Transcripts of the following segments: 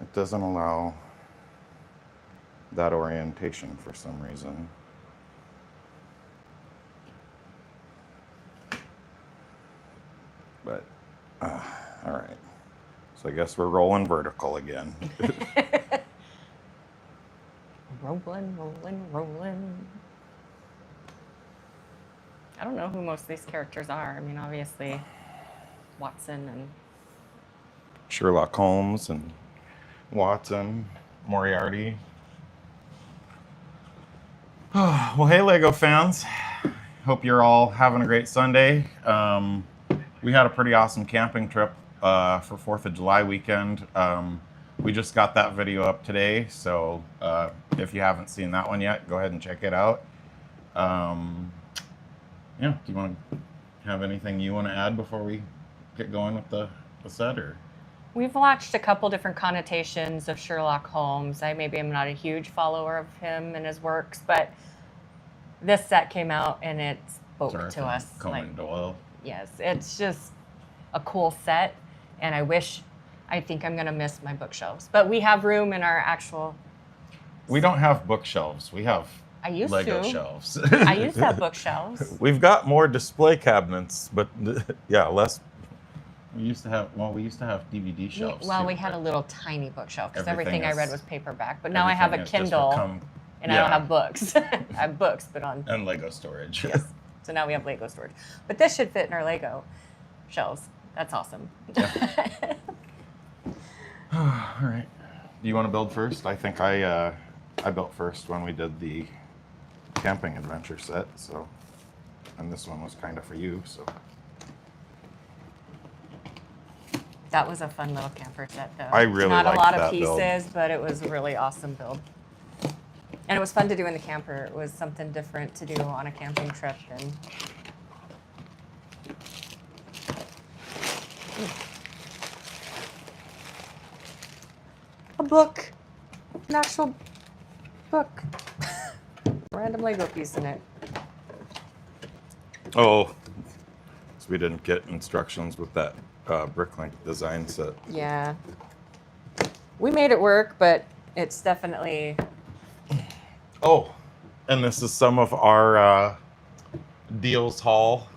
It doesn't allow that orientation for some reason. But, all right. So I guess we're rolling vertical again. Rolling, rolling, rolling. I don't know who most of these characters are. I mean, obviously, Watson and Sherlock Holmes and Watson, Moriarty. Well, hey, Lego fans. Hope you're all having a great Sunday. We had a pretty awesome camping trip for 4th of July weekend. We just got that video up today, so if you haven't seen that one yet, go ahead and check it out. Yeah, do you want to have anything you want to add before we get going with the set? Or? we've watched a couple different connotations of Sherlock Holmes. Maybe I'm not a huge follower of him and his works, but this set came out and it spoke to us. Conan Doyle. Yes, it's just a cool set, and I think I'm gonna miss my bookshelves. But we have room in our actual. We don't have bookshelves. We have Lego to. shelves. I used to have bookshelves. We've got more display cabinets, but yeah, less. We used to have DVD shelves. Well, too, we had a little tiny bookshelf because everything everything I read was paperback. But now I have a has just Kindle, become- and I don't have books. I have books, but on. And Lego storage. Yes. So now we have Lego storage. But this should fit in our Lego shelves. That's awesome. Yeah. All right. Do you want to build first? I think I built first when we did the camping adventure set. So, and this one was kind of for you. So. That was a fun little camper set, though. I really Not a liked lot of that pieces, build. but it was a really awesome build. And it was fun to do in the camper. It was something different to do on a camping trip. And a book, an actual book, random Lego piece in it. Oh, so we didn't get instructions with that Bricklink design set. Yeah. We made it work, but it's definitely. Oh, and this is some of our deals haul.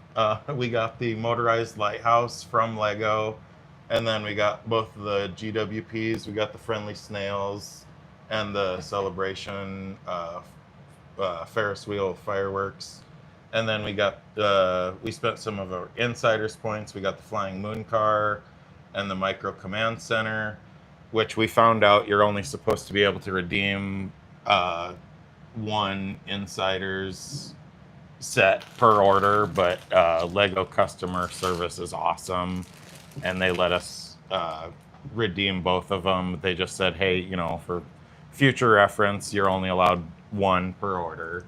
We got the motorized lighthouse from Lego, and then we got both the GWPs. We got the friendly snails and the celebration Ferris wheel fireworks. And then we got we spent some of our insiders points. We got the flying moon car and the micro command center, which we found out you're only supposed to be able to redeem one insiders set per order, but Lego customer service is awesome, and they let us redeem both of them. They just said, hey, you know, for future reference, you're only allowed one per order.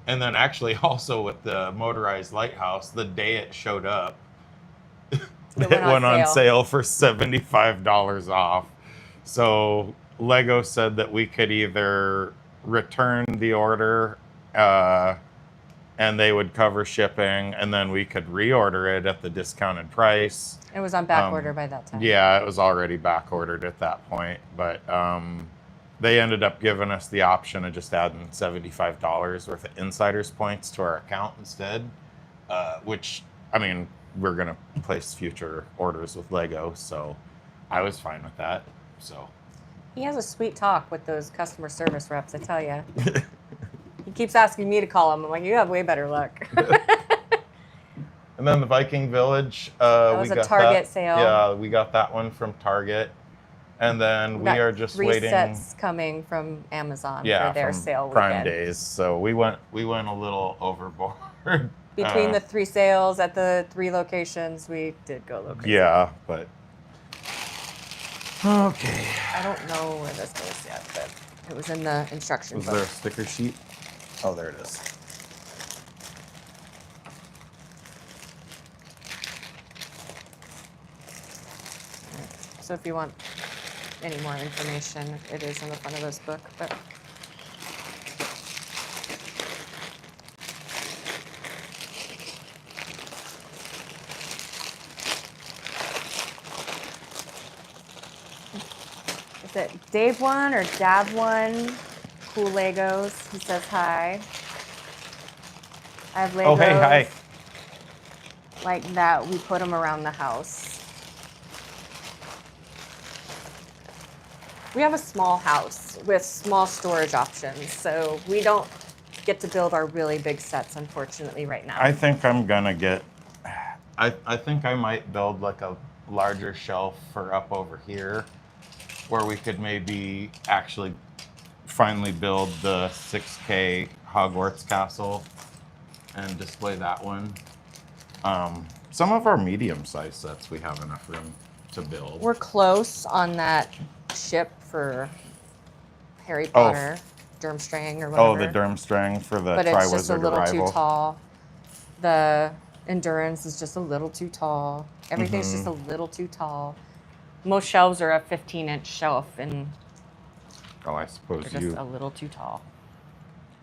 And then actually also with the motorized lighthouse, the day it showed up, it went on sale for $75 off. So Lego said that we could either return the order and they would cover shipping, and then we could reorder it at the discounted price. It was on back order by that time. Yeah, it was already back ordered at that point, but they ended up giving us the option of just adding $75 worth of insiders points to our account instead, which, I mean, we're going to place future orders with Lego, so I was fine with that. So He has a sweet talk with those customer service reps, I tell you. He keeps asking me to call him. I'm like, you have way better luck. And then the Viking Village. That was a Target sale. Yeah, we got that one from Target. And then we are just waiting. 3 sets coming from Amazon for their from sale Prime weekend. Days. So we went a little overboard. Between the 3 sales at the 3 locations, we did go a little crazy. Yeah, but okay. I don't know where this goes yet, but it was in the instruction Was book. there a sticker sheet? Oh, there it is. So if you want any more information, it is in the front of this book. But Is it Dave one or Dab one? Cool Legos. He says hi. I have Legos. Oh, hey, hi. Like that. We put them around the house. We have a small house with small storage options, so we don't get to build our really big sets, unfortunately, right now. I think I'm gonna get. I think I might build like a larger shelf for up over here, where we could maybe actually finally build the 6K Hogwarts castle and display that one. Some of our medium-sized sets we have enough room to build. We're close on that ship for Harry Potter, Durmstrang or whatever. Oh, the Durmstrang for the but it's just a Triwizard little Arrival. too tall. The Endurance is just a little too tall. Everything's just a little too tall. Most shelves are a 15-inch shelf, and Oh, I suppose they're just a little too tall.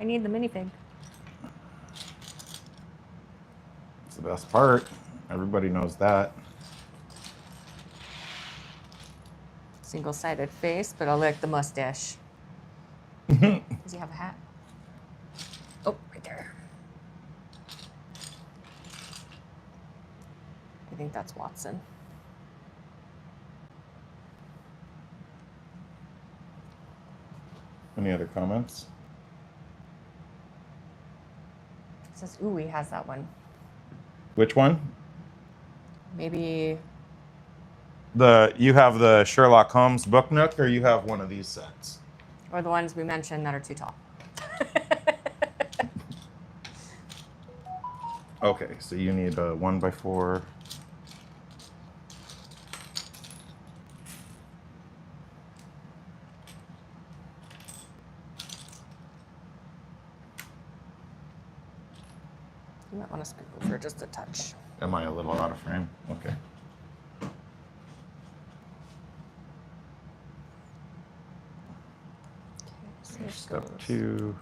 I need the minifig. It's the best part. Everybody knows that. Single-sided face, but I like the mustache. Does he have a hat? Oh, right there. I think that's Watson. Any other comments? It says, ooh, he has that one. Which one? Maybe You have the Sherlock Holmes book nook, or you have one of these sets? or the ones we mentioned that are too tall. Okay, so you need a 1x4. You might want to scoot over just a touch. Am I a little out of frame? Okay. So here Step goes 2.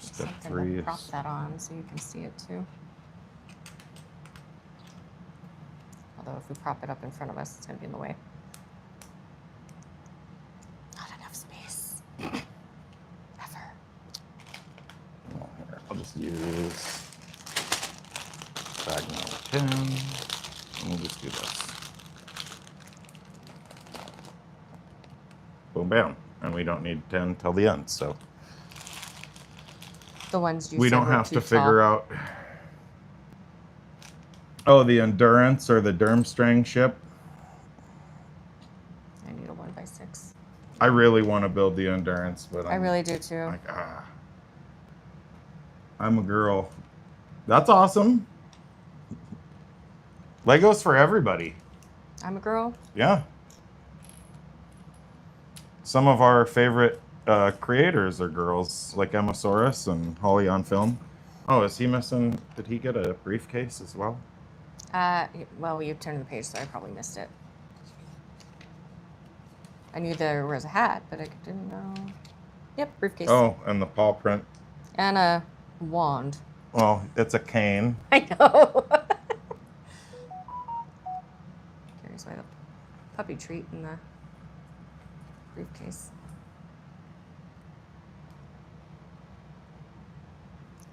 Step something 3 to is. prop that on so you can see it too. Although if we prop it up in front of us, it's going to be in the way. Not enough space. Ever. Well, here, I'll just use bag number 10. And we'll just do this. Boom, bam. And we don't need 10 till the end, so. The ones you We said don't were have too to figure tall. out. Oh, the Endurance or the Durmstrang ship. I need a 1x6. I really want to build the Endurance, but I really do too. like, I'm a girl. That's awesome. Legos for everybody. I'm a girl. Yeah. Some of our favorite creators are girls, like Emmosaurus and Holly on Film. Oh, is he missing? Did he get a briefcase as well? Well, you turned the page, so I probably missed it. I knew there was a hat, but I didn't know. Yep, briefcase. Oh, and the paw print. And a wand. Well, it's a cane. I know. Carries away the puppy treat in the briefcase.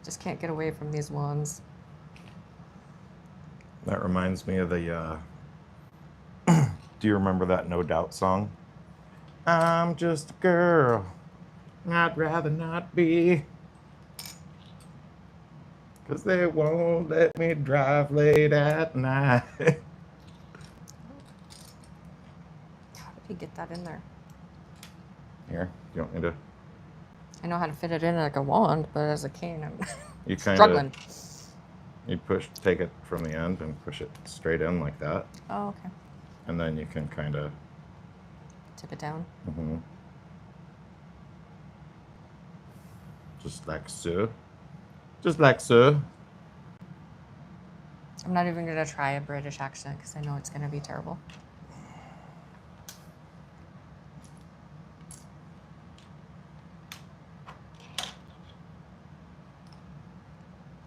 Just can't get away from these wands. That reminds me of the. Do you remember that No Doubt song? I'm just a girl. I'd rather not be. 'Cause they won't let me drive late at night. How did he get that in there? Here, you want me to? I know how to fit it in like a wand, but as a cane, I'm You kind struggling. of. You take it from the end and push it straight in like that, Oh, okay. and then you can kind of. Tip it down. Just like so. Just like so. I'm not even going to try a British accent because I know it's going to be terrible.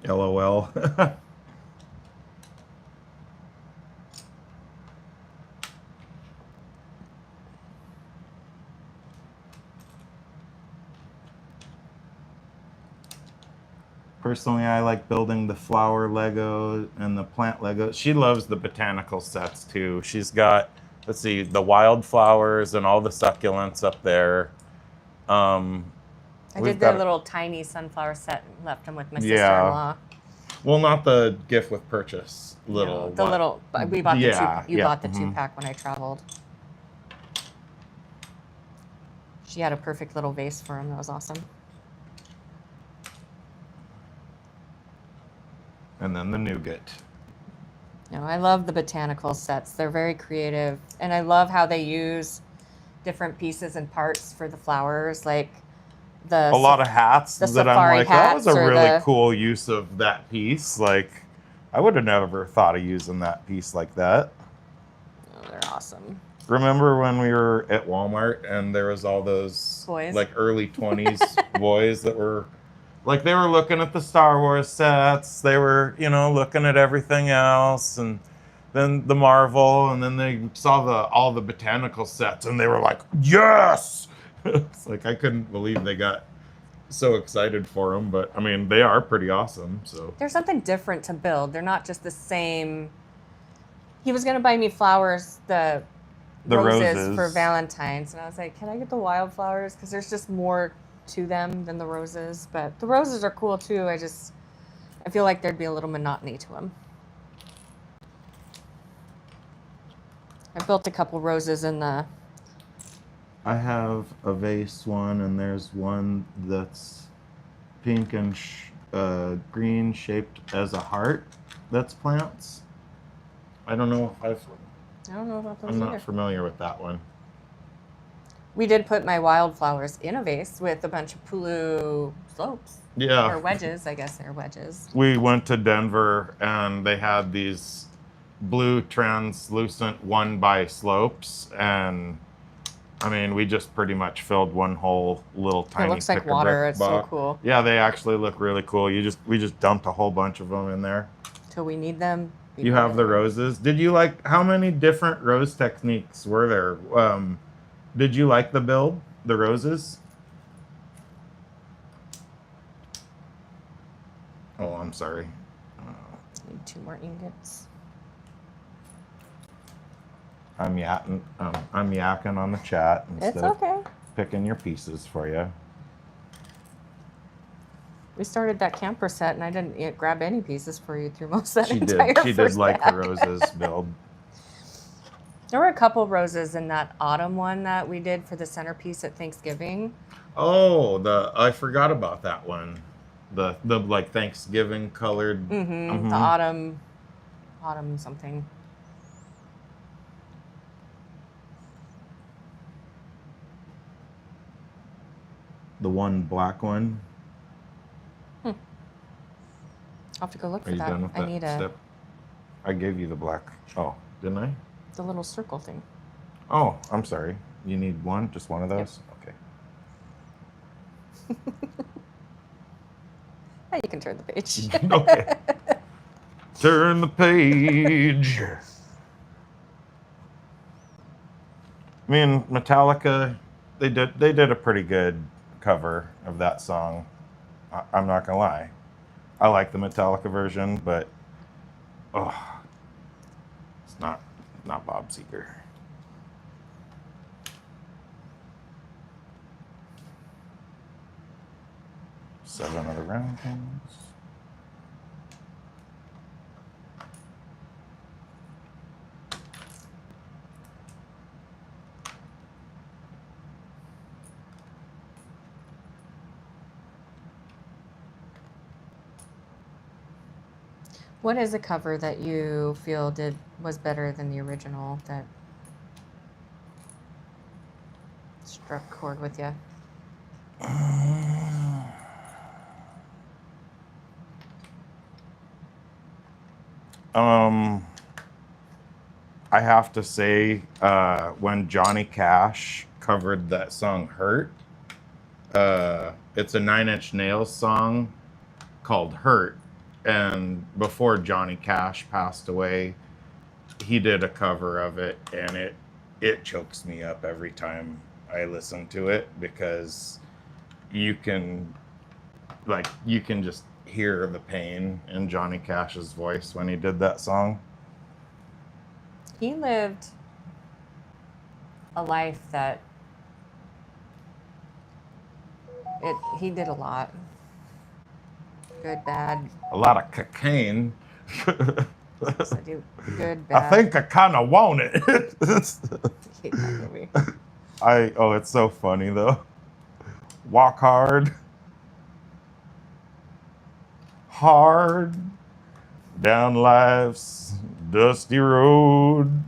LOL. Personally, I like building the flower Lego and the plant Lego. She loves the botanical sets too. She's got, let's see, the wildflowers and all the succulents up there. I We've did got the little tiny sunflower set and left them with my Yeah. sister-in-law. Well, not the gift with purchase. Little No, the one. little. We bought the Yeah, two. You yeah, bought the mhm. 2-pack when I traveled. She had a perfect little vase for him. That was awesome. And then the nougat. You know, I love the botanical sets. They're very creative, and I love how they use different pieces and parts for the flowers, like the A lot of hats the that I'm safari like, that was a hats or really the- cool use of that piece. Like, I would have never thought of using that piece like that. Oh, they're awesome. Remember when we were at Walmart and there was all those Boys. like early 20s boys that were like, they were looking at the Star Wars sets, they were, you know, looking at everything else, and then the Marvel, and then they saw all the botanical sets and they were like, yes. It's like, I couldn't believe they got so excited for them, but I mean, they are pretty awesome. So There's something different to build. They're not just the same. He was gonna buy me flowers, the roses for Valentine's, and I was like, can I get the wildflowers? Because there's just more to them than the roses. But the roses are cool too. I feel like there'd be a little monotony to them. I built a couple roses in the. I have a vase one, and there's one that's pink and green, shaped as a heart. That's plants. I don't know if I don't know about those I'm either. not familiar with that one. We did put my wildflowers in a vase with a bunch of Pulu slopes. Yeah. Or wedges, I guess they're wedges. We went to Denver and they had these blue translucent 1x slopes, and I mean, we just pretty much filled one whole little tiny. It looks like water. It's so cool. Yeah, they actually look really cool. We just dumped a whole bunch of them in there. Till we need them. You have the roses. Did you like, how many different rose techniques were there? Did you like the build, the roses? Oh, I'm sorry. Need 2 more ingots. I'm yakking on the chat instead It's okay. of picking your pieces for you. We started that camper set, and I didn't grab any pieces for you through most of that She entire did. She did first like bag. the roses build. There were a couple roses in that autumn one that we did for the centerpiece at Thanksgiving. Oh, I forgot about that one. The like Thanksgiving colored. The autumn something. The one black one. I'll have to go look Are for you that. done with I that need step? I gave you the black. Oh, didn't I? the little circle thing. Oh, I'm sorry. You need one? Just one of those? Okay. Now you can turn the page. Okay. Turn the page. I mean, Metallica, they did a pretty good cover of that song. I'm not gonna lie. I like the Metallica version, but it's not Bob Seger. Seven of the round things. What is a cover that you feel was better than the original that struck chord with you? I have to say, when Johnny Cash covered that song "Hurt," it's a Nine Inch Nails song called "Hurt," and before Johnny Cash passed away, he did a cover of it, and it chokes me up every time I listen to it, because you can just hear the pain in Johnny Cash's voice when he did that song. He lived a life that he did a lot. Good, bad. A lot of cocaine. Yes, I do. Good, I bad. think I kind of want it. I hate that movie. It's so funny though. Walk hard. Hard down life's dusty road.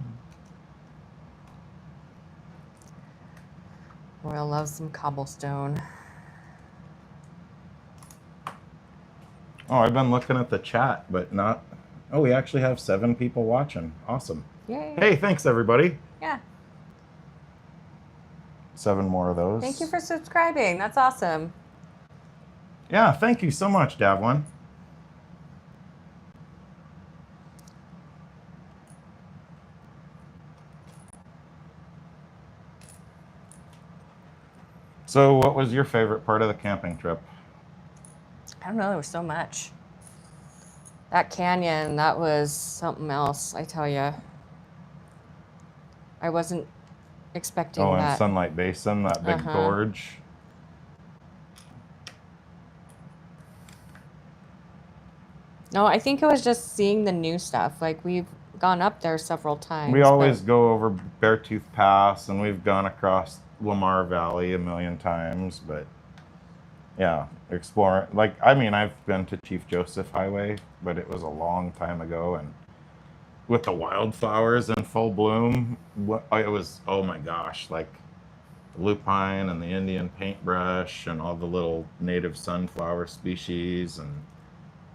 Royal loves some cobblestone. Oh, I've been looking at the chat, but not. Oh, we actually have 7 people watching. Awesome. Yay. Hey, thanks everybody. Yeah. 7 more of those. Thank you for subscribing. That's awesome. Yeah, thank you so much, Davlin. So, what was your favorite part of the camping trip? I don't know. There was so much. That canyon, that was something else, I tell you. I wasn't expecting Oh, that. and Sunlight Basin, that big gorge. No, I think it was just seeing the new stuff. Like, we've gone up there several times. We always go over Beartooth Pass, and we've gone across Lamar Valley a million times, but yeah, exploring. Like, I mean, I've been to Chief Joseph Highway, but it was a long time ago, and with the wildflowers in full bloom, it was, oh my gosh, like lupine and the Indian paintbrush and all the little native sunflower species and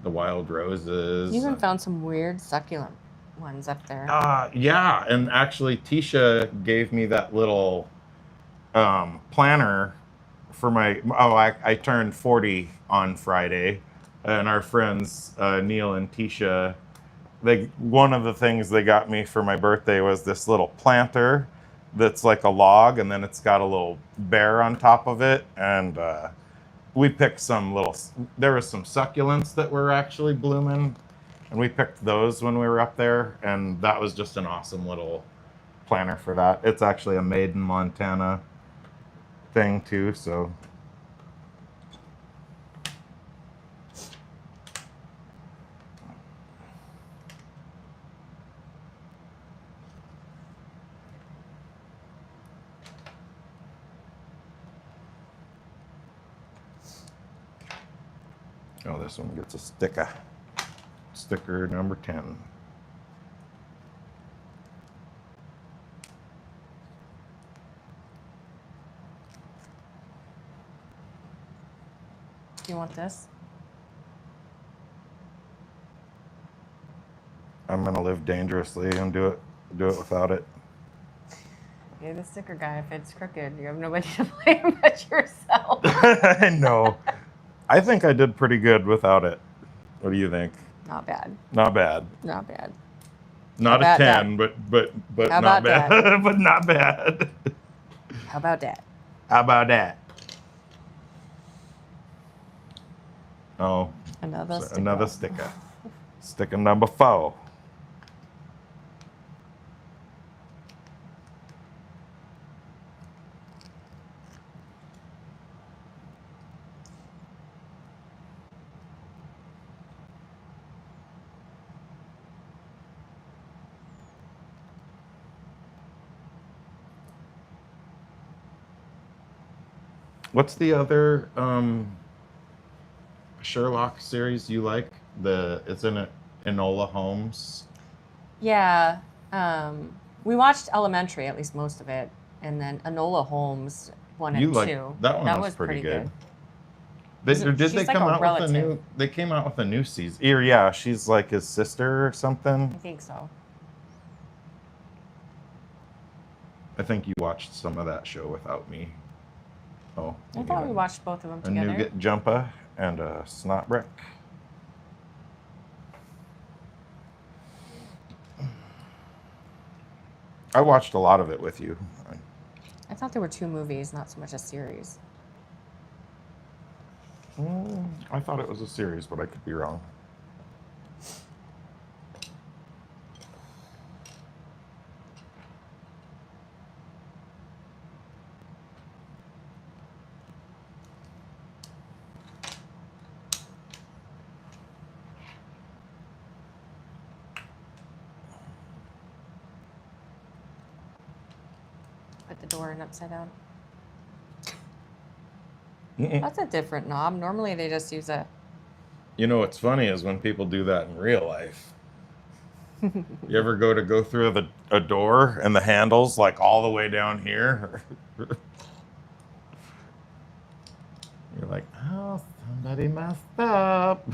the wild roses. You even found some weird succulent ones up there. Yeah, and actually Tisha gave me that little planner for my, I turned 40 on Friday, and our friends Neil and Tisha, one of the things they got me for my birthday was this little planter that's like a log, and then it's got a little bear on top of it, and we picked there was some succulents that were actually blooming, and we picked those when we were up there, and that was just an awesome little planner for that. It's actually a made in Montana thing too, so. Oh, this one gets a sticker. Sticker number 10. Do you want this? I'm gonna live dangerously and do it without it. You're the sticker guy. If it's crooked, you have nobody to blame but yourself. I know. I think I did pretty good without it. What do you think? Not bad. Not bad. Not bad. Not a 10, but How not about bad. that? But not bad. How about that? How about that? Oh, Another sticker. another sticker. Sticker number 4. What's the other Sherlock series you like? It's in Enola Holmes. Yeah. We watched Elementary, at least most of it, and then Enola Holmes 1 and 2. That one was pretty good. Did they come out with a new? They came out with a new season. Yeah, she's like his sister or something. I think so. I think you watched some of that show without me. Oh. I thought we watched both of them together. A nougat jumper and a snot brick. I watched a lot of it with you. I thought there were 2 movies, not so much a series. I thought it was a series, but I could be wrong. Put the door in upside down. Mm-mm. That's a different knob. Normally they just use a... You know what's funny is when people do that in real life. You ever go through a door and the handle's like all the way down here? You're like, oh, somebody messed up.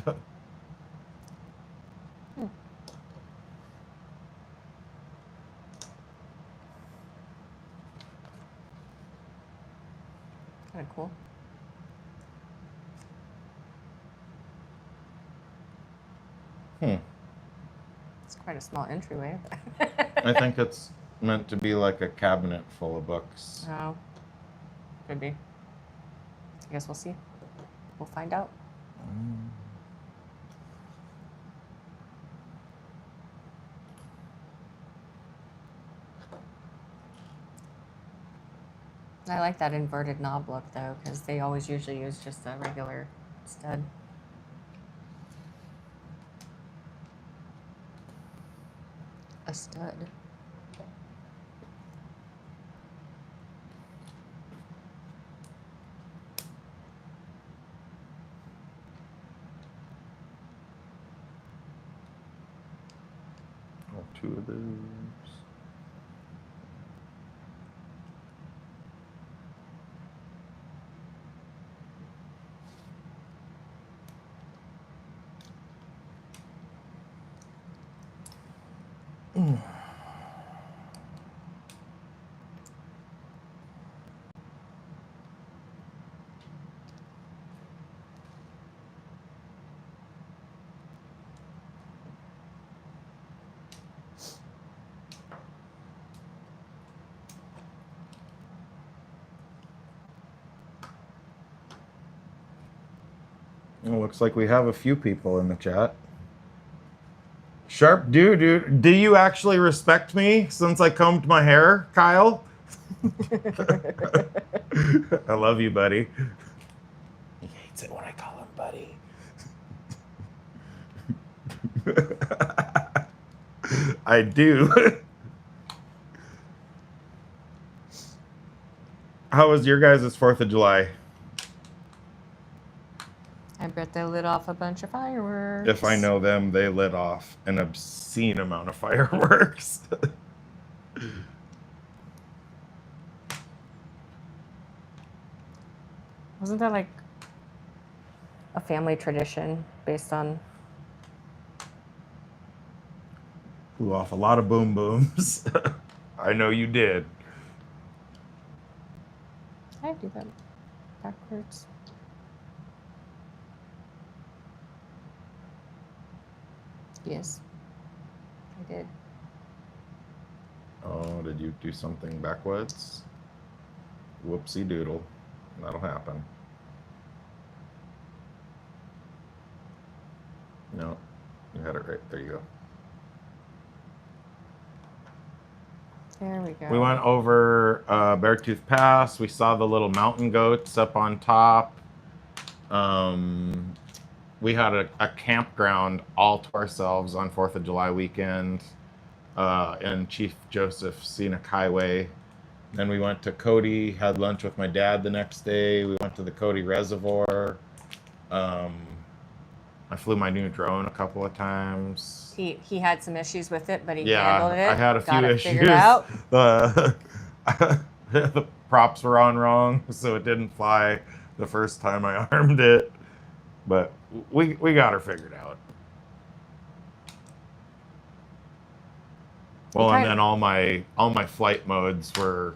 Kind of cool. It's quite a small entryway. I think it's meant to be like a cabinet full of books. Oh, could be. I guess we'll see. We'll find out. I like that inverted knob look though, because they always usually use just a regular stud. A stud. Oh, 2 of those. It looks like we have a few people in the chat. Sharp dude, do you actually respect me since I combed my hair, Kyle? I love you, buddy. He hates it when I call him buddy. I do. How was your guys' 4th of July? I bet they lit off a bunch of fireworks. If I know them, they lit off an obscene amount of fireworks. Wasn't that like a family tradition based on... Blew off a lot of boom booms. I know you did. I do that backwards. Yes, I did. Oh, did you do something backwards? Whoopsie doodle. That'll happen. No, you had it right. There you go. There we go. We went over Beartooth Pass. We saw the little mountain goats up on top. We had a campground all to ourselves on 4th of July weekend in Chief Joseph Scenic Highway. Then we went to Cody, had lunch with my dad the next day. We went to the Cody Reservoir. I flew my new drone a couple of times. He had some issues with it, but he Yeah, handled it. I had a few issues. Figured out. The props were on wrong, so it didn't fly the first time I armed it. But we got her figured out. Well, and then all my flight modes were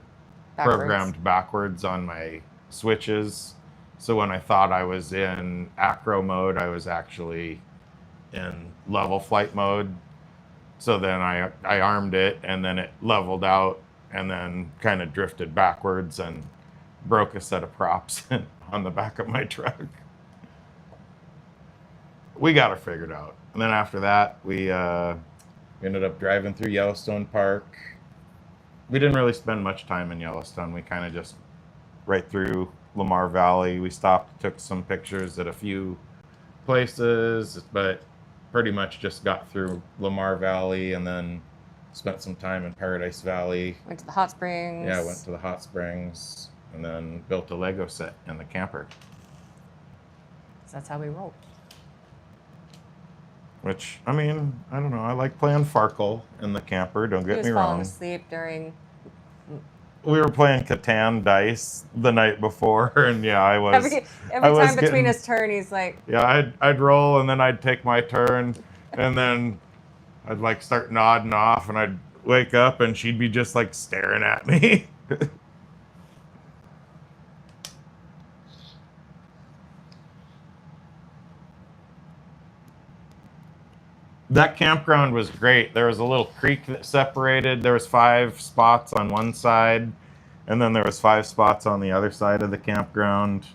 programmed backwards on my switches. So when I thought I was in acro mode, I was actually in level flight mode. So then I armed it, and then it leveled out, and then kind of drifted backwards and broke a set of props on the back of my truck. we got her figured out. And then after that, we ended up driving through Yellowstone Park. We didn't really spend much time in Yellowstone. We kind of just right through Lamar Valley. We stopped, took some pictures at a few places, but pretty much just got through Lamar Valley and then spent some time in Paradise Valley. Went to the hot springs. Yeah, went to the hot springs and then built a Lego set in the camper. So that's how we roll. Which, I mean, I don't know. I like playing Farkle in the camper. Don't get me wrong. Falling asleep during. We were playing Catan dice the night before, and yeah, I was. Every time between his turn, he's like. Yeah, I'd roll, and then I'd take my turn, and then I'd like start nodding off, and I'd wake up, and she'd be just like staring at me. That campground was great. There was a little creek that separated. There was 5 spots on one side, and then there was 5 spots on the other side of the campground.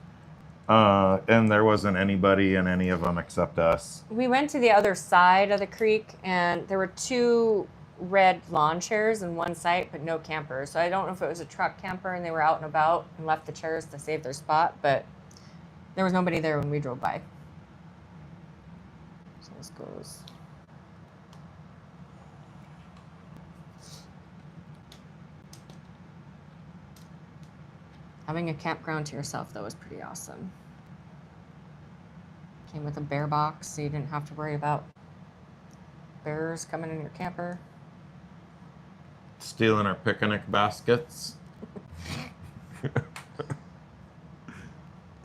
And there wasn't anybody in any of them except us. We went to the other side of the creek, and there were 2 red lawn chairs in one site, but no campers. So I don't know if it was a truck camper and they were out and about and left the chairs to save their spot, but there was nobody there when we drove by. So this goes. Having a campground to yourself, though, was pretty awesome. Came with a bear box, so you didn't have to worry about bears coming in your camper. Stealing our picnic baskets. The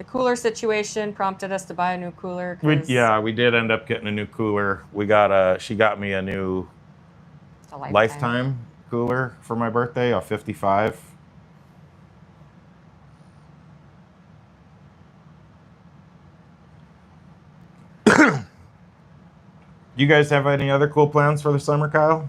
cooler situation prompted us to buy a new cooler. We did end up getting a new cooler. She got me a new lifetime cooler for my birthday, a 55. You guys have any other cool plans for the summer, Kyle?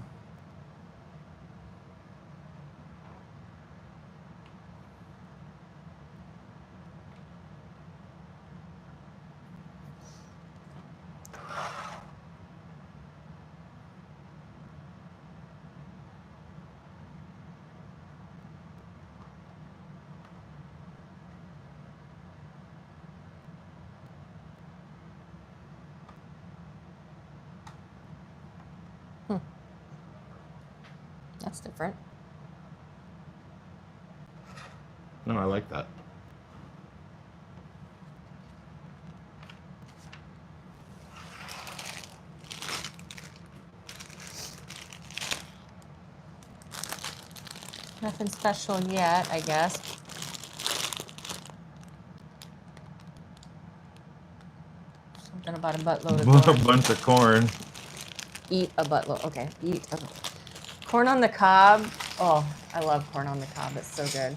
That's different. No, I like that. Nothing special yet, I guess. Something about a buttload of corn. A bunch of corn. Eat a buttload. Okay, eat a buttload. Corn on the cob. Oh, I love corn on the cob. It's so good.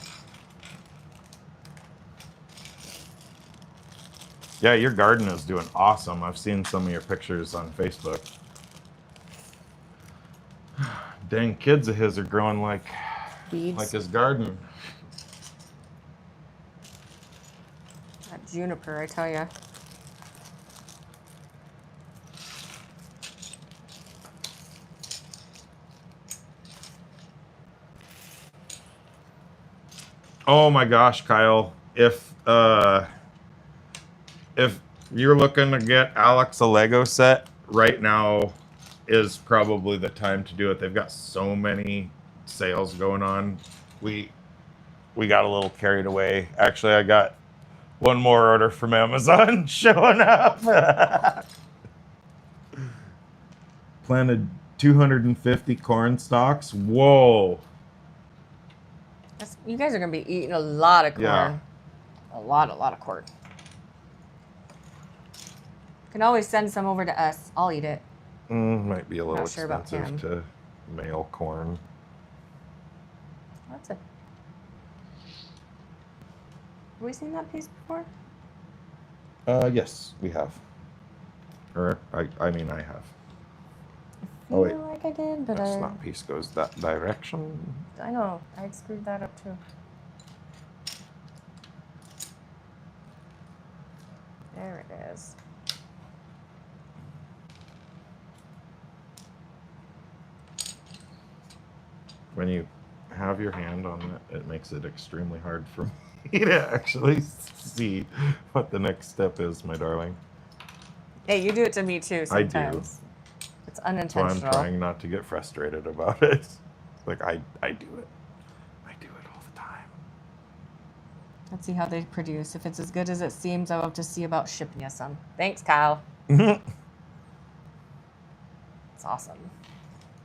Yeah, your garden is doing awesome. I've seen some of your pictures on Facebook. Dang, kids of his are growing like his garden. That juniper, I tell ya. Oh my gosh, Kyle. If you're looking to get Alex a Lego set, right now is probably the time to do it. They've got so many sales going on. We got a little carried away. Actually, I got one more order from Amazon showing up. Planted 250 corn stalks. Whoa. You guys are going to be eating a lot of corn. Yeah. A lot of corn. You can always send some over to us. I'll eat it. Might be a little Not sure about expensive him. to mail corn. That's it. Have we seen that piece before? Yes, we have. Or, I mean, I have. I feel like I did, but That's not piece goes that direction. I know. I screwed that up too. There it is. When you have your hand on it, it makes it extremely hard for me to actually see what the next step is, my darling. Hey, you do it to me too sometimes. It's unintentional. So I'm trying not to get frustrated about it. Like I do it. I do it all the time. Let's see how they produce. If it's as good as it seems, I'll have to see about shipping you some. Thanks, Kyle. It's awesome.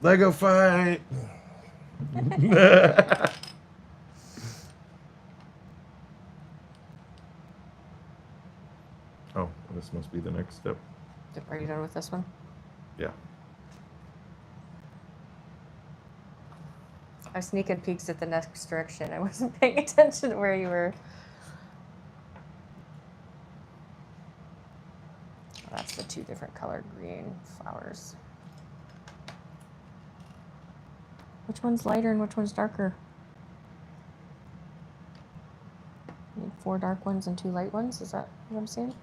Lego fight. Oh, this must be the next step. Are you done with this one? Yeah. I was sneaking peeks at the next direction. I wasn't paying attention to where you were. Oh, that's the 2 different colored green flowers. Which one's lighter and which one's darker? You need 4 dark ones and 2 light ones? Is that what I'm saying?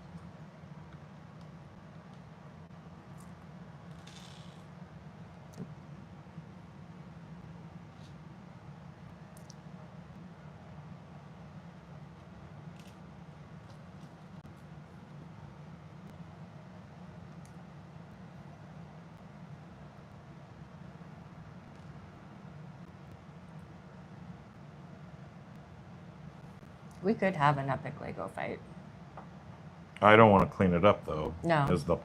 We could have an epic Lego fight. I don't want to clean it up though. No, is the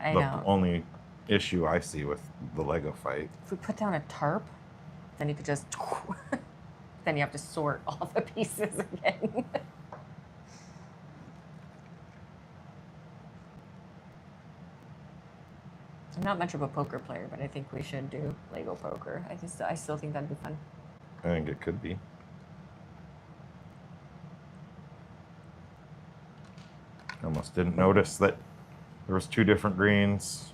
only issue I see with the Lego fight. If we put down a tarp, then you could just... then you have to sort all the pieces again. I'm not much of a poker player, but I think we should do Lego poker. I still think that'd be fun. I think it could be. I almost didn't notice that there was 2 different greens.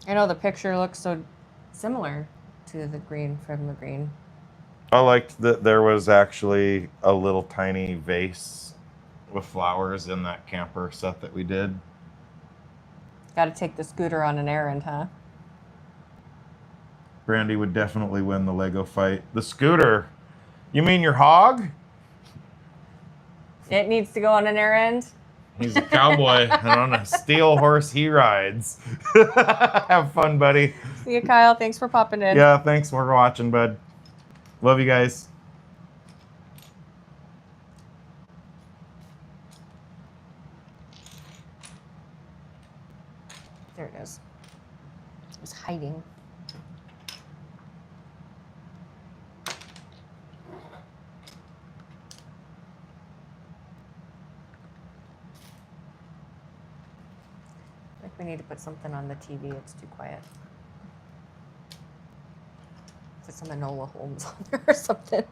I know the picture looks so similar to the green from the green. I liked that there was actually a little tiny vase with flowers in that camper set that we did. Got to take the scooter on an errand, huh? Brandy would definitely win the Lego fight. The scooter? You mean your hog? It needs to go on an errand. He's a cowboy, and on a steel horse he rides. Have fun, buddy. See you, Kyle. Thanks for popping in. Yeah, thanks for watching, bud. Love you guys. There it is. It was hiding. I think we need to put something on the TV. It's too quiet. Put some Enola Holmes on there or something.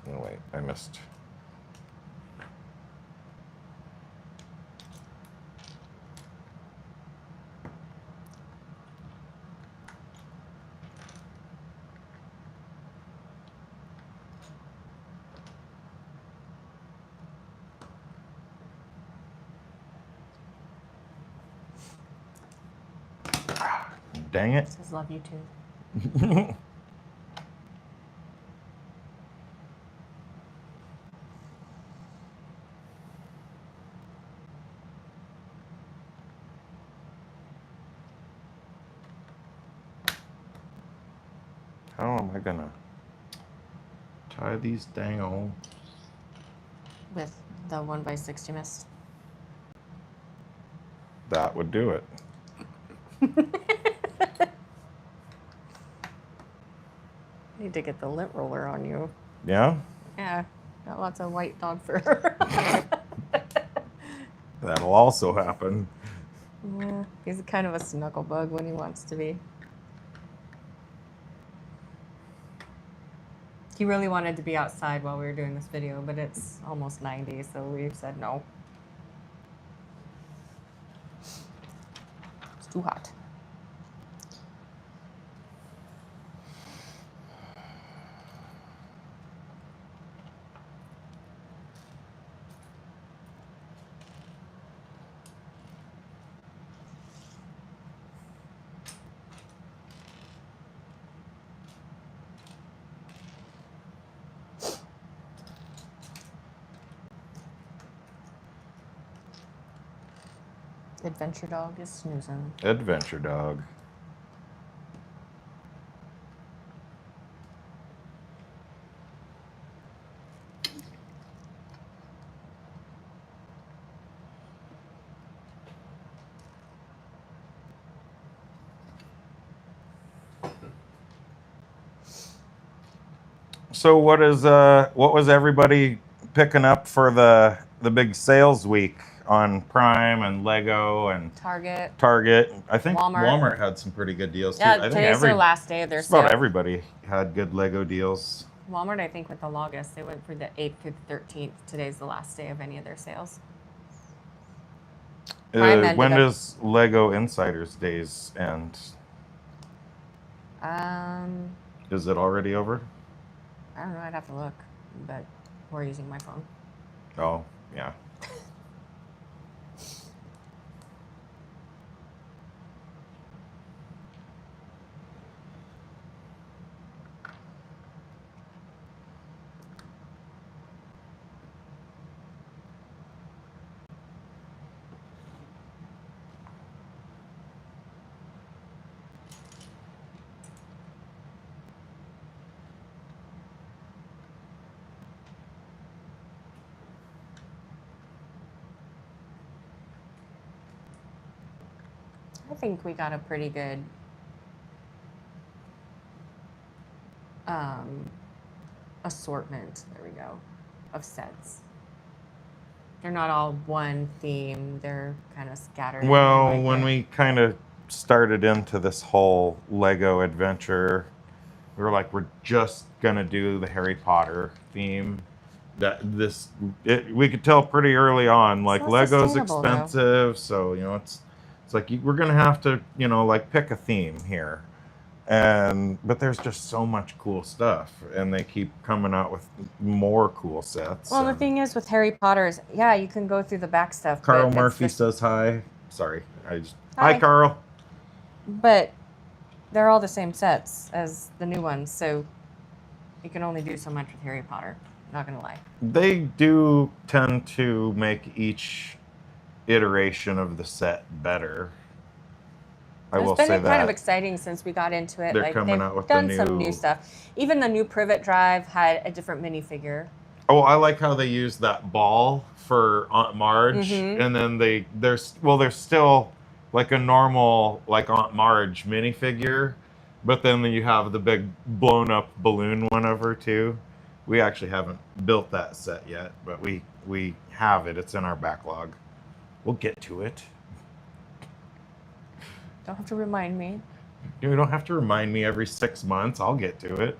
Oh, wait, I missed. Dang it. It says love you too. How am I gonna tie these dang-o? With the 1x60 mist. That would do it. Need to get the lint roller on you. Yeah? Yeah, got lots of white dog fur. That'll also happen. Yeah, he's kind of a snuggle bug when he wants to be. He really wanted to be outside while we were doing this video, but it's almost 90, so we said no. It's too hot. Adventure dog is snoozing. Adventure dog. So what was everybody picking up for the big sales week on Prime and Lego and Target. I think Walmart. Walmart had some pretty good deals too. Yeah, I think today's their last day of their sale. about everybody had good Lego deals. Walmart, I think, went the longest. They went for the 8th through the 13th. Today's the last day of any of their sales. When does Lego Insiders Days end? Is it already over? I don't know. I'd have to look, but we're using my phone. Oh, yeah. I think we got a pretty good assortment, there we go, of sets. They're not all one theme. They're kind of scattered. Well, when we kind of started into this whole Lego adventure, we were like, we're just going to do the Harry Potter theme. We could tell pretty early on, like Lego's expensive, so it's like we're gonna have to like pick a theme here, but there's just so much cool stuff, and they keep coming out with more cool sets. Well, the thing is with Harry Potter is, yeah, you can go through the back stuff. Carl Murphy says hi. Sorry, hi Carl. But they're all the same sets as the new ones, so you can only do so much with Harry Potter. Not gonna lie. They do tend to make each iteration of the set better. It's been kind of exciting since we got into it. They're coming out with some new stuff. Even the new Privet Drive had a different minifigure. Oh, I like how they use that ball for Aunt Marge, and then there's still like a normal like Aunt Marge minifigure, but then you have the big blown up balloon one of her too. We actually haven't built that set yet, but we have it. It's in our backlog. We'll get to it. Don't have to remind me. You don't have to remind me every 6 months. I'll get to it.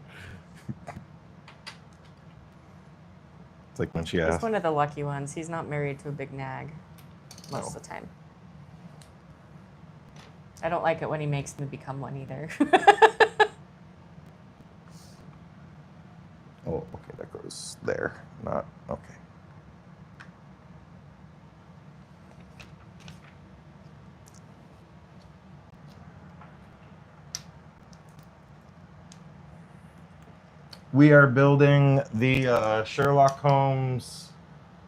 It's like when she asked. He's one of the lucky ones. He's not married to a big nag most of the time. I don't like it when he makes me become one either. Oh, okay, that goes there. Not okay. We are building the Sherlock Holmes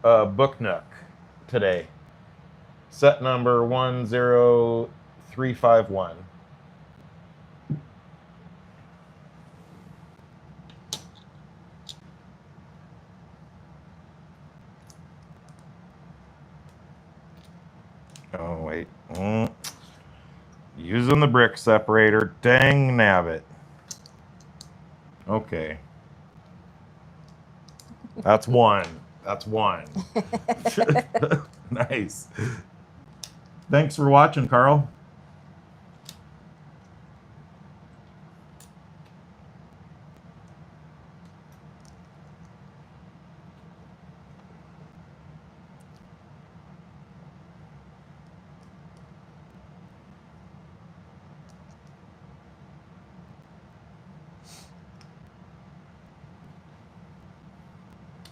book nook today. Set number 10351. Oh, wait. Using the brick separator. Dang nabbit. Okay. That's one. That's one. Nice. Thanks for watching, Carl.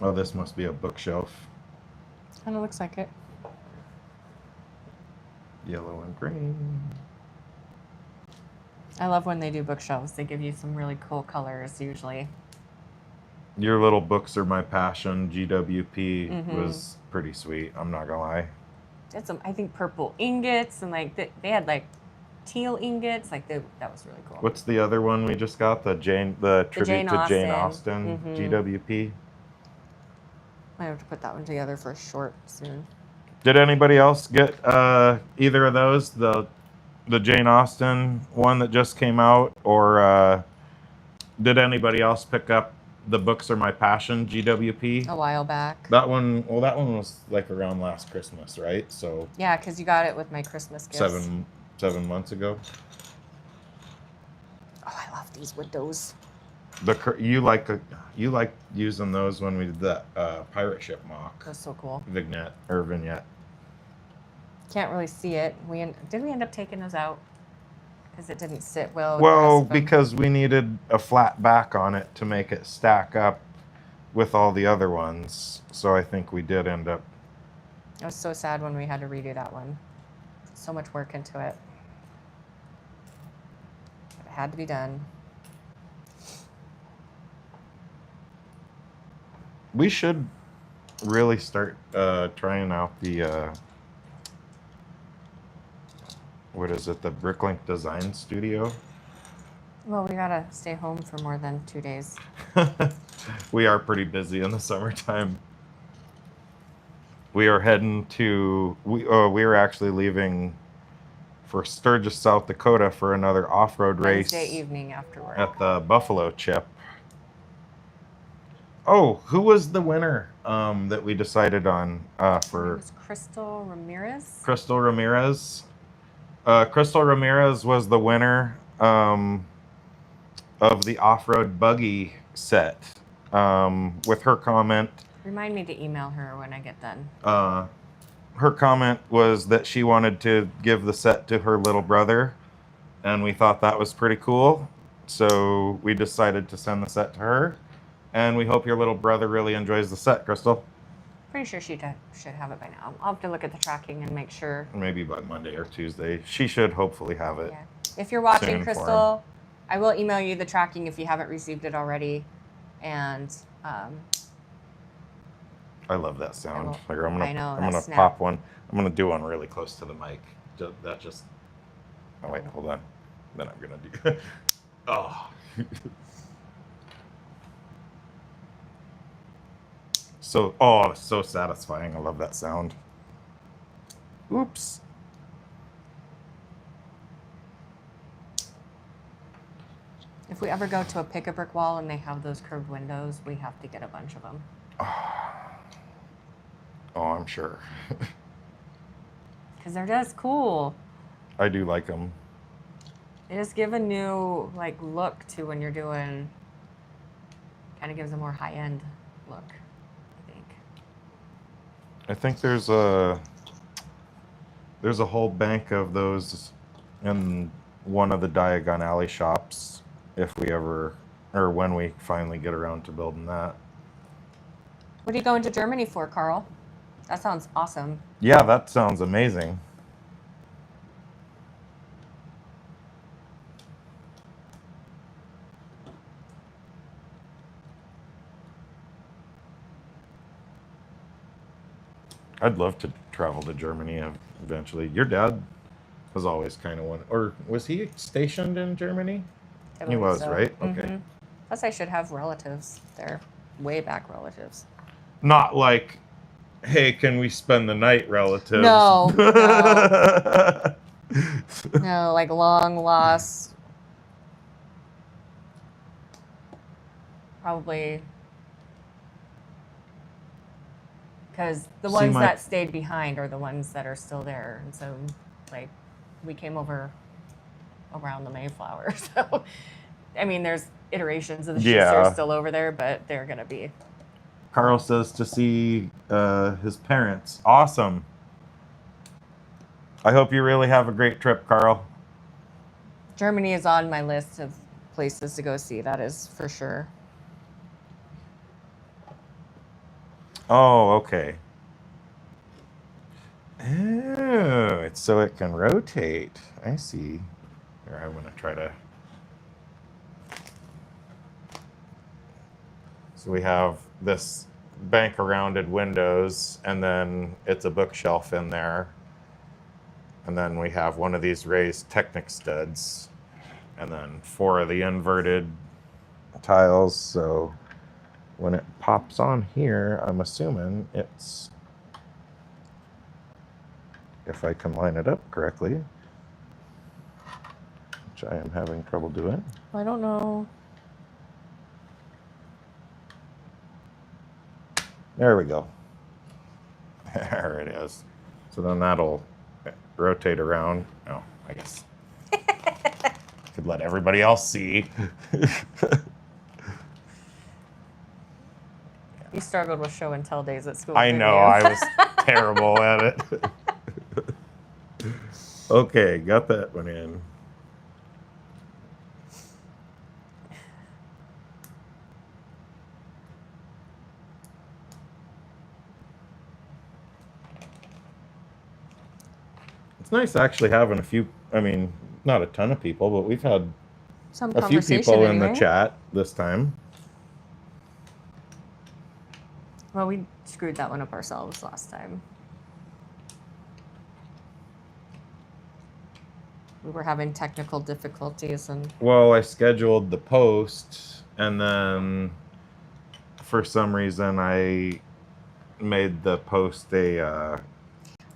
Oh, this must be a bookshelf. Kind of looks like it. Yellow and green. I love when they do bookshelves. They give you some really cool colors usually. Your little books are my passion. GWP was pretty sweet. I'm not gonna lie. did some, I think, purple ingots, and like they had like teal ingots. Like that was really cool. What's the other one we just got? The tribute to Jane Austen, GWP. I have to put that one together for a short soon. Did anybody else get either of those? The Jane Austen one that just came out, or did anybody else pick up The Books Are My Passion, GWP? A while back. That one was like around last Christmas, right? So yeah, because you got it with my Christmas gifts. 7 months ago. Oh, I love these windows. You like using those when we did that pirate ship mock. That's so cool. Vignette. Can't really see it. Did we end up taking those out? Because it didn't sit well. Well, because we needed a flat back on it to make it stack up with all the other ones. So I think we did end up. I was so sad when we had to redo that one. So much work into it. It had to be done. We should really start trying out the what is it? The Bricklink Design Studio. Well, we gotta stay home for more than 2 days. We are pretty busy in the summertime. We are heading to. We are actually leaving for Sturgis, South Dakota, for another off-road race. Wednesday evening after work. At the Buffalo Chip. Oh, who was the winner that we decided on for? It was Crystal Ramirez. Crystal Ramirez. Crystal Ramirez was the winner of the off-road buggy set. With her comment. Remind me to email her when I get done. Her comment was that she wanted to give the set to her little brother, and we thought that was pretty cool. So we decided to send the set to her, and we hope your little brother really enjoys the set, Crystal. Pretty sure she should have it by now. I'll have to look at the tracking and make sure. Maybe by Monday or Tuesday. She should hopefully have it. Yeah. If you're watching, Crystal, I will email you the tracking if you haven't received it already. And I love that sound. I'm gonna snap. pop one. I'm gonna do one really close to the mic. That just. Oh wait, hold on. Then I'm gonna do. Oh. So satisfying. I love that sound. Oops. If we ever go to a pick-a-brick wall and they have those curved windows, we have to get a bunch of them. Oh, I'm sure. Because they're just cool. I do like them. They just give a new look to when you're doing. Kind of gives a more high-end look. I think there's a whole bank of those in one of the Diagon Alley shops if we ever, or when we finally get around to building that. What are you going to Germany for, Carl? That sounds awesome. Yeah, that sounds amazing. I'd love to travel to Germany eventually. Your dad was always kind of one, or was he stationed in Germany? He was, so. Right? Mm-hmm. Okay. Plus, I should have relatives there, way back relatives. Not like, hey, can we spend the night relatives? No. No, like long lost. Probably. Because the ones that stayed behind are the ones that are still there. And so, we came over around the Mayflower. So, I mean, there's iterations of the Schusters still over there, but they're going to be. Carl says to see his parents. Awesome. I hope you really have a great trip, Carl. Germany is on my list of places to go see. That is for sure. Oh, okay. Oh, it's so it can rotate. I see. Here, I'm going to try to... So we have this bank-rounded windows, and then it's a bookshelf in there. And then we have one of these raised Technic studs. And then 4 of the inverted tiles. So when it pops on here, I'm assuming it's, if I can line it up correctly, which I am having trouble doing. I don't know. There we go. There it is. So then that'll rotate around. Oh, I guess. Could let everybody else see. You struggled with show and tell days at school. I didn't know, you? I was terrible at it. Okay, got that one in. It's nice actually having a few, I mean, not a ton of people, but we've had Some a few conversation people in anyway. the chat this time. Well, we screwed that one up ourselves last time. We were having technical difficulties and Well, I scheduled the post, and then for some reason I made the post a,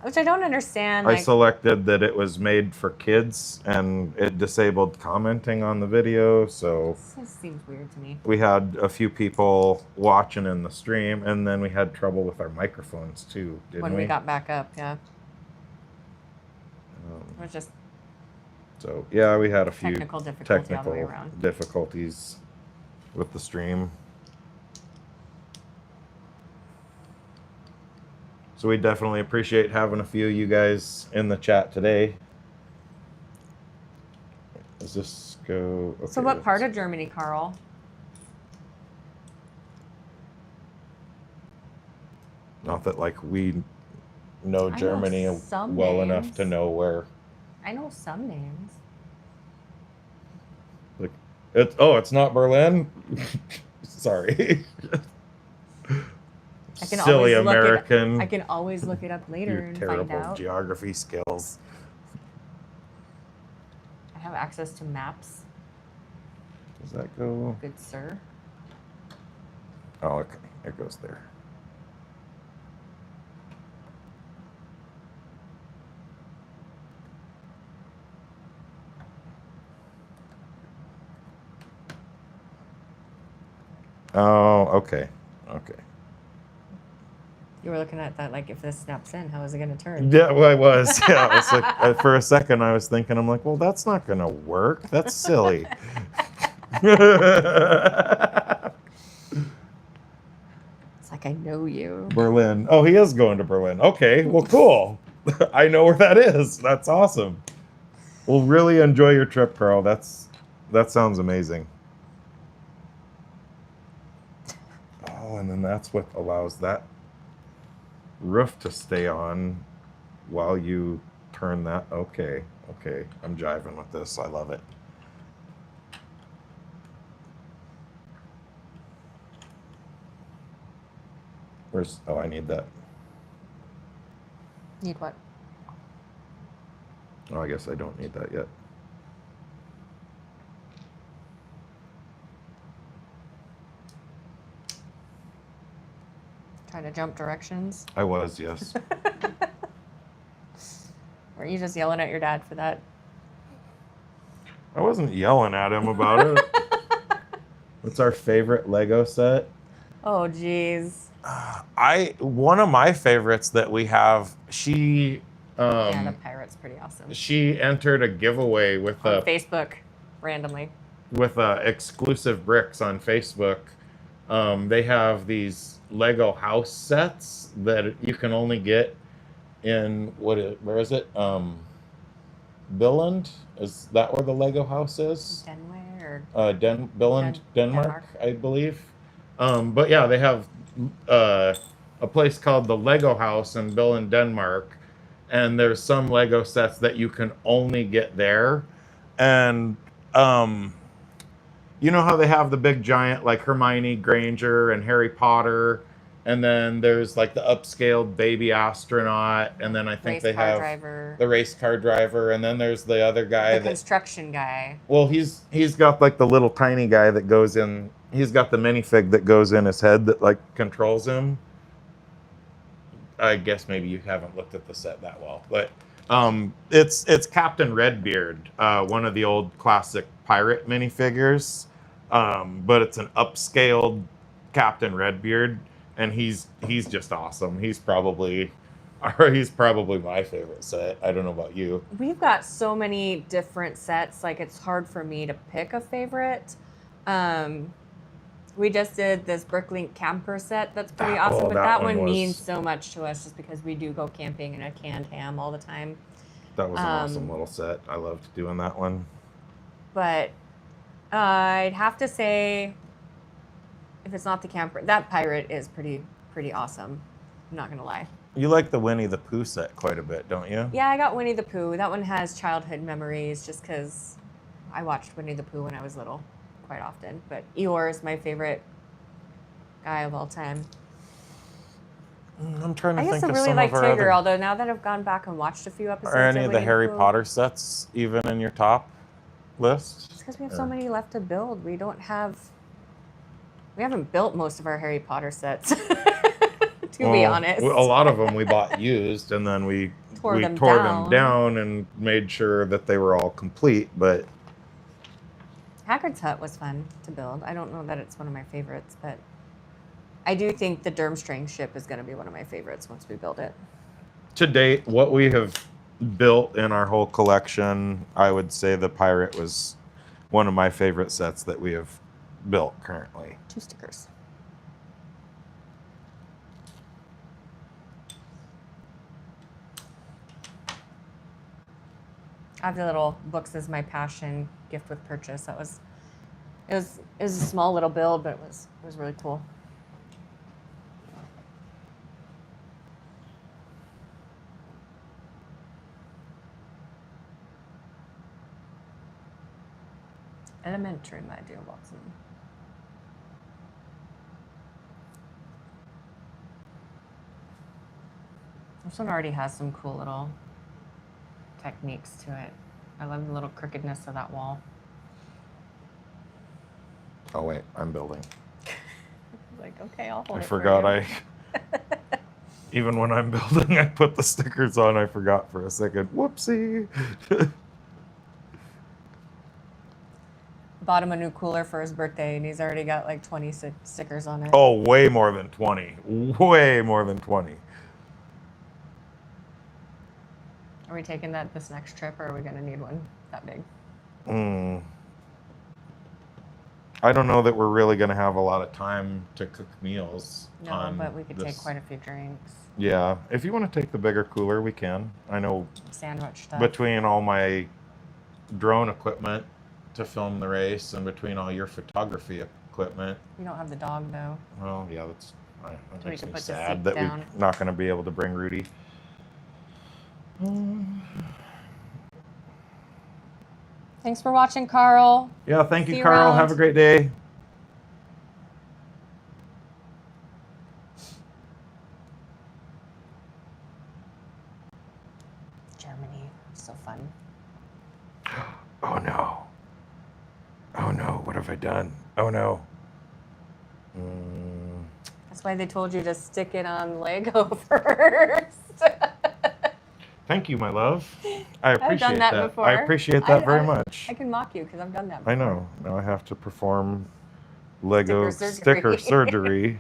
which I don't understand. I Like, selected that it was made for kids, and it disabled commenting on the video, so this seems weird to me. we had a few people watching in the stream, and then we had trouble with our microphones too, didn't When we got back up, yeah. It was just So yeah, we had a few technical difficulty all the way technical around. difficulties with the stream. So we definitely appreciate having a few of you guys in the chat today. Does this go? Okay, So what part of Germany, Carl? Not that like we know I know Germany some well enough names. to know where. I know some names. Like, it's not Berlin. Sorry. I can Silly always American. Look it, I can always look it up later Your and terrible find out. geography skills. I have access to maps, Does that go? good sir. Oh, okay. It goes there. Oh, okay. Okay. You were looking at that like, if this snaps in, how is it going to turn? Yeah, well, I was. Yeah, I was like, for a second, I was thinking, I'm like, well, that's not going to work. That's silly. It's like, I know you. Berlin. Oh, he is going to Berlin. Okay, well, cool. I know where that is. That's awesome. Well, really enjoy your trip, Carl. That sounds amazing. Oh, and then that's what allows that roof to stay on while you turn that. Okay, okay. I'm jiving with this. I love it. Where's, oh, I need that. Need what? Oh, I guess I don't need that yet. Trying to jump directions? I was, yes. Or are you just yelling at your dad for that? I wasn't yelling at him about it. What's our favorite Lego set? Oh, geez. One of my favorites that we have, she Yeah, the pirate's pretty awesome. she entered a giveaway with On Facebook, randomly. with exclusive bricks on Facebook. They have these Lego house sets that you can only get in where is it? Billund? Is that where the Lego house is? Denware or Billund, Denmark. Denmark, I believe. But yeah, they have a place called the Lego House in Billund, Denmark, and there's some Lego sets that you can only get there. And you know how they have the big giant like Hermione Granger and Harry Potter And then there's like the upscaled baby astronaut, and then I think Race they car have driver. the race car driver, and then there's the other guy The construction guy. Well, he's got like the little tiny guy that goes in. He's got the minifig that goes in his head that like controls him. I guess maybe you haven't looked at the set that well, but it's Captain Redbeard, one of the old classic pirate minifigures, but it's an upscaled Captain Redbeard, and he's just awesome. He's probably my favorite set. I don't know about you. We've got so many different sets, like it's hard for me to pick a favorite. We just did this Brooklink camper set that's pretty awesome, but that one means so much to us just because we do go camping in a canned ham all the time. That was an awesome little set. I loved doing that one. But I'd have to say, if it's not the camper, that pirate is pretty awesome. I'm not gonna lie. You like the Winnie the Pooh set quite a bit, don't you? Yeah, I got Winnie the Pooh. That one has childhood memories just because I watched Winnie the Pooh when I was little quite often. But Eeyore is my favorite guy of all time. I'm trying to think of some I really like Tigger, although now that I've gone back and watched a few episodes. Are any of the Harry Potter sets even in your top list? It's because we have so many left to build. We haven't built most of our Harry Potter sets. To be honest. A lot of them we bought used, and then we tore them down and made sure that they were all complete. But Hagrid's hut was fun to build. I don't know that it's one of my favorites, but I do think the Durmstrang ship is going to be one of my favorites once we build it. To date, what we have built in our whole collection, I would say the pirate was one of my favorite sets that we have built currently. 2 stickers. I have the little books as my passion gift with purchase. It was a small little build, but it was really cool. Elementary, my dear Watson. This one already has some cool little techniques to it. I love the little crookedness of that wall. Oh wait, I'm building. Like, okay, I'll hold I it forgot even when I'm building, I put the stickers on. I forgot for a second. Whoopsie. Bought him a new cooler for his birthday, and he's already got like 20 stickers on it. Oh, way more than 20. Way more than 20. Are we taking that this next trip, or are we going to need one that big? I don't know that we're really going to have a lot of time to cook meals. No, but we could take quite a few drinks. Yeah, if you want to take the bigger cooler, we can. I know sandwich stuff. Between all my drone equipment to film the race and between all your photography equipment. You don't have the dog, though. Well, yeah, that makes me sad that we're not going to be able to bring Rudy. Thanks for watching, Carl. Yeah, thank you, Carl. Have a great day. Germany, so fun. Oh no. Oh no, what have I done? Oh no. That's why they told you to stick it on Lego first. Thank you, my love. I appreciate I've done that before. I appreciate that very much. I can mock you because I've done that before. I know. Now I have to perform Lego sticker surgery.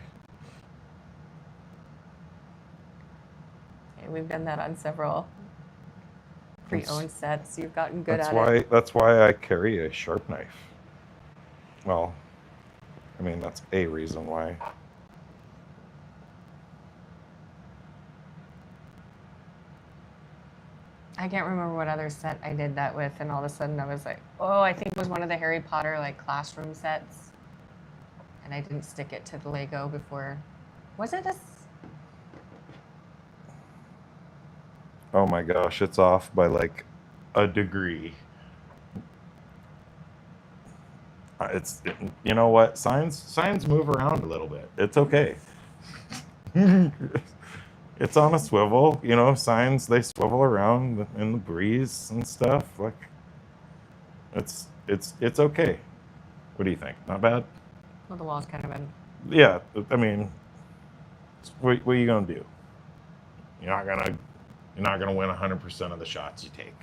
We've done that on several pre-owned sets. You've gotten good at it. That's why I carry a sharp knife. Well, I mean, that's a reason why. I can't remember what other set I did that with, and all of a sudden I was like, oh, I think it was one of the Harry Potter like classroom sets, and I didn't stick it to the Lego before. Was it this? Oh my gosh, it's off by like a degree. You know what? Signs move around a little bit. It's okay. It's on a swivel, you know, signs, they swivel around in the breeze and stuff. Like, it's okay. What do you think? Not bad? Well, the wall's kind of been. Yeah, I mean, what are you gonna do? You're not gonna win 100% of the shots you take.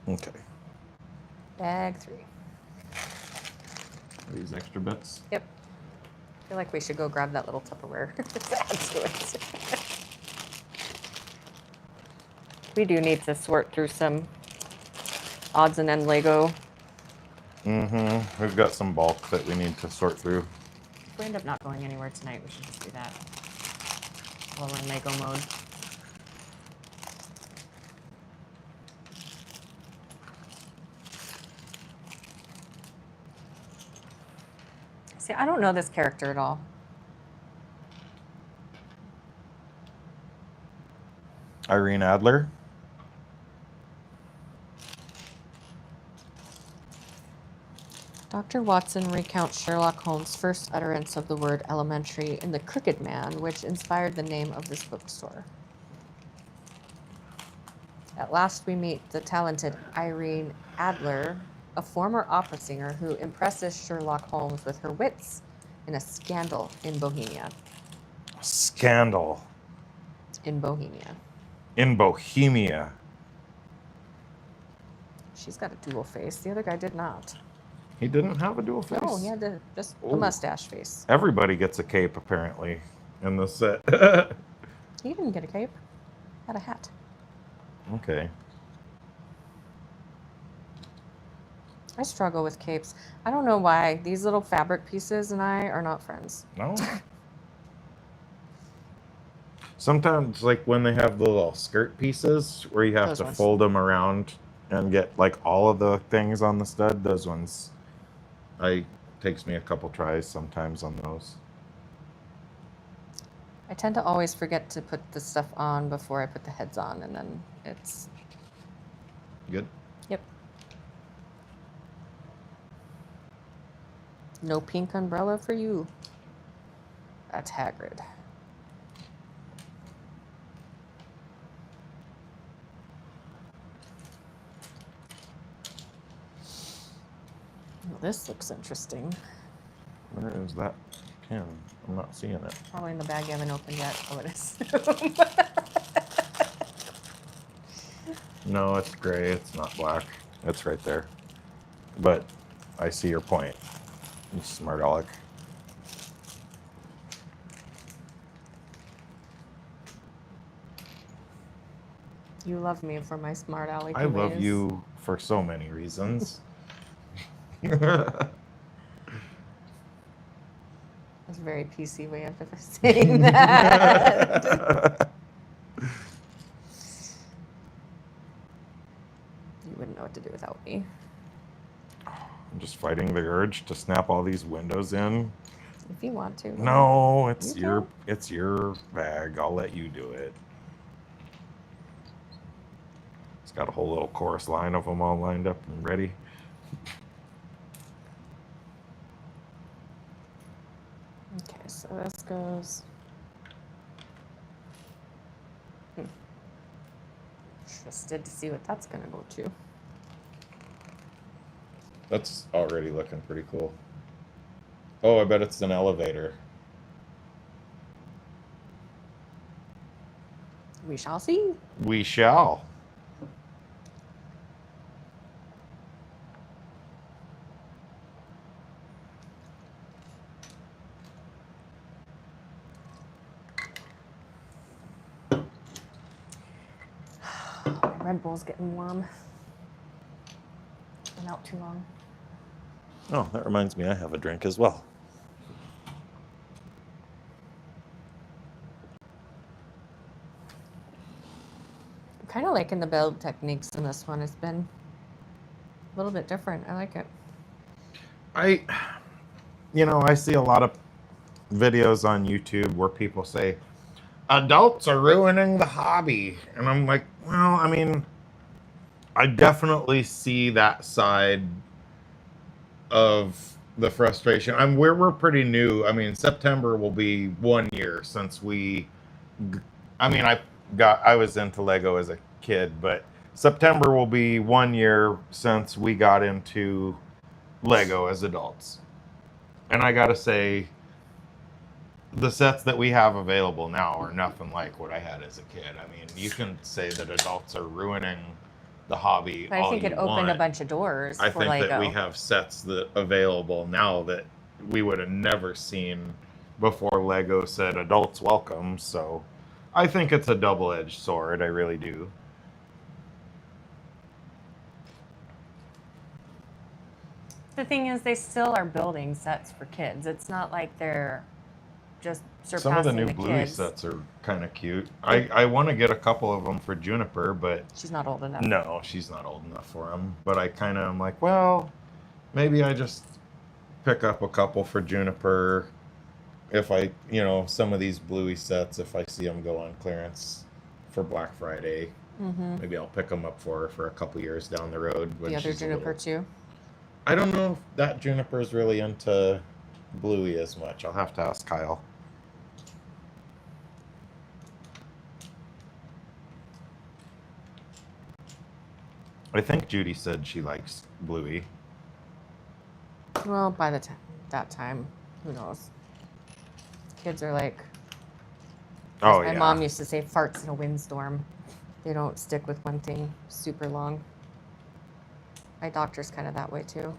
Okay. Bag 3. These extra bits. Yep. I feel like we should go grab that little Tupperware. We do need to sort through some odds and end Lego. Mm-hmm. We've got some bulk that we need to sort through. If we end up not going anywhere tonight, we should just do that while we're in Lego mode. See, I don't know this character at all. Irene Adler. Dr. Watson recounts Sherlock Holmes' first utterance of the word elementary in The Crooked Man, which inspired the name of this bookstore. At last we meet the talented Irene Adler, a former opera singer who impresses Sherlock Holmes with her wits in a scandal in Bohemia. Scandal. In Bohemia. In Bohemia. She's got a dual face. The other guy did not. He didn't have a dual face? No, he had just a mustache face. Everybody gets a cape, apparently, in the set. He didn't get a cape. Had a hat. Okay. I struggle with capes. I don't know why. These little fabric pieces and I are not friends. No? Sometimes, like, when they have the little skirt pieces where you have Those to ones. fold them around and get, like, all of the things on the stud, those ones, takes me a couple tries sometimes on those. I tend to always forget to put the stuff on before I put the heads on, and then it's... Good? Yep. No pink umbrella for you. That's Hagrid. Well, this looks interesting. Where is that pin? I'm not seeing it. Probably in the bag you haven't opened yet. Oh, it is. No, it's gray. It's not black. It's right there. But I see your point. You smart aleck. You love me for my smart aleck I love ways. you for so many reasons. That's That's a very PC way of saying that. You wouldn't know what to do without me. I'm just fighting the urge to snap all these windows in. If you want to. No, it's You your bag. I'll let you do it. It's got a whole little chorus line of them all lined up and ready. Okay, so this goes. Interested to see what that's gonna go to. That's already looking pretty cool. Oh, I bet it's an elevator. We shall see. We shall. My Red Bull's getting warm. It's been out too long. Oh, that reminds me, I have a drink as well. I'm kind of liking the build techniques in this one. It's been a little bit different. I like it. I see a lot of videos on YouTube where people say, adults are ruining the hobby. And I'm like, well, I mean, I definitely see that side of the frustration. We're pretty new. I mean, September will be 1 year since I mean, I was into Lego as a kid, but September will be 1 year since we got into Lego as adults. And I gotta say, the sets that we have available now are nothing like what I had as a kid. I mean, you can say that adults are ruining the hobby. But I think it opened a bunch of doors I for think Lego. that we have sets that available now that we would have never seen before Lego said adults welcome. So I think it's a double-edged sword. I really do. The thing is, they still are building sets for kids. It's not like they're just surpassing Some of the new the Bluey kids. sets are kind of cute. I want to get a couple of them for Juniper, but she's not old enough. No, she's not old enough for them. But I kind of am like, well, maybe I just pick up a couple for Juniper if I, some of these Bluey sets, if I see them go on clearance for Black Friday. Mm-hmm. Maybe I'll pick them up for her for a couple years down the road. When the other Juniper too? I don't know if that Juniper's really into Bluey as much. I'll have to ask Kyle. I think Judy said she likes Bluey. Well, by that time, who knows? Kids are like, oh my yeah. mom used to say, farts in a windstorm. They don't stick with one thing super long. My doctor's kind of that way too.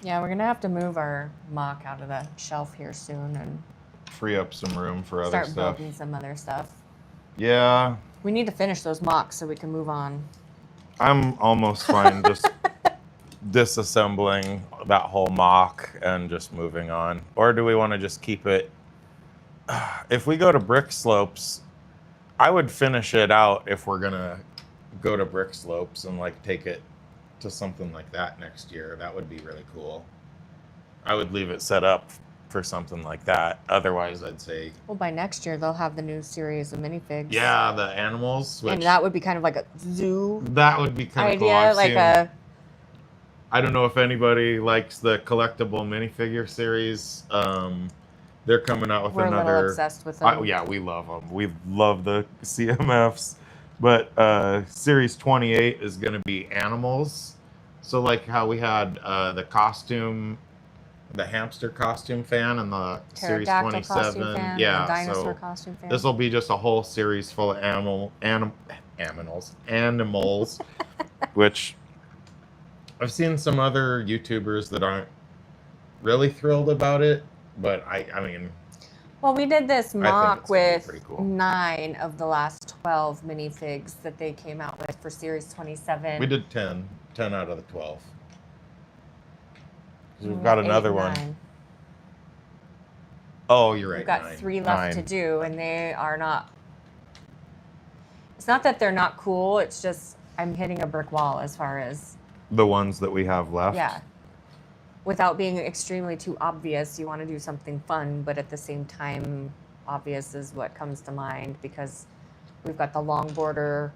Yeah, we're gonna have to move our mock out of the shelf here soon and free up some room for other start stuff. building some other stuff. Yeah. We need to finish those mocks so we can move on. I'm almost fine just disassembling that whole mock and just moving on. Or do we want to just keep it? If we go to brick slopes, I would finish it out if we're gonna go to brick slopes and like take it to something like that next year. That would be really cool. I would leave it set up for something like that. Otherwise, I'd say... Well, by next year, they'll have the new series of minifigs. Yeah, the animals. And that would be kind of like a zoo That would be kind of cool. idea, like a... I don't know if anybody likes the collectible minifigure series. They're coming out with We're another... a little obsessed with them. Yeah, we love them. We love the CMFs. But Series 28 is going to be animals. So like how we had the hamster costume fan and the Series 27. Costume fan, yeah, and the dinosaur so costume fan. This will be just a whole series full of animals, which I've seen some other YouTubers that aren't really thrilled about it, but I mean... Well, we did this mock with cool. 9 of the last 12 minifigs that they came out with for Series 27. We did 10 out of the 12. We've got another one. 9. Oh, you're right. We've got 9. 3 left to do, and they are not... It's not that they're not cool, it's just I'm hitting a brick wall as far as... The ones that we have left? Yeah. Without being extremely too obvious, you want to do something fun, but at the same time, obvious is what comes to mind because we've got the long border.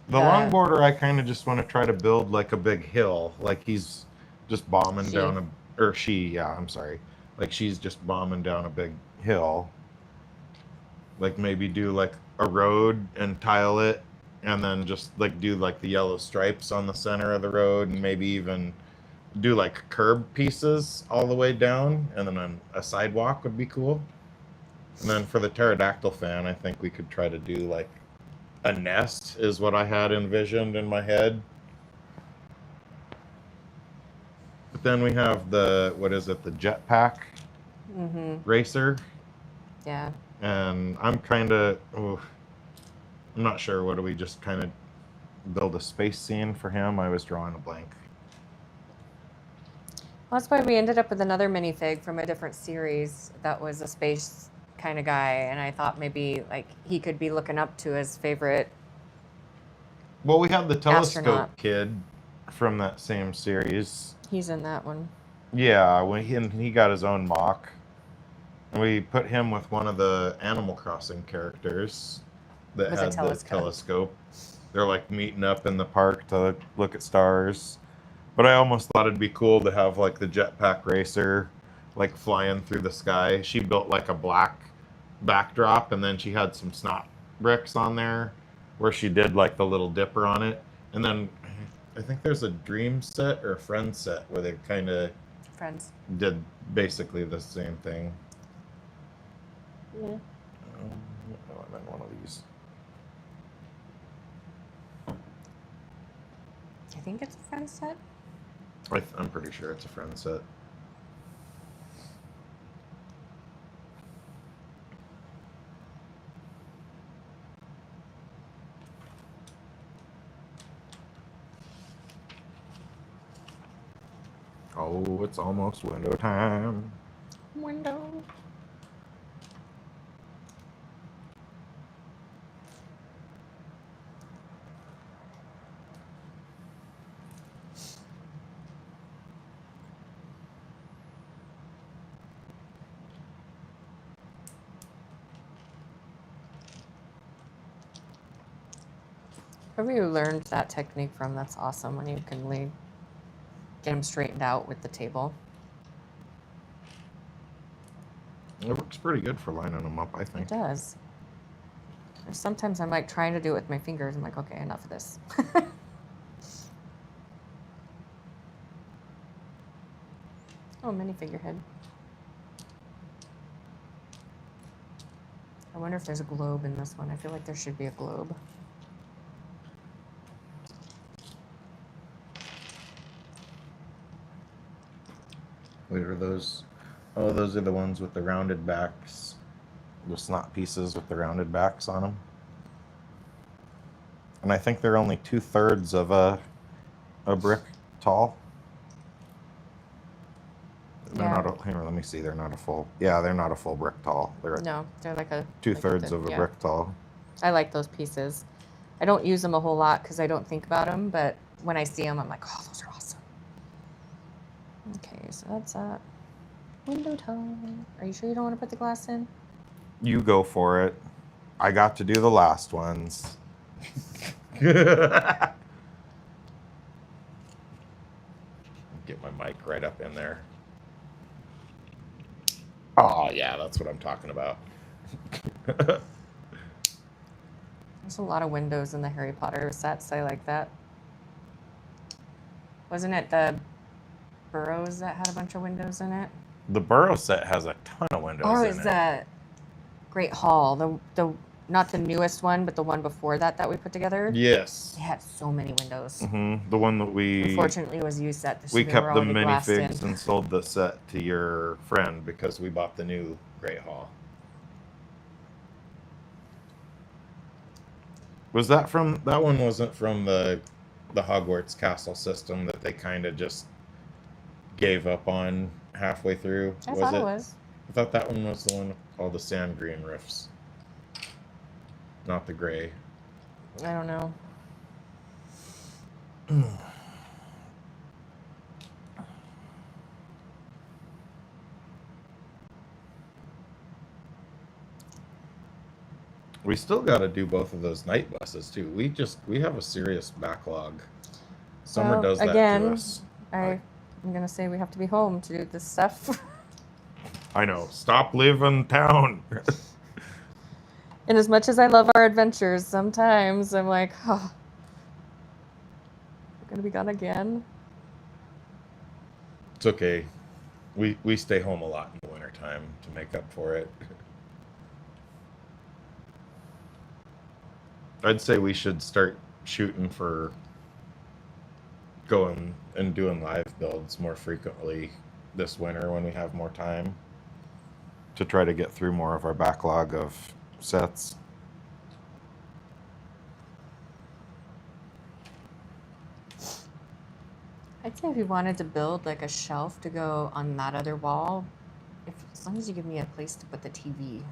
The long border, I kind of just want to try to build like a big hill, like he's just bombing down I'm sorry. Like she's just bombing down a big hill. Like maybe do like a road and tile it, and then just like do like the yellow stripes on the center of the road, and maybe even do like curb pieces all the way down, and then a sidewalk would be cool. And then for the pterodactyl fan, I think we could try to do like a nest is what I had envisioned in my head. But then we have the jetpack racer. Yeah. And I'm kind of, I'm not sure. What do we just kind of build a space scene for him? I was drawing a blank. Well, that's why we ended up with another minifig from a different series that was a space kind of guy, and I thought maybe like he could be looking up to his favorite. Well, we have the telescope Astronaut. kid from that same series. He's in that one. Yeah, when he got his own mock. We put him with one of the Animal Crossing characters that With a had the telescope. telescope. They're like meeting up in the park to look at stars. But I almost thought it'd be cool to have like the jetpack racer like flying through the sky. She built like a black backdrop, and then she had some snot bricks on there where she did like the little dipper on it. And then I think there's a dream set or a friend set where they kind of Friends. did basically the same thing. Yeah. Oh, I'm in one of these. I think it's a friend set. I'm pretty sure it's a friend set. Oh, it's almost window time. Window. Whoever you learned that technique from, that's awesome when you can get them straightened out with the table. It works pretty good for lining them up, I think. It does. There's sometimes I'm like trying to do it with my fingers. I'm like, okay, enough of this. Oh, minifigure head. I wonder if there's a globe in this one. I feel like there should be a globe. What are those? Oh, those are the ones with the rounded backs. The snot pieces with the rounded backs on them. And I think they're only 2/3 of a brick tall. They're Yeah. not a, hang on, let me see. They're not a full. Yeah, they're not a full brick tall. They're No, they're like a 2/3 of a yeah. brick tall. I like those pieces. I don't use them a whole lot because I don't think about them, but when I see them, I'm like, oh, those are awesome. Okay, so that's window time. Are you sure you don't want to put the glass in? You go for it. I got to do the last ones. Get my mic right up in there. Oh, yeah, that's what I'm talking about. There's a lot of windows in the Harry Potter sets. I like that. Wasn't it the Burrows that had a bunch of windows in it? The Burrow set has a ton of windows Or in is it. the Great Hall, the not the newest one, but the one before that we put together? Yes. They had so many windows. Mm-hmm. The one that we... Unfortunately, it was used set. So we they kept were the already glassed in. minifigs and sold the set to your friend because we bought the new Great Hall. Was that from... That one wasn't from the Hogwarts castle system that they kind of just gave up on halfway through? I thought it was. I thought that one was the one with all the sand green roofs. Not the gray. I don't know. We still got to do both of those night buses too. We have a serious backlog. Summer Well, does that again, to us. I'm gonna say we have to be home to do this stuff. I know. Stop leaving town. And as much as I love our adventures, sometimes I'm like, oh, we're gonna be gone again. It's okay. We stay home a lot in the wintertime to make up for it. I'd say we should start shooting for going and doing live builds more frequently this winter when we have more time to try to get through more of our backlog of sets. I'd say if you wanted to build like a shelf to go on that other wall, as long as you give me a place to put the TV.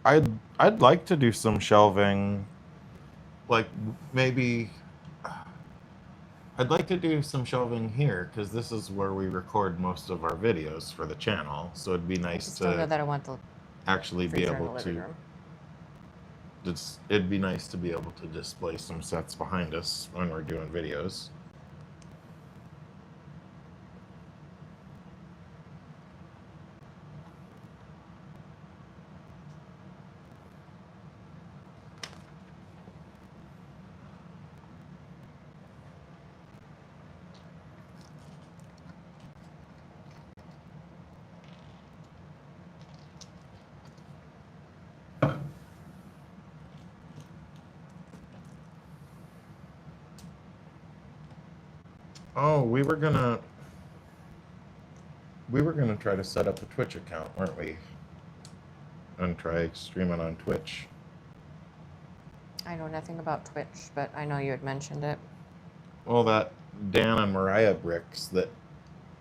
I'd like to do some shelving, like maybe I'd like to do some shelving here because this is where we record most of our videos for the channel. So it'd be I nice just don't know to that I want the actually be freezer in the able living to. room. It'd be nice to be able to display some sets behind us when we're doing videos. Oh, we were gonna try to set up a Twitch account, weren't we? And try streaming on Twitch. I know nothing about Twitch, but I know you had mentioned it. Well, that Dan and Mariah Bricks that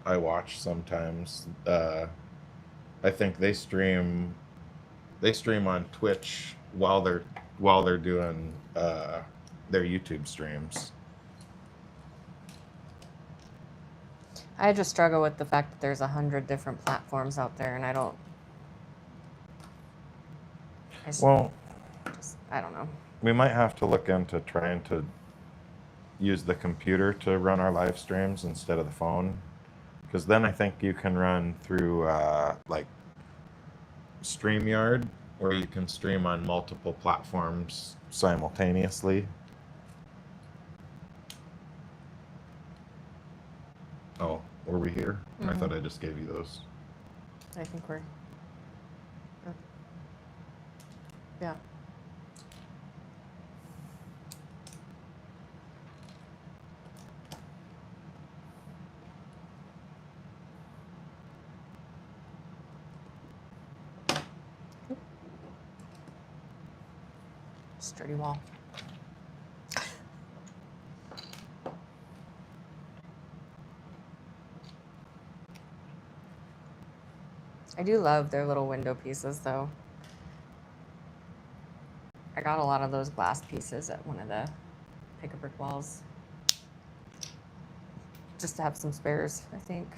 I watch sometimes, I think they stream on Twitch while they're doing their YouTube streams. I just struggle with the fact that there's 100 different platforms out there, and I don't. I don't know. We might have to look into trying to use the computer to run our live streams instead of the phone, because then I think you can run through like StreamYard, where you can stream on multiple platforms simultaneously. Oh, were we here? Mm-hmm. I thought I just gave you those. I think we're. Yeah. Sturdy wall. I do love their little window pieces, though. I got a lot of those glass pieces at one of the pick-a-brick walls. Just to have some spares, I think.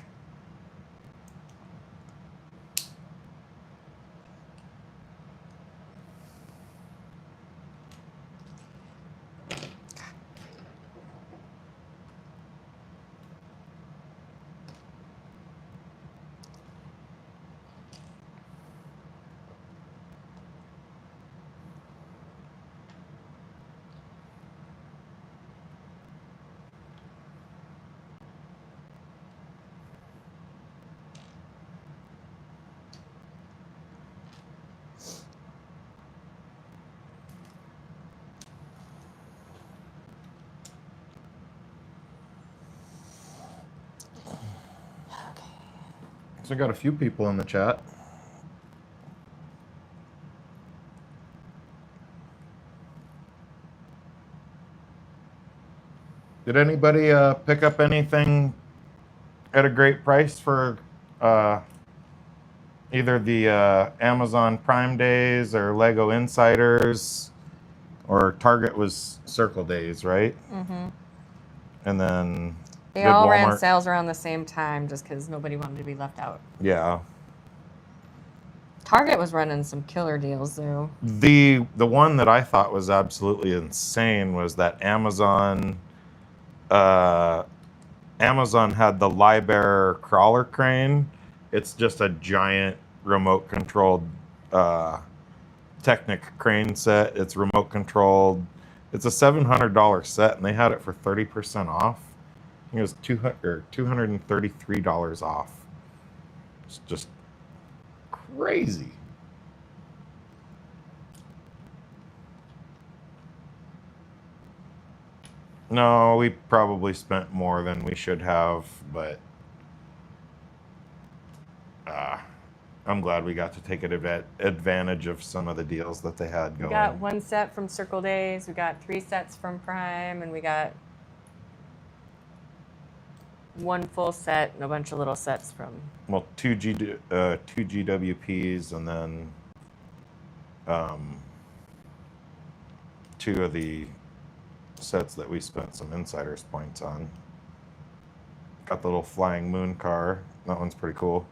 So I got a few people in the chat. Did anybody pick up anything at a great price for either the Amazon Prime Days or Lego Insiders, or Target was Circle Days, right? Mm-hmm. And then they all ran sales around the same time just because nobody wanted to be left out. Yeah. Target was running some killer deals, though. The one that I thought was absolutely insane was that Amazon had the Liebherr crawler crane. It's just a giant remote controlled Technic crane set. It's remote controlled. It's a $700 set, and they had it for 30% off. I think it was $233 off. It's just crazy. No, we probably spent more than we should have, but I'm glad we got to take advantage of some of the deals that they had going. We got one set from Circle Days, we got 3 sets from Prime, and we got one full set and a bunch of little sets from... Well, two GWPs and then two of the sets that we spent some insiders points on. Got the little flying moon car. That one's pretty cool.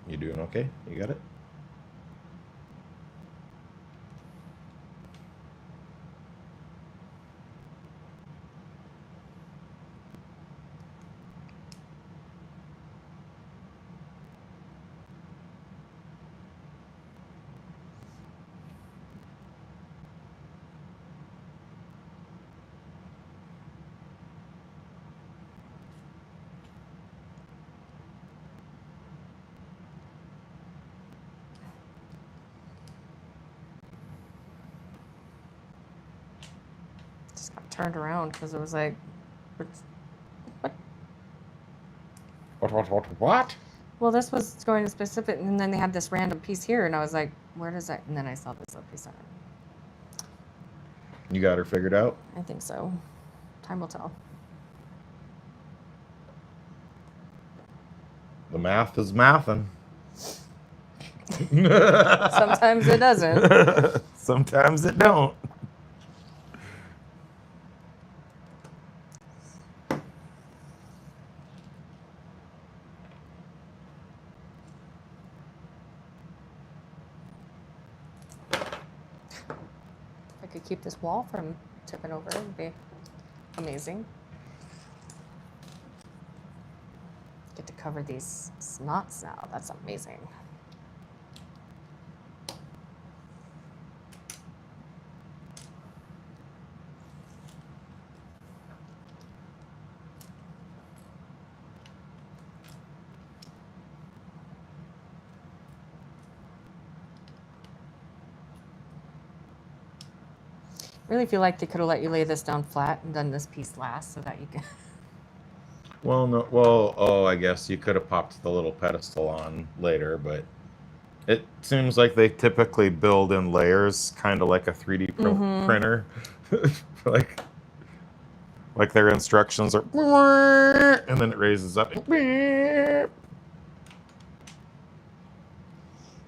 You doing okay? You got it? Just got turned around because it was like, what? What? Well, this was going to specific, and then they had this random piece here, and I was like, where does that? And then I saw this little piece on it. You got her figured out? I think so. Time will tell. The math is mathin'. Sometimes it doesn't. Sometimes it don't. If I could keep this wall from tipping over, it would be amazing. Get to cover these snots now. That's amazing. I really feel like they could have let you lay this down flat and done this piece last so that you can. Well, no. Well, oh, I guess you could have popped the little pedestal on later, but it seems like they typically build in layers, kind of like a 3D printer. like their instructions are, and then it raises up. It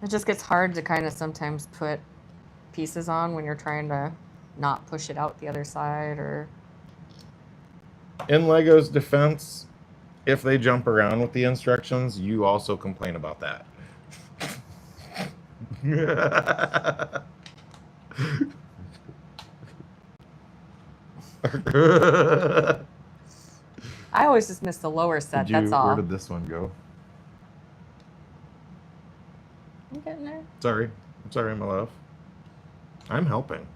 just gets hard to kind of sometimes put pieces on when you're trying to not push it out the other side or. In Lego's defense, if they jump around with the instructions, you also complain about that. I always just miss the lower set, that's all. Where did this one go? I'm getting there. Sorry, my love. I'm helping.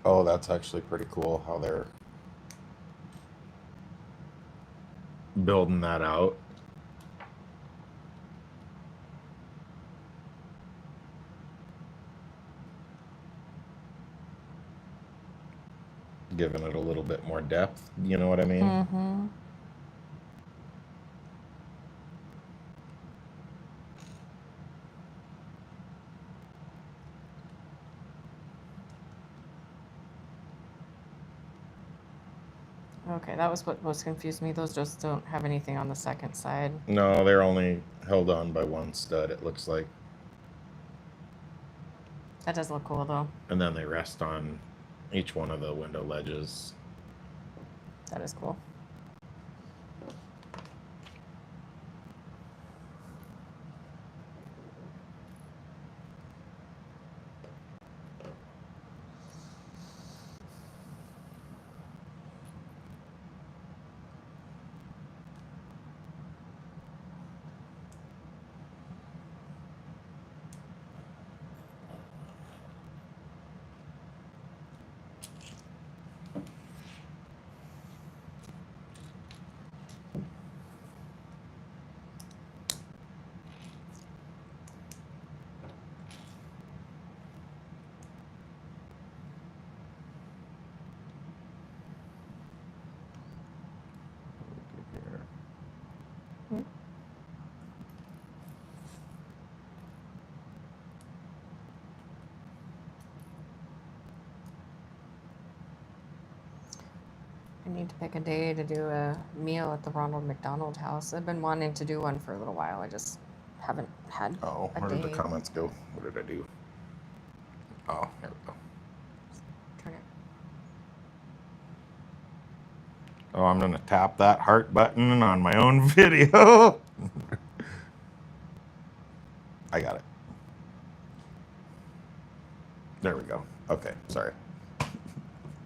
Oh, that's actually pretty cool how they're building that out. Giving it a little bit more depth, you know what I mean? Mm-hmm. Okay, that was what most confused me. Those just don't have anything on the second side. No, they're only held on by one stud, it looks like. That does look cool, though. And then they rest on each one of the window ledges. That is cool. Mm-hmm. I need to pick a day to do a meal at the Ronald McDonald House. I've been wanting to do one for a little while. I just haven't had Oh, a where day. did the comments go? What did I do? Oh, here we go. Turn it. Oh, I'm gonna tap that heart button on my own video. I got it. There we go. Okay, sorry.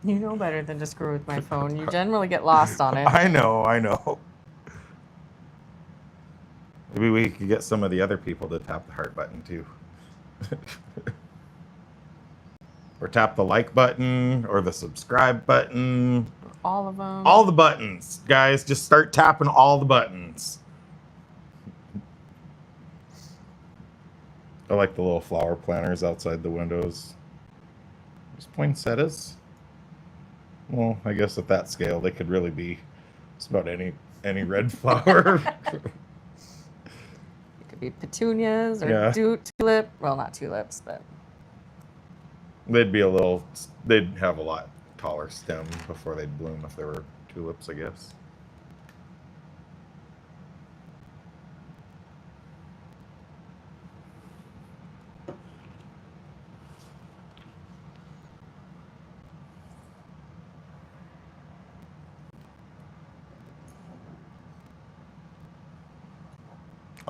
You know better than to screw with my phone. You generally get lost on it. I know. Maybe we could get some of the other people to tap the heart button too. Or tap the like button or the subscribe button. All of them. All the buttons, guys. Just start tapping all the buttons. I like the little flower planters outside the windows. There's poinsettias. Well, I guess at that scale, they could really be just about any red flower. It could be petunias or Yeah. tulip. Well, not tulips, but They'd have a lot taller stem before they'd bloom if they were tulips, I guess.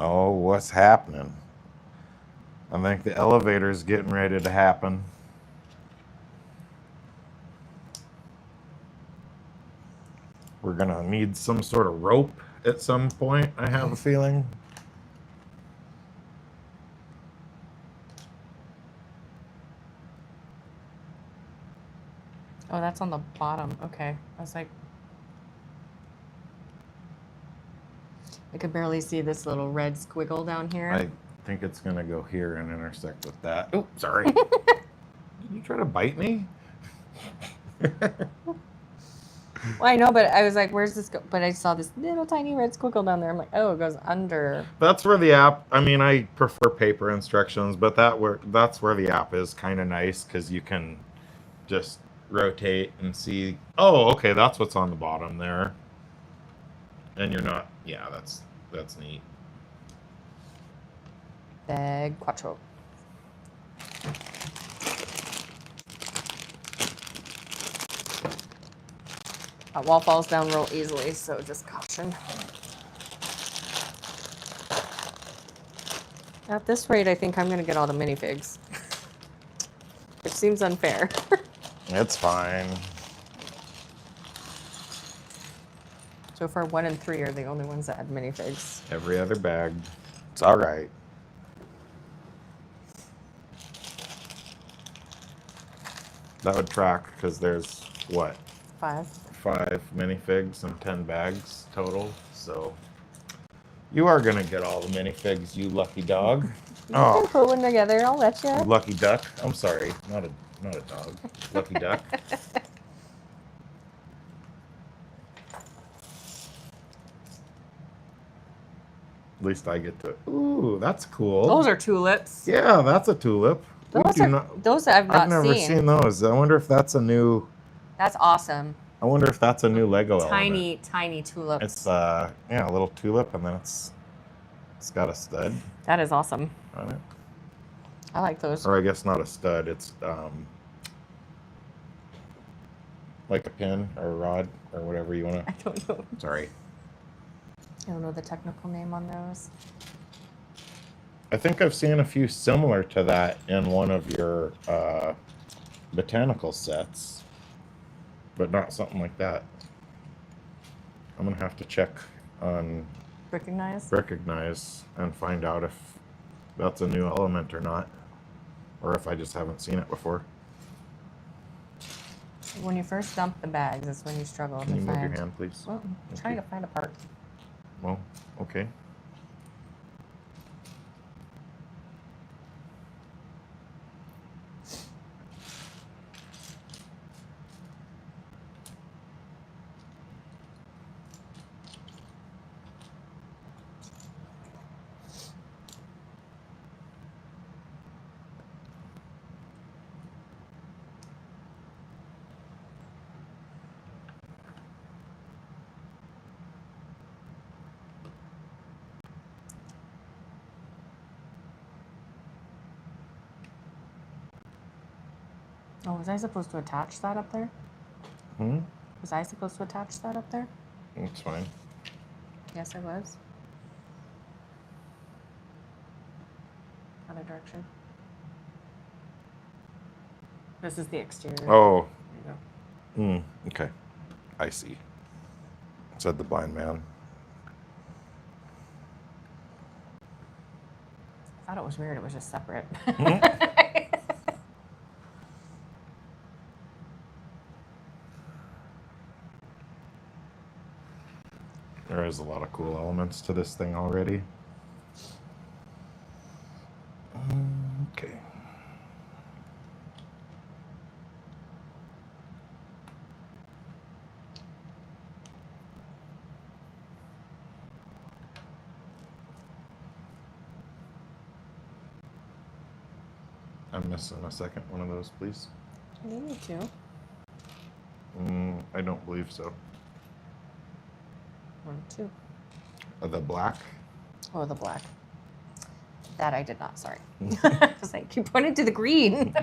Oh, what's happening? I think the elevator's getting ready to happen. We're gonna need some sort of rope at some point, I have a feeling. oh, that's on the bottom. Okay, I was like, I could barely see this little red squiggle down here. I think it's gonna go here and intersect with that. Oh, sorry. Did you try to bite me? Well, I know, but I was like, where's this go? But I saw this little tiny red squiggle down there. I'm like, oh, it goes under. That's where the app, I mean, I prefer paper instructions, but that's where the app is kind of nice because you can just rotate and see, oh, okay, that's what's on the bottom there. And you're not, yeah, that's neat. Bag quattro. That wall falls down real easily, so just caution. At this rate, I think I'm going to get all the minifigs. Which seems unfair. It's fine. So far, 1 and 3 are the only ones that had minifigs. Every other bag. It's all right. That would track because there's what? 5. 5 minifigs and 10 bags total. So you are gonna get all the minifigs, you lucky dog. You can put one together. I'll let you. You lucky duck. I'm sorry, not a dog. Lucky duck. At least I get to. Ooh, that's cool. Those are tulips. Yeah, that's a tulip. Those I've not I've never seen those. I wonder if that's a new. That's awesome. I wonder if that's a new Lego Tiny, element. tiny tulips. It's yeah, a little tulip, and then it's got a stud That is awesome. on it. I like those. Or I guess not a stud. It's like a pin or a rod or whatever you want I to. don't know. Sorry. I don't know the technical name on those. I think I've seen a few similar to that in one of your botanical sets, but not something like that. I'm gonna have to check on recognize and find out if that's a new element or not, or if I just haven't seen it before. When you first dump the bags, that's when you struggle Can you to move find. your hand, please? Well, I'm Thank trying you. to find a part. Well, okay. Oh, was I supposed to attach that up there? Hmm? Was I supposed to attach that up there? That's fine. Yes, I was. Other direction. This is the exterior. Oh. There you go. Okay. I see. Said the blind man. I thought it was weird. It was just separate. There is a lot of cool elements to this thing already. Okay. I'm missing a second one of those, please. You need to. I don't believe so. 1, 2. The black? Oh, the black. That I did not, sorry. I was like, you pointed to the green.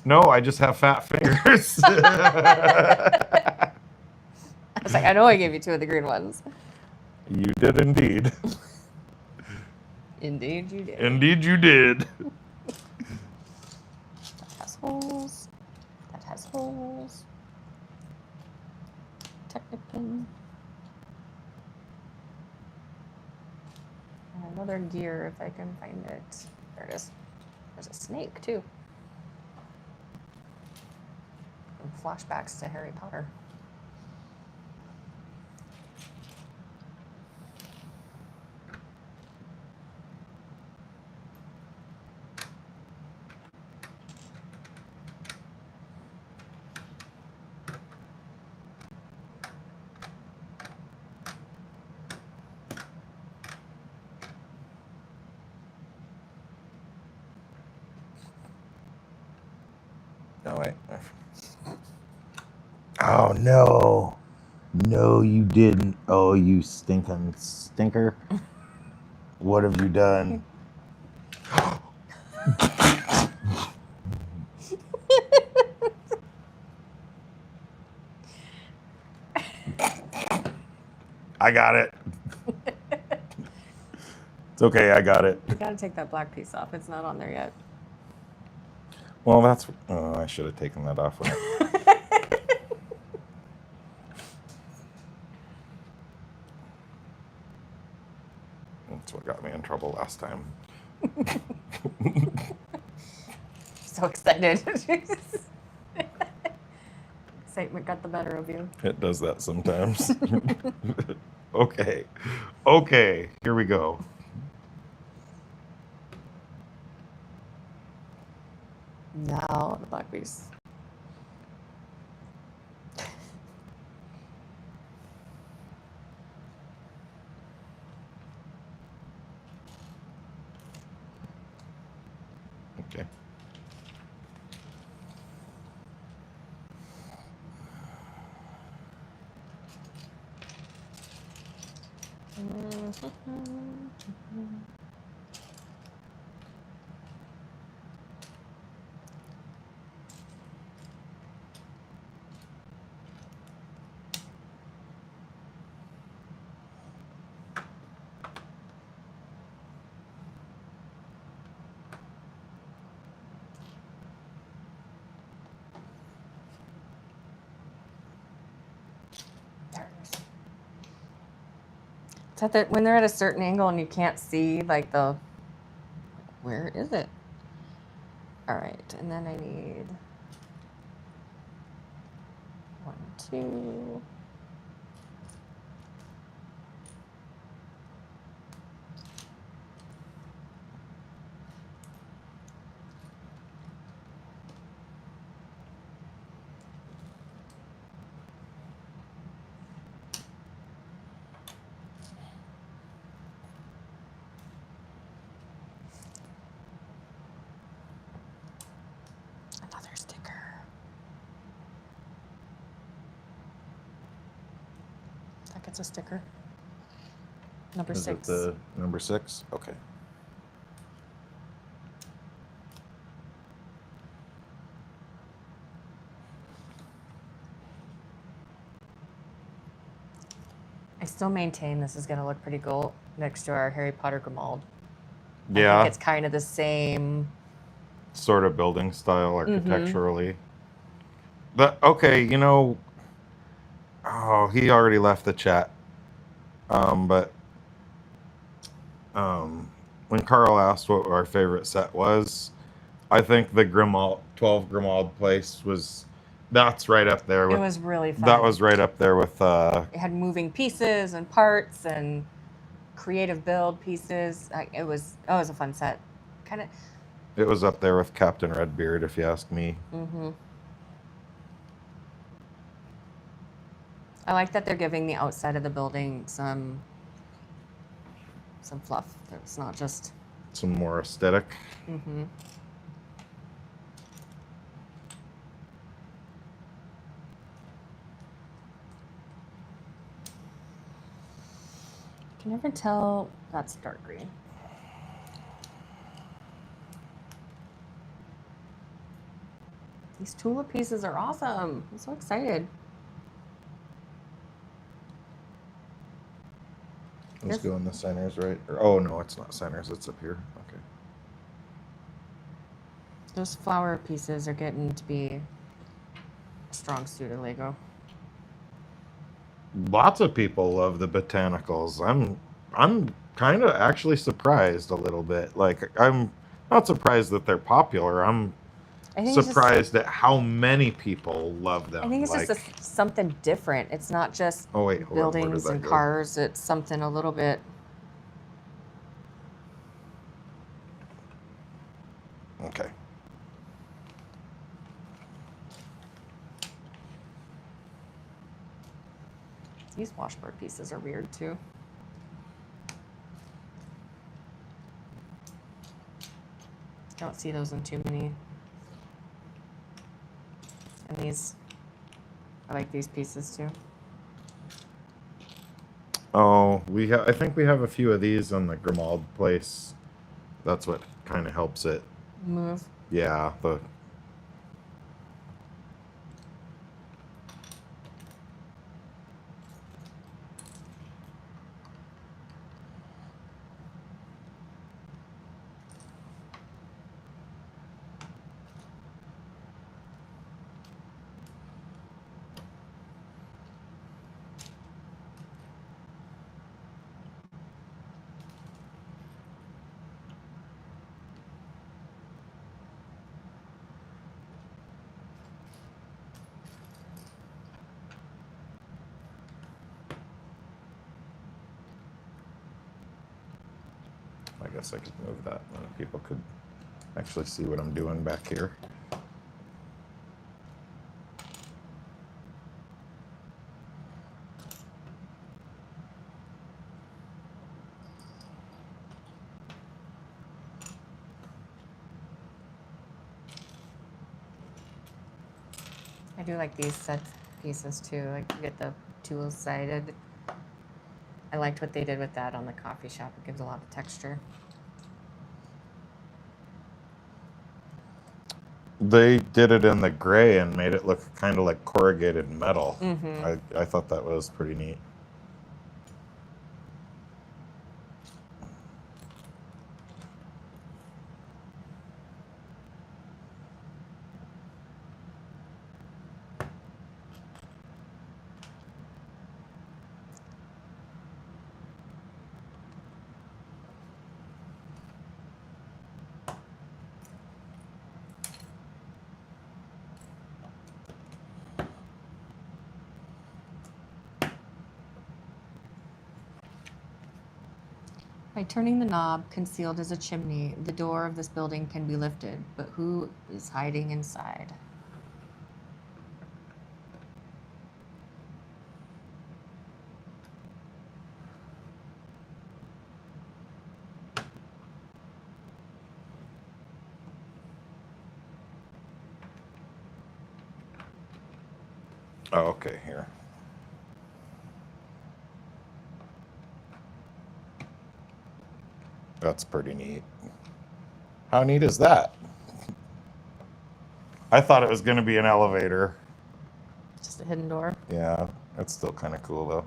No, I just have fat fingers. I was like, I know I gave you 2 of the green ones. You did indeed. Indeed you did. Indeed you did. That has holes. That has holes. Technically. And another gear if I can find it. There it is. There's a snake too. And flashbacks to Harry Potter. No, wait. Oh, no. No, you didn't. Oh, you stinking stinker. What have you done? I got it. It's okay, I got it. You gotta take that black piece off. It's not on there yet. Well, that's... Oh, I should have taken that off. That's what got me in trouble last time. So excited. Excitement got the better of you. It does that sometimes. Okay. Okay, here we go. Now the black piece. Okay. It's at the, when they're at a certain angle and you can't see like the, where is it? All right, and then I need 1, 2. Another sticker. That gets a sticker. Number Is 6. it the number 6? Okay. I still maintain this is going to look pretty cool next to our Harry Potter Grimald. Yeah. I think it's kind of the same sort of building style architecturally. Okay, you know, oh, he already left the chat. But when Carl asked what our favorite set was, I think the Grimald 12 Grimald place that's right up there with, it was really fun. That was right up there with it had moving pieces and parts and creative build pieces. It was a fun set. Kind of. It was up there with Captain Redbeard, if you ask me. I like that they're giving the outside of the building some fluff. It's not just some more aesthetic. You can never tell. That's dark green. These tulip pieces are awesome. I'm so excited. Let's go in the centers, right? Oh, no, it's not centers. It's up here. Okay. Those flower pieces are getting to be a strong suit of Lego. Lots of people love the Botanicals. I'm kind of actually surprised a little bit. Like, I'm not surprised that they're popular. I'm surprised at how many people love them. I think it's just something different. It's not just buildings and cars. It's something a little bit. Okay. These washboard pieces are weird too. Don't see those in too many. And these, I like these pieces too. Oh, I think we have a few of these on the Grimald place. That's what kind of helps it move. Yeah, I guess I could move that so people could actually see what I'm doing back here. I do like these set pieces too. Like you get the dual-sided. I liked what they did with that on the coffee shop. It gives a lot of texture. They did it in the gray and made it look kind of like corrugated metal. I thought that was pretty neat. By turning the knob concealed as a chimney, the door of this building can be lifted, but who is hiding inside? Oh, okay, here. That's pretty neat. How neat is that? I thought it was going to be an elevator. Just a hidden door. Yeah, it's still kind of cool though.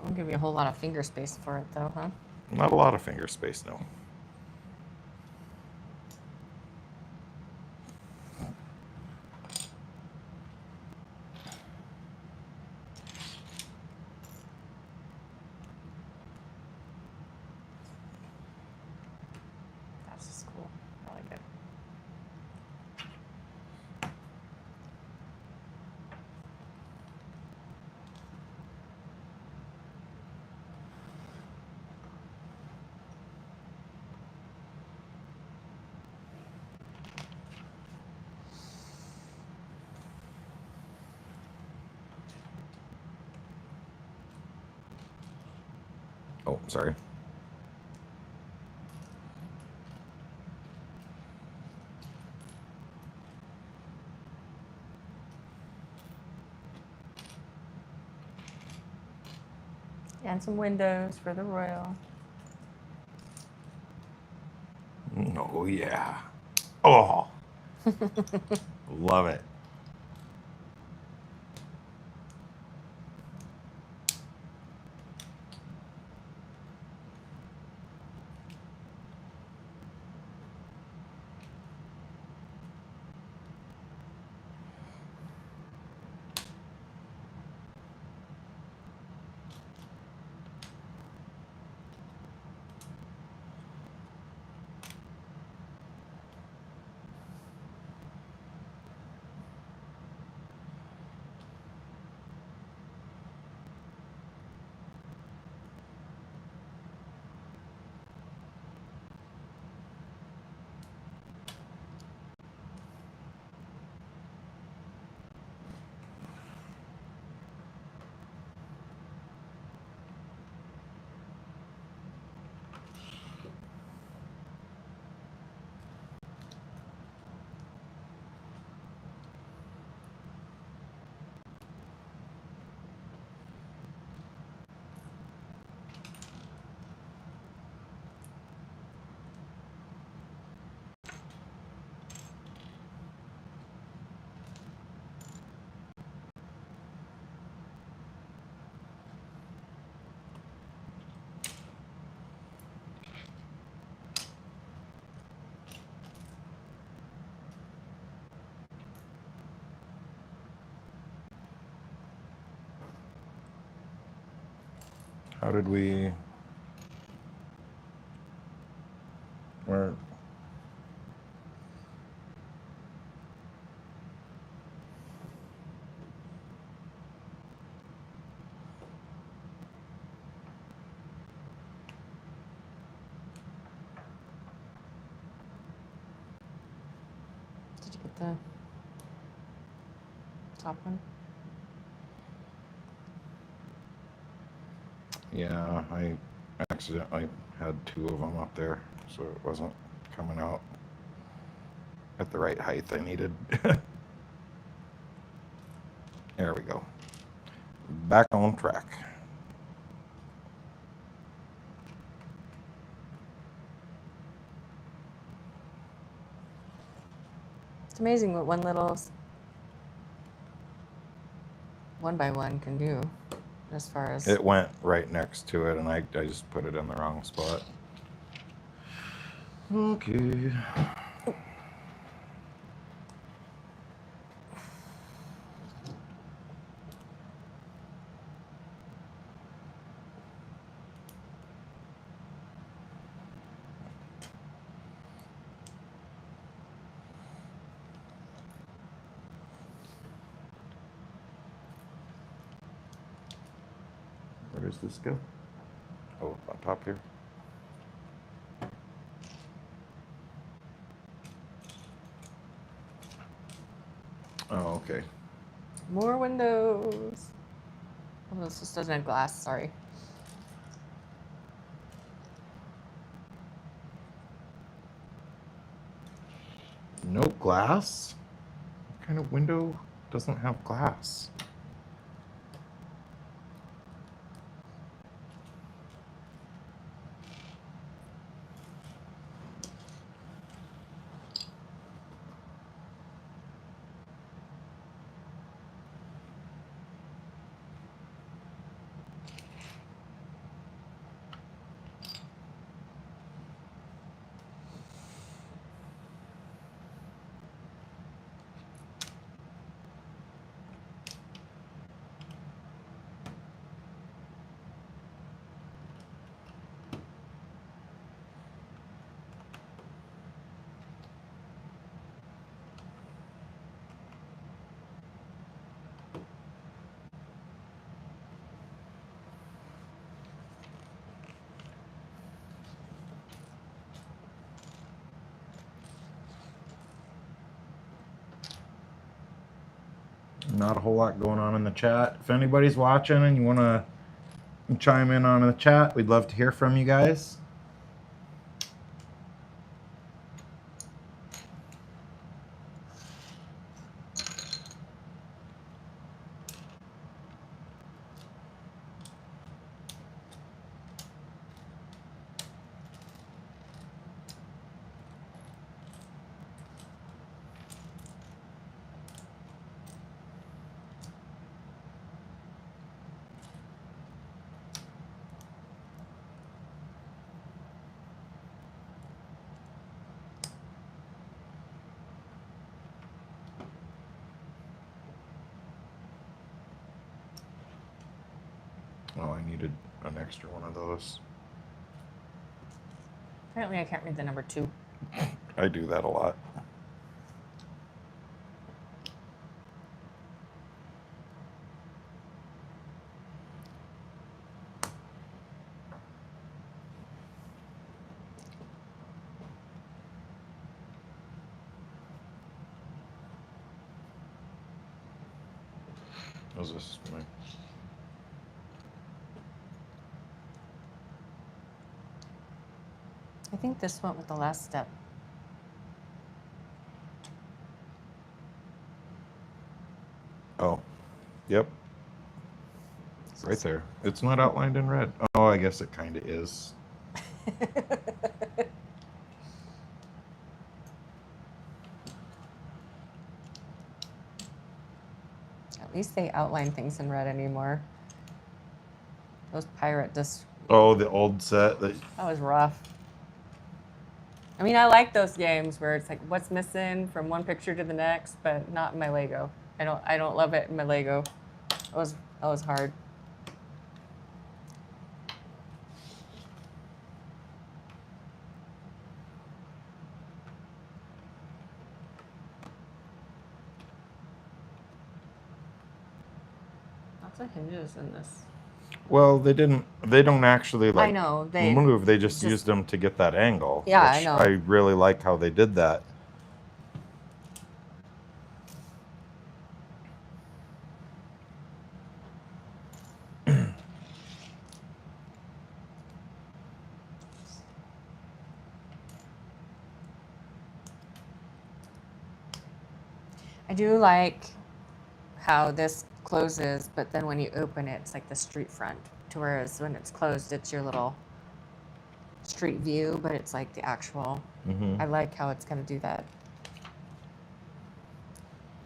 Won't give you a whole lot of finger space for it, though, huh? Not a lot of finger space, no. That's just cool. I like it. Oh, sorry. And some windows for the royal. Oh, yeah. Oh, love it. How did we... Where... Did you get the top one? Yeah, I accidentally had two of them up there, so it wasn't coming out at the right height I needed. There we go. Back on track. It's amazing what one little one by one can do as far as... It went right next to it, and I just put it in the wrong spot. Okay. Where does this go? Oh, on top here. Oh, okay. More windows. Oh, this just doesn't have glass, sorry. No glass? What kind of window doesn't have glass? not a whole lot going on in the chat. If anybody's watching and you want to chime in on the chat, we'd love to hear from you guys. Oh, I needed an extra one of those. Apparently I can't read the number 2. I do that a lot. How's this? I think this went with the last step. Oh, yep. Right there. It's not outlined in red. Oh, I guess it kind of is. At least they outline things in red anymore. Those pirate discs. Oh, the old set. That was rough. I mean, I like those games where it's like, what's missing from one picture to the next, but not in my Lego. I don't love it in my Lego. That was hard. Lots of hinges in this. Well, they don't actually like I know, move. They just used them to get that angle. Yeah, which I know. I really like how they did that. I do like how this closes, but then when you open it, it's like the street front. Whereas when it's closed, it's your little street view, but it's like the actual. I like how it's going to do that.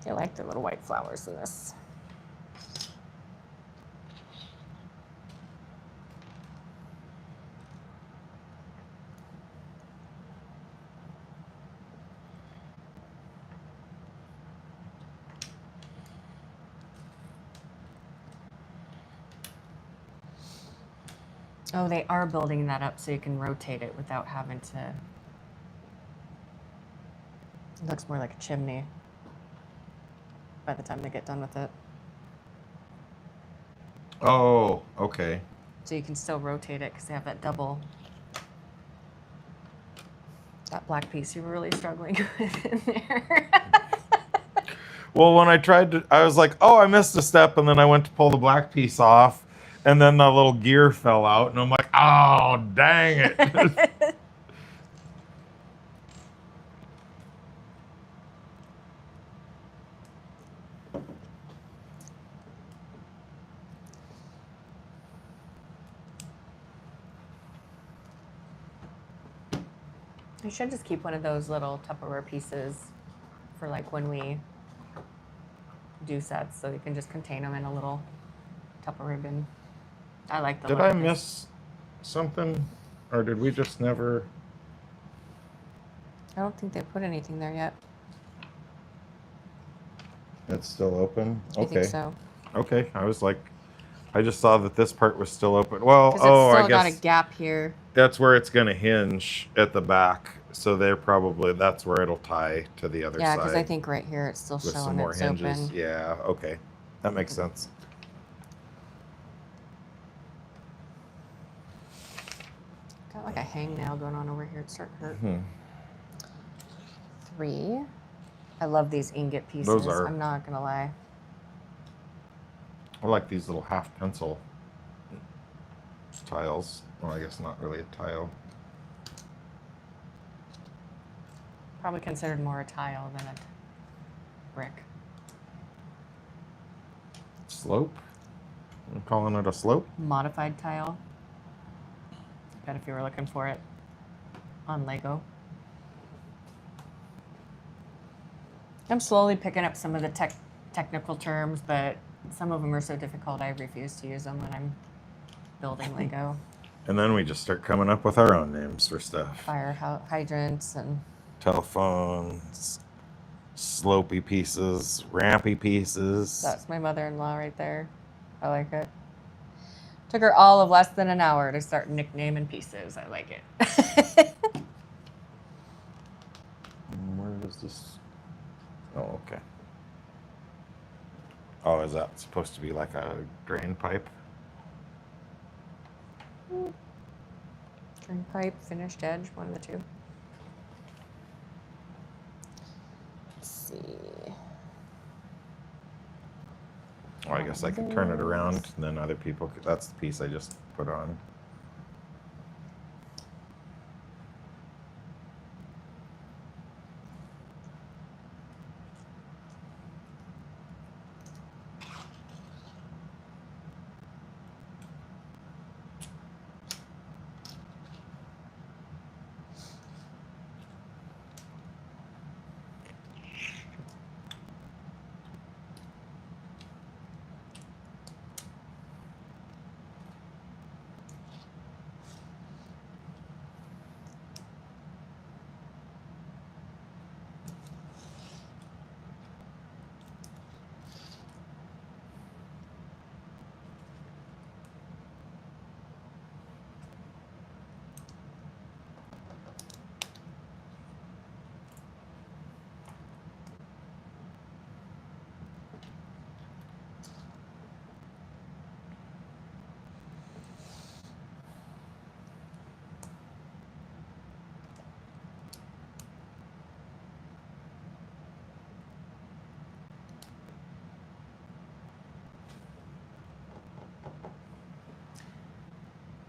I like the little white flowers in this. Oh, they are building that up so you can rotate it without having to. It looks more like a chimney by the time they get done with it. Oh, okay. So you can still rotate it because they have that double. That black piece you were really struggling with in there. Well, when I tried to, I was like, oh, I missed a step, and then I went to pull the black piece off. And then the little gear fell out, and I'm like, oh, dang it. I should just keep one of those little Tupperware pieces for like when we do sets, so you can just contain them in a little Tupperware bin. I like the. Did I miss something, or did we just never? I don't think they put anything there yet. It's still open? Okay. I think so. Okay, I was like, I just saw that this part was still open. Well, it's still I guess got a gap here. That's where it's going to hinge at the back. So that's where it'll tie to the other side. Yeah, because I think right here it's still with showing some more it's hinges. open. Yeah, okay. That makes sense. Got like a hangnail going on over here. It's starting to hurt. 3. I love these ingot pieces. Those are. I'm not going to lie. I like these little half pencil tiles. Well, I guess not really a tile. Probably considered more a tile than a brick. Slope? I'm calling it a slope? Modified tile. Bet if you were looking for it on Lego. I'm slowly picking up some of the technical terms, but some of them are so difficult I refuse to use them when I'm building Lego. And then we just start coming up with our own names for stuff. Fire hydrants and telephones, slopey pieces, rampy pieces. That's my mother-in-law right there. I like it. Took her all of less than an hour to start nicknaming pieces. I like it. Where is this? Oh, okay. Oh, is that supposed to be like a drain pipe? Drain pipe, finished edge, one of the two. Let's see. Oh, I guess I could turn it around, and then other people could, that's the piece I just put on.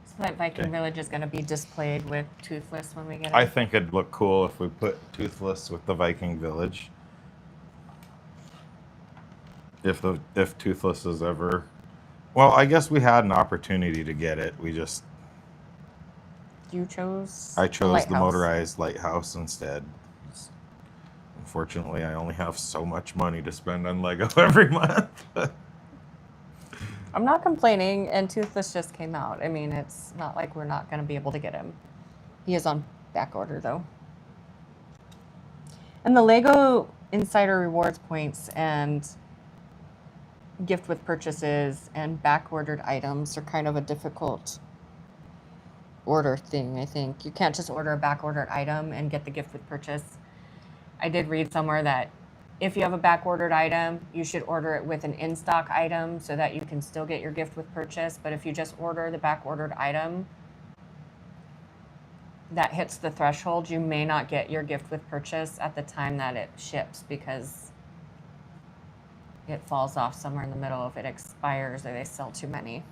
So that Viking village is going to be displayed with Toothless when we get it. I think it'd look cool if we put Toothless with the Viking village. If Toothless is ever, well, I guess we had an opportunity to get it. We just You chose. I chose the lighthouse. motorized lighthouse instead. Unfortunately, I only have so much money to spend on Lego every month. I'm not complaining, and Toothless just came out. I mean, it's not like we're not going to be able to get him. He is on back order, though. And the Lego Insider Rewards points and gift with purchases and back ordered items are kind of a difficult order thing, I think. You can't just order a back ordered item and get the gift with purchase. I did read somewhere that if you have a back ordered item, you should order it with an in-stock item so that you can still get your gift with purchase. But if you just order the back ordered item that hits the threshold, you may not get your gift with purchase at the time that it ships because it falls off somewhere in the middle if it expires or they sell too many.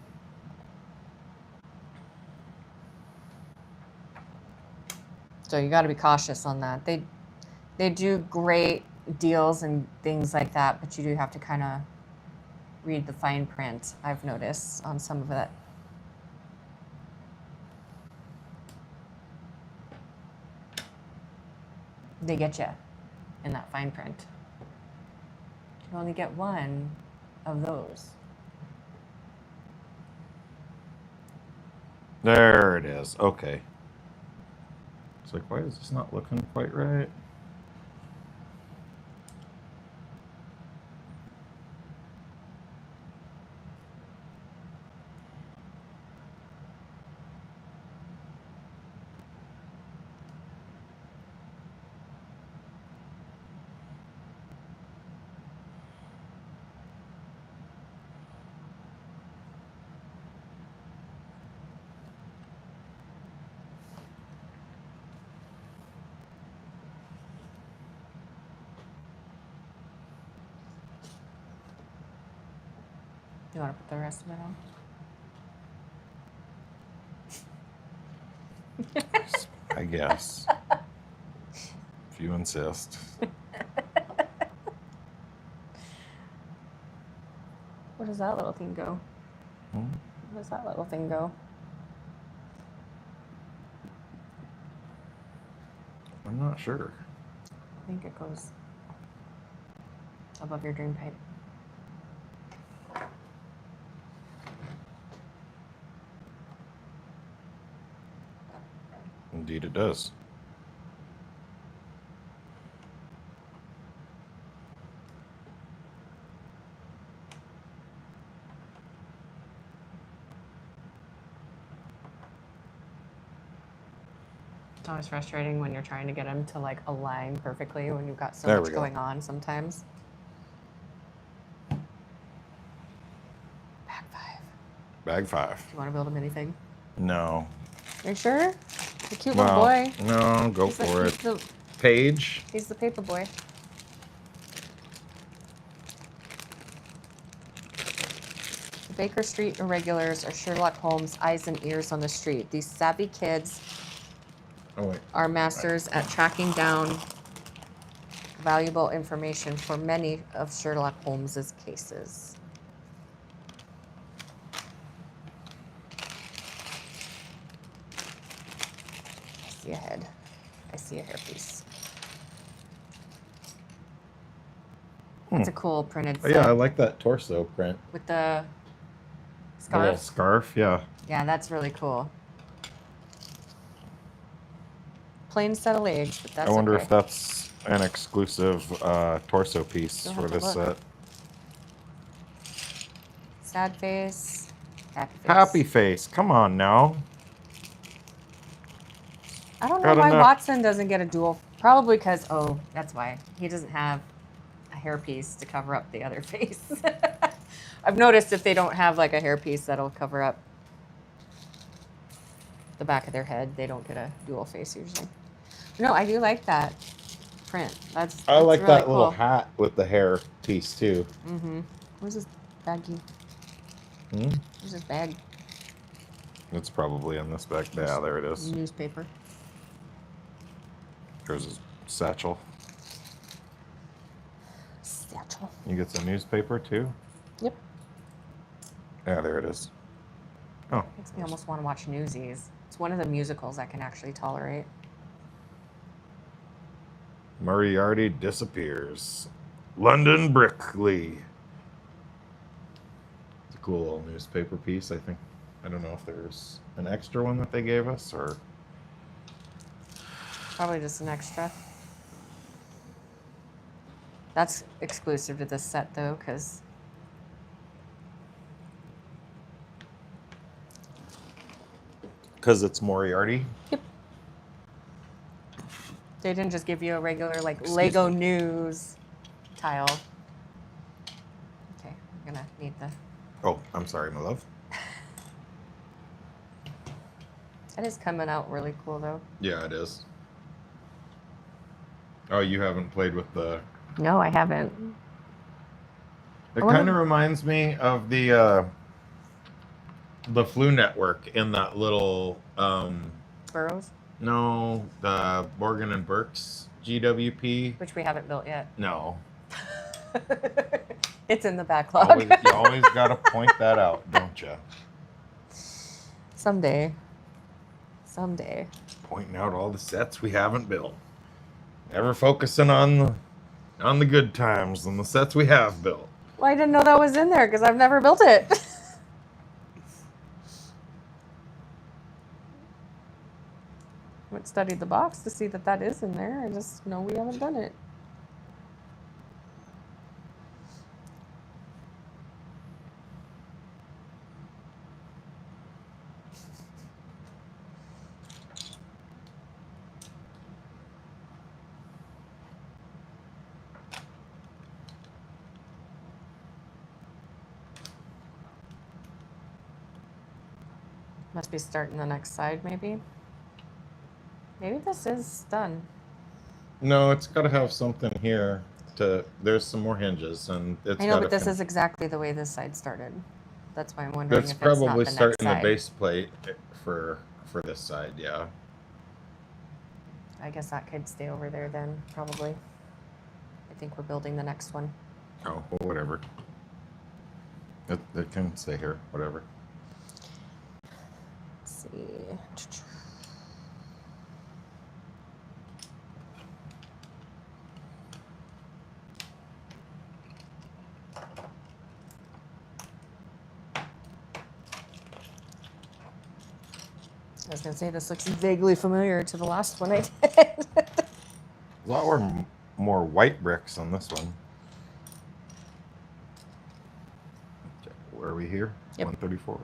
So you got to be cautious on that. They do great deals and things like that, but you do have to kind of read the fine print, I've noticed on some of it. They get you in that fine print. You only get one of those. There it is. Okay. It's like, why is this not looking quite right? You want to put the rest of it on? I guess. If you insist. Where does that little thing go? Where does that little thing go? I'm not sure. I think it goes above your drain pipe. Indeed it does. It's always frustrating when you're trying to get them to like align perfectly when you've got so There much we go. going on sometimes. Bag 5. Bag 5. Do you want to build a minifig? No. Are you sure? The cute little boy. No, go He's for it. The, Page. he's the paper boy. The Baker Street Irregulars are Sherlock Holmes' eyes and ears on the street. These savvy kids are masters at tracking down valuable information for many of Sherlock Holmes's cases. I see a head. I see a hairpiece. It's a cool printed set. Yeah, I like that torso print. With the The little scarf. scarf, yeah. Yeah, that's really cool. Plain set of legs, but that's I wonder okay. if that's an exclusive torso piece You'll for have to this look. set. Sad face. Happy face. Happy face. Come on now. I don't know Got why enough. Watson doesn't get a dual. Probably because, oh, that's why. He doesn't have a hairpiece to cover up the other face. I've noticed if they don't have like a hairpiece that'll cover up the back of their head, they don't get a dual face usually. No, I do like that print. That's I like really that cool. little hat with the hair piece too. Mm-hmm. Where's this baggie? Where's this bag? It's probably in this bag. Yeah, there it is. Newspaper. There's his satchel. Satchel. You get some newspaper too? Yep. Yeah, there it is. Oh. Makes me almost want to watch Newsies. It's one of the musicals I can actually tolerate. Moriarty disappears. London Brickley. It's a cool little newspaper piece, I think. I don't know if there's an extra one that they gave us or... Probably just an extra. That's exclusive to this set though, because Because it's Moriarty? yep. They didn't just give you a regular like Excuse Lego me. news tile. Okay, I'm gonna need the. Oh, I'm sorry, my love. That is coming out really cool though. Yeah, it is. Oh, you haven't played with the... No, I haven't. It I wonder- kind of reminds me of the Flu Network in that little... Burrows, no, the Morgan and Burke's GWP. which we haven't built yet. No. It's in the backlog. You always got to point that out, don't you? Someday. Someday. Pointing out all the sets we haven't built. Never focusing on the good times and the sets we have built. Well, I didn't know that was in there because I've never built it. Haven't studied the box to see that that is in there. I just know we haven't done it. Must be starting the next side, maybe. Maybe this is done. No, it's got to have something here to... There's some more hinges and it's I know, gotta but this fin- is exactly the way this side started. That's why I'm wondering That's if it's not probably the next starting the side. base plate for this side, yeah. I guess that could stay over there then, probably. I think we're building the next one. Oh, well, whatever. It can stay here, whatever. Let's see. I was going to say, this looks vaguely familiar to the last one I did. A lot more white bricks on this one. Where are we here? Yep. 134. Okay.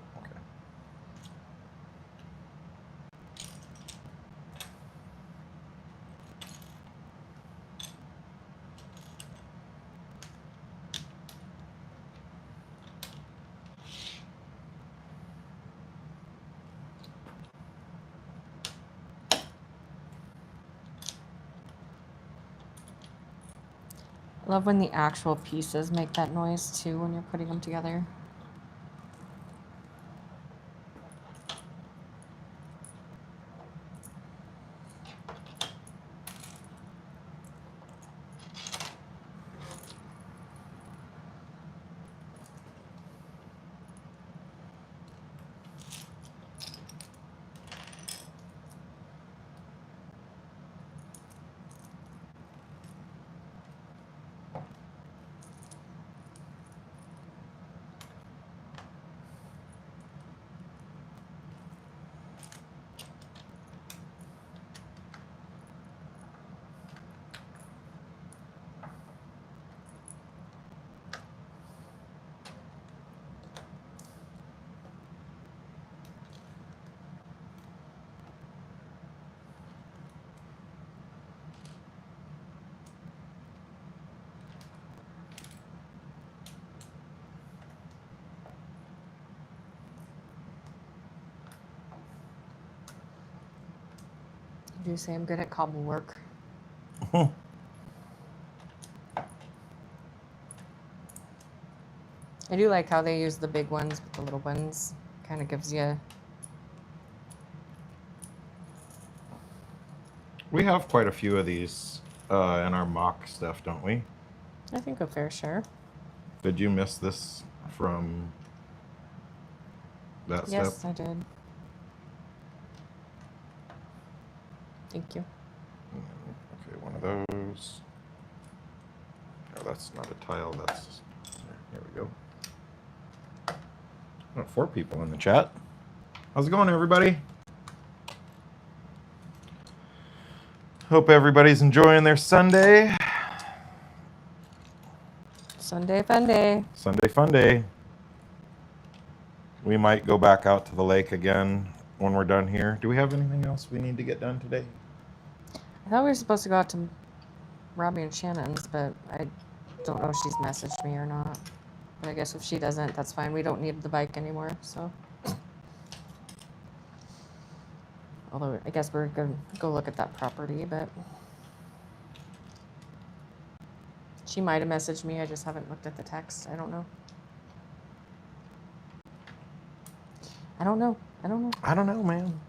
I love when the actual pieces make that noise too when you're putting them together. You do say I'm good at cobble work. I do like how they use the big ones with the little ones. Kind of gives you... We have quite a few of these in our mock stuff, don't we? I think a fair share. Did you miss this from that step? Yes, I did. Thank you. Okay, one of those. Oh, that's not a tile, that's... Here we go. Oh, 4 people in the chat. How's it going, everybody? Hope everybody's enjoying their Sunday. Sunday fun day. Sunday fun day. We might go back out to the lake again when we're done here. Do we have anything else we need to get done today? I thought we were supposed to go out to Robbie and Shannon's, but I don't know if she's messaged me or not. But I guess if she doesn't, that's fine. We don't need the bike anymore, so. Although I guess we're going to go look at that property, but she might have messaged me. I just haven't looked at the text. I don't know. I don't know. I don't know, man.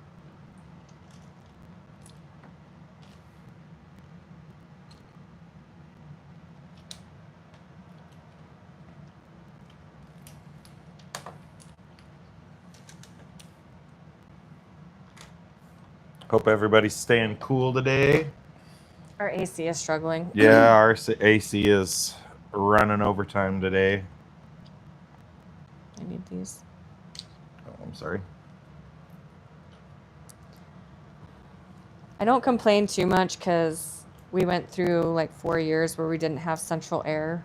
Hope everybody's staying cool today. Our AC is struggling. Yeah, our AC is running overtime today. I need these. Oh, I'm sorry. I don't complain too much because we went through like 4 years where we didn't have central air.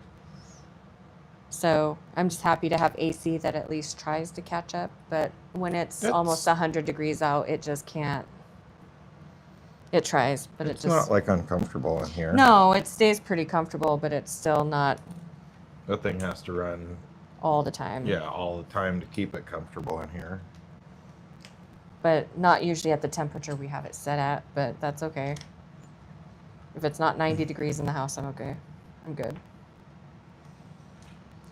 So I'm just happy to have AC that at least tries to catch up. But when it's almost 100 degrees out, it just can't. It tries, but It's it just... not like uncomfortable in here. No, it stays pretty comfortable, but it's still not... That thing has to run... all the time. Yeah, all the time to keep it comfortable in here. But not usually at the temperature we have it set at, but that's okay. If it's not 90 degrees in the house, I'm okay. I'm good.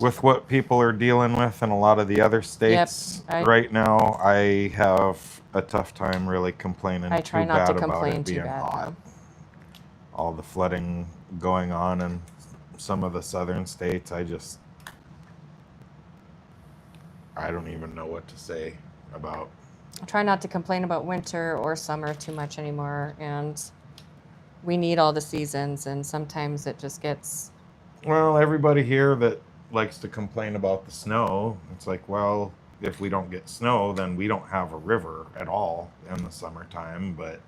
with what people are dealing with in a lot of the other states right now, I have a tough time really complaining too bad about it being hot. No. All the flooding going on in some of the southern states, I don't even know what to say about. I try not to complain about winter or summer too much anymore, and we need all the seasons, and sometimes it just gets... Well, everybody here that likes to complain about the snow, it's like, well, if we don't get snow, then we don't have a river at all in the summertime. But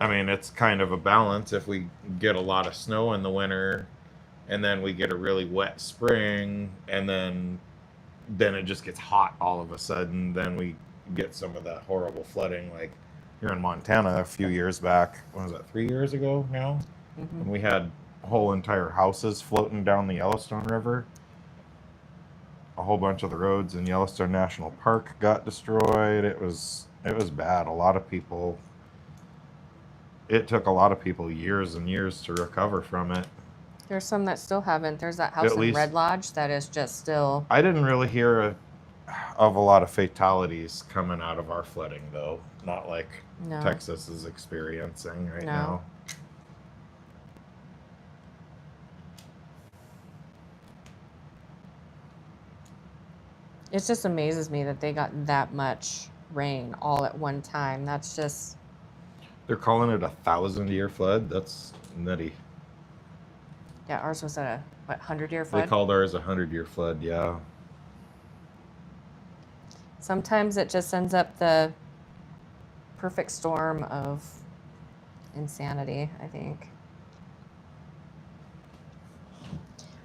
I mean, it's kind of a balance. If we get a lot of snow in the winter and then we get a really wet spring and then it just gets hot all of a sudden, then we get some of that horrible flooding like here in Montana a few years back. What was that, 3 years ago now? Mm-hmm. And we had whole entire houses floating down the Yellowstone River. A whole bunch of the roads in Yellowstone National Park got destroyed. It was bad. A lot of people, it took a lot of people years and years to recover from it. There's some that still haven't. There's that house in Red Lodge that is just still... I didn't really hear of a lot of fatalities coming out of our flooding, though. Not like Texas is experiencing right now. It just amazes me that they got that much rain all at one time. That's just... They're calling it a 1,000-year flood. That's nutty. Yeah, ours was a, 100-year flood? They called ours a 100-year flood, yeah. Sometimes it just ends up the perfect storm of insanity, I think.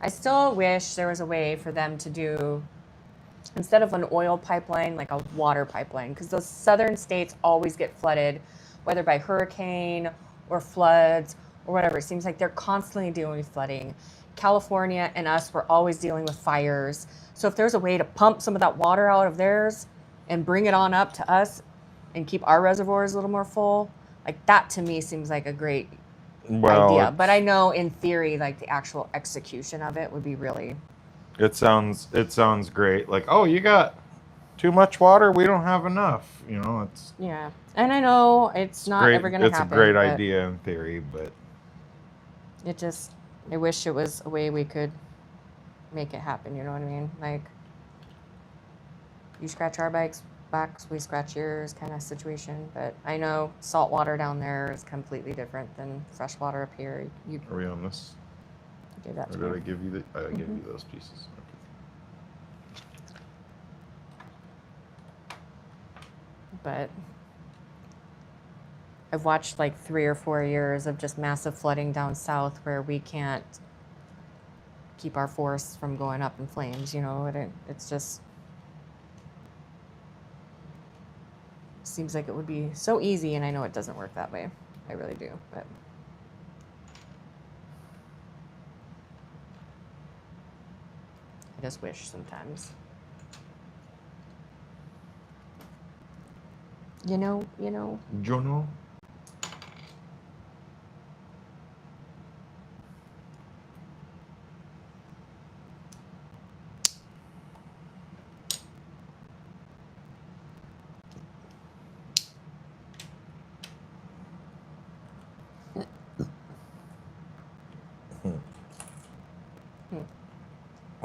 I still wish there was a way for them to do... instead of an oil pipeline, like a water pipeline, because those southern states always get flooded, whether by hurricane or floods or whatever. It seems like they're constantly dealing with flooding. California and us, we're always dealing with fires. So if there's a way to pump some of that water out of theirs and bring it on up to us and keep our reservoirs a little more full, like that to me seems like a great idea. But I know in theory, like the actual execution of it would be really... It sounds great. Like, oh, you got too much water? We don't have enough. You know, it's... Yeah. And I know it's not ever going to happen. It's a great idea in theory, but... It just... I wish it was a way we could make it happen, you know what I mean? Like, you scratch our backs, we scratch yours kind of situation. But I know salt water down there is completely different than fresh water up here. Are we on this? Give that to me. Or did me. I give you I give you those pieces? Okay. But I've watched like 3 or 4 years of just massive flooding down south where we can't keep our forests from going up in flames, you know. It's just... seems like it would be so easy, and I know it doesn't work that way. I really do, but... I just wish sometimes. You know. Jono?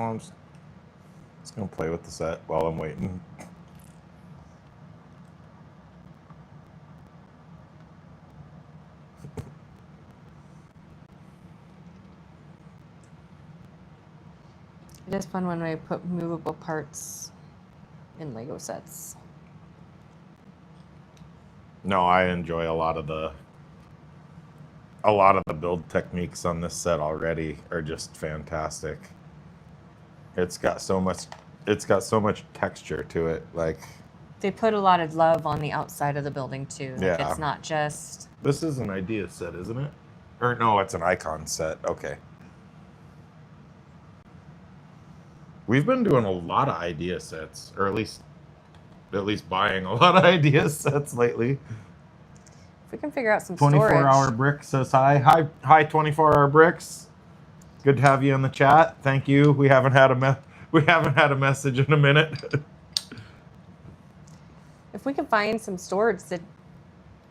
I'm just gonna play with the set while I'm waiting. It is fun when I put movable parts in Lego sets. No, I enjoy a lot of the build techniques on this set already are just fantastic. It's got so much texture to it. Like, they put a lot of love on the outside of the building too. Like, yeah. It's not just... This is an idea set, isn't it? Or no, it's an icon set. Okay. We've been doing a lot of idea sets, or at least buying a lot of idea sets lately. If we can figure out some 24-hour storage. brick says hi. Hi 24-hour bricks. Good to have you in the chat. Thank you. We haven't had a message in a minute. If we could find some storage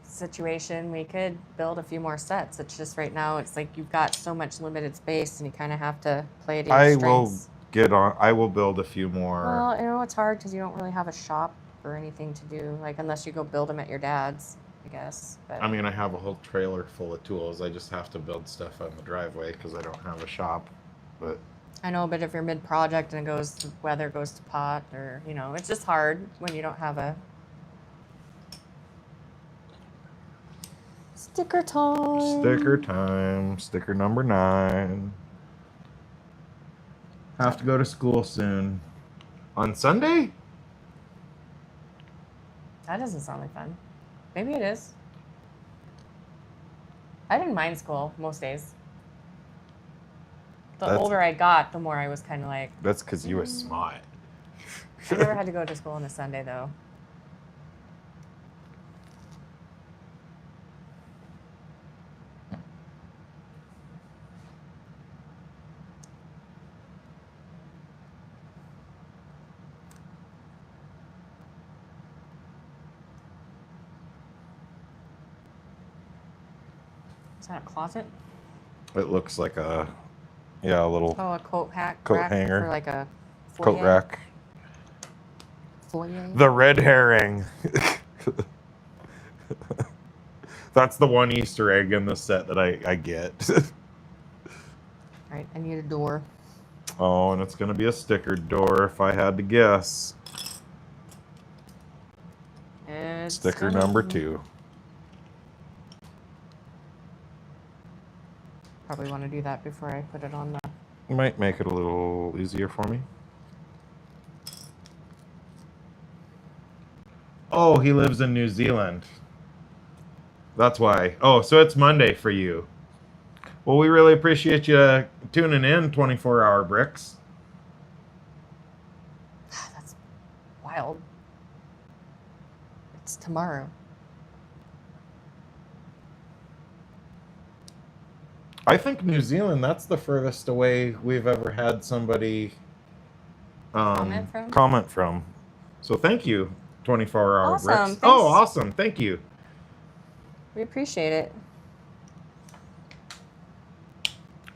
situation, we could build a few more sets. It's just right now, it's like you've got so much limited space, and you kind of have to play to your strengths. I will build a few more. Well, you know, it's hard because you don't really have a shop or anything to do, like unless you go build them at your dad's, I guess. But I mean, I have a whole trailer full of tools. I just have to build stuff on the driveway because I don't have a shop. But I know, but if you're mid-project and weather goes to pot, or you know, it's just hard when you don't have a sticker time. Sticker time. Sticker number 9. Have to go to school soon. On Sunday? That doesn't sound like fun. Maybe it is. I didn't mind school most days. The older I got, the more I was kind of like... That's because you were smart. I never had to go to school on a Sunday, though. Is that a closet? It looks like a little a coat rack hanger. For like a foyer. Coat rack. Foyer? The red herring. That's the one Easter egg in the set that I get. Right, I need a door. Oh, and it's going to be a stickered door if I had to guess. Sticker number 2. Probably want to do that before I put it on the... Might make it a little easier for me. Oh, he lives in New Zealand. That's why. Oh, so it's Monday for you. Well, we really appreciate you tuning in, 24-hour bricks. That's wild. It's tomorrow. I think New Zealand, that's the furthest away we've ever had somebody comment from. So thank you, 24-hour awesome. bricks. Thanks. Oh, awesome. Thank you. We appreciate it.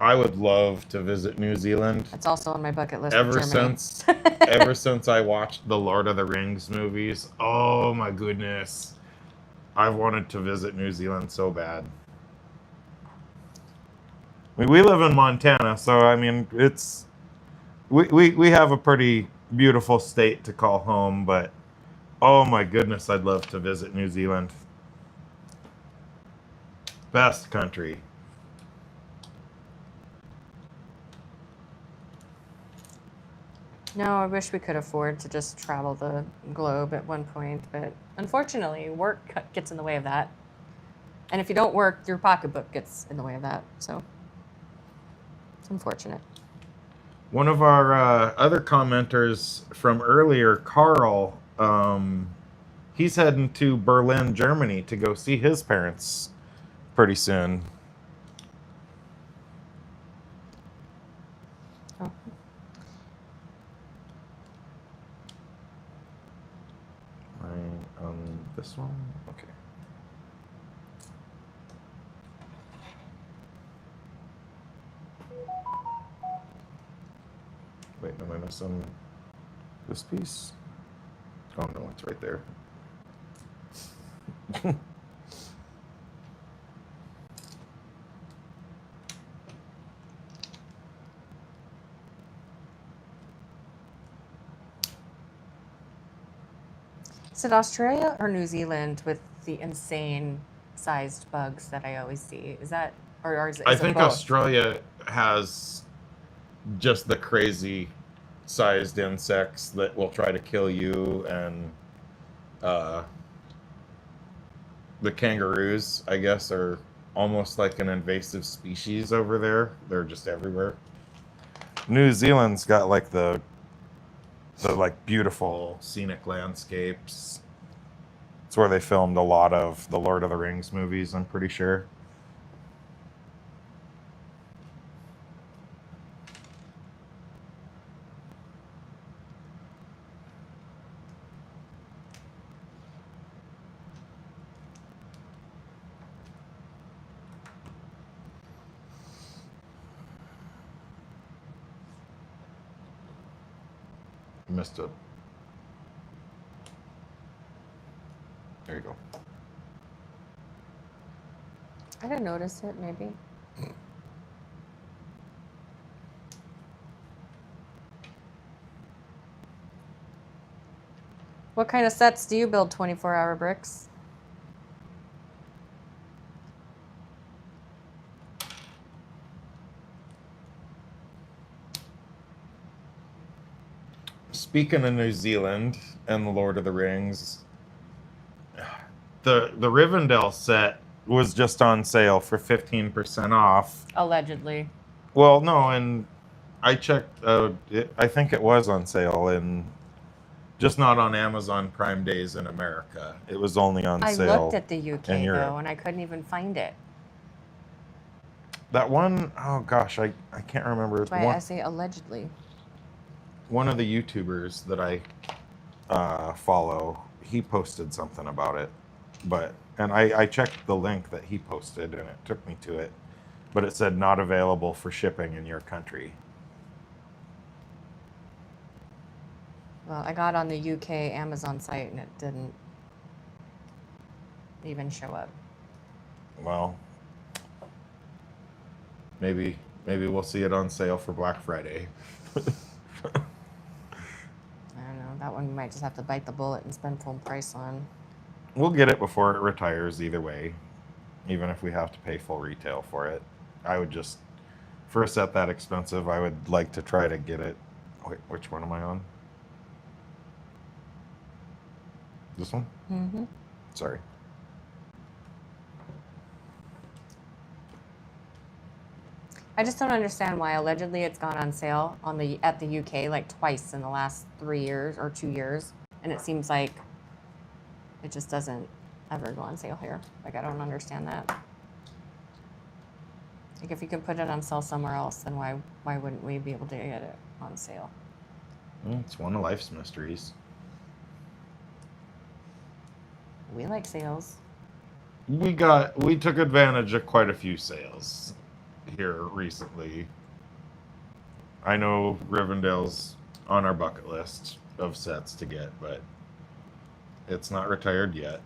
I would love to visit New Zealand. It's also on my bucket list. Ever since I watched the Lord of the Rings movies, oh my goodness. I've wanted to visit New Zealand so bad. I mean, we live in Montana, so I mean, we have a pretty beautiful state to call home, but oh my goodness, I'd love to visit New Zealand. Best country. No, I wish we could afford to just travel the globe at one point, but unfortunately, work gets in the way of that. And if you don't work, your pocketbook gets in the way of that, so it's unfortunate. One of our other commenters from earlier, Carl, he's heading to Berlin, Germany to go see his parents pretty soon. Oh. This one? Okay. Wait, am I missing this piece? Oh no, it's right there. Is it Australia or New Zealand with the insane sized bugs that I always see? Is that, or is it I think both? Australia has just the crazy sized insects that will try to kill you, and the kangaroos, I guess, are almost like an invasive species over there. They're just everywhere. New Zealand's got like the like beautiful scenic landscapes. It's where they filmed a lot of the Lord of the Rings movies, I'm pretty sure. Missed it. There you go. I didn't notice it, maybe. What kind of sets do you build 24-hour bricks? Speaking of New Zealand and the Lord of the Rings, the Rivendell set was just on sale for 15% off. Allegedly. Well, no, and I checked. I think it was on sale in, just not on Amazon Prime Days in America. It was only on sale. I looked at the UK though, and I couldn't even find it. That one, oh gosh, I can't remember. That's why I say allegedly. One of the YouTubers that I follow, he posted something about it, and I checked the link that he posted, and it took me to it, but it said not available for shipping in your country. Well, I got on the UK Amazon site, and it didn't even show up. Well, maybe we'll see it on sale for Black Friday. I don't know. That one we might just have to bite the bullet and spend full price on. We'll get it before it retires either way, even if we have to pay full retail for it. I would just, for a set that expensive, I would like to try to get it. Wait, which one am I on? This one? Mm-hmm. Sorry. I just don't understand why allegedly it's gone on sale at the UK like twice in the last 3 years or 2 years, and it seems like it just doesn't ever go on sale here. Like, I don't understand that. Like, if you can put it on sale somewhere else, then why wouldn't we be able to get it on sale? Well, it's one of life's mysteries. We like sales. We took advantage of quite a few sales here recently. I know Rivendell's on our bucket list of sets to get, but it's not retired yet.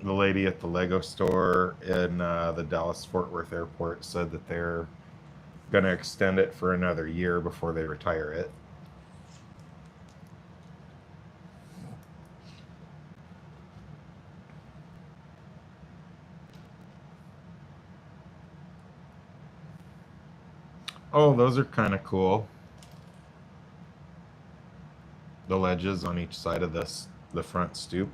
The lady at the Lego store in the Dallas-Fort Worth airport said that they're going to extend it for another year before they retire it. Oh, those are kind of cool. The ledges on each side of the front stoop.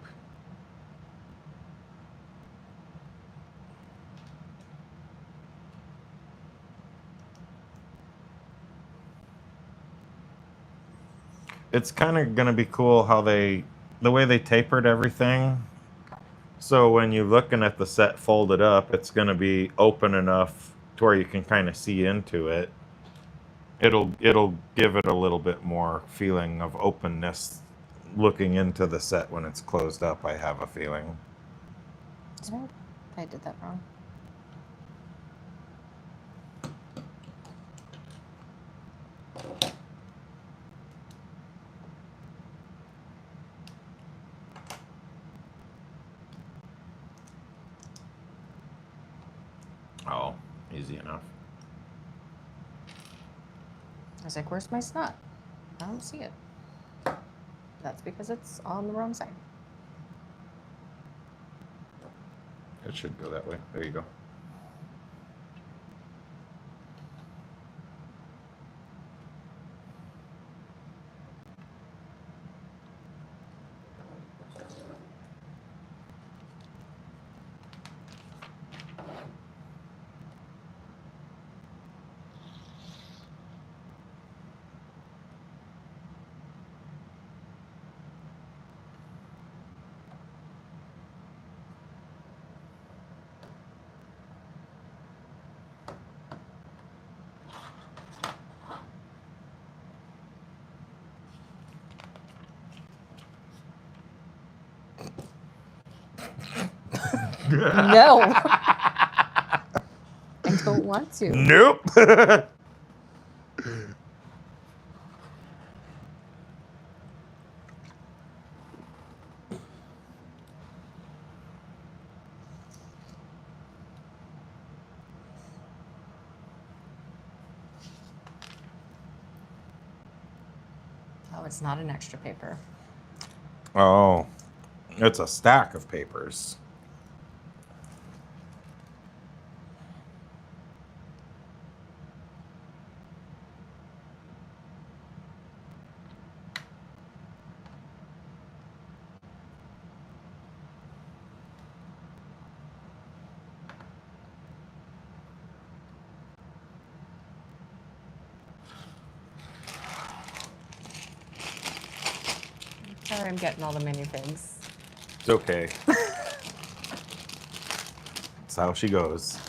It's kind of going to be cool how the way they tapered everything. So when you're looking at the set folded up, it's going to be open enough to where you can kind of see into it. It'll give it a little bit more feeling of openness looking into the set when it's closed up, I have a feeling. I did that wrong. Oh, easy enough. I was like, where's my snot? I don't see it. That's because it's on the wrong side. It should go that way. There you go. No. I don't want to. Nope. Oh, it's not an extra paper. Oh, it's a stack of papers. Sorry, I'm getting all the minifigs. It's okay. That's how she goes.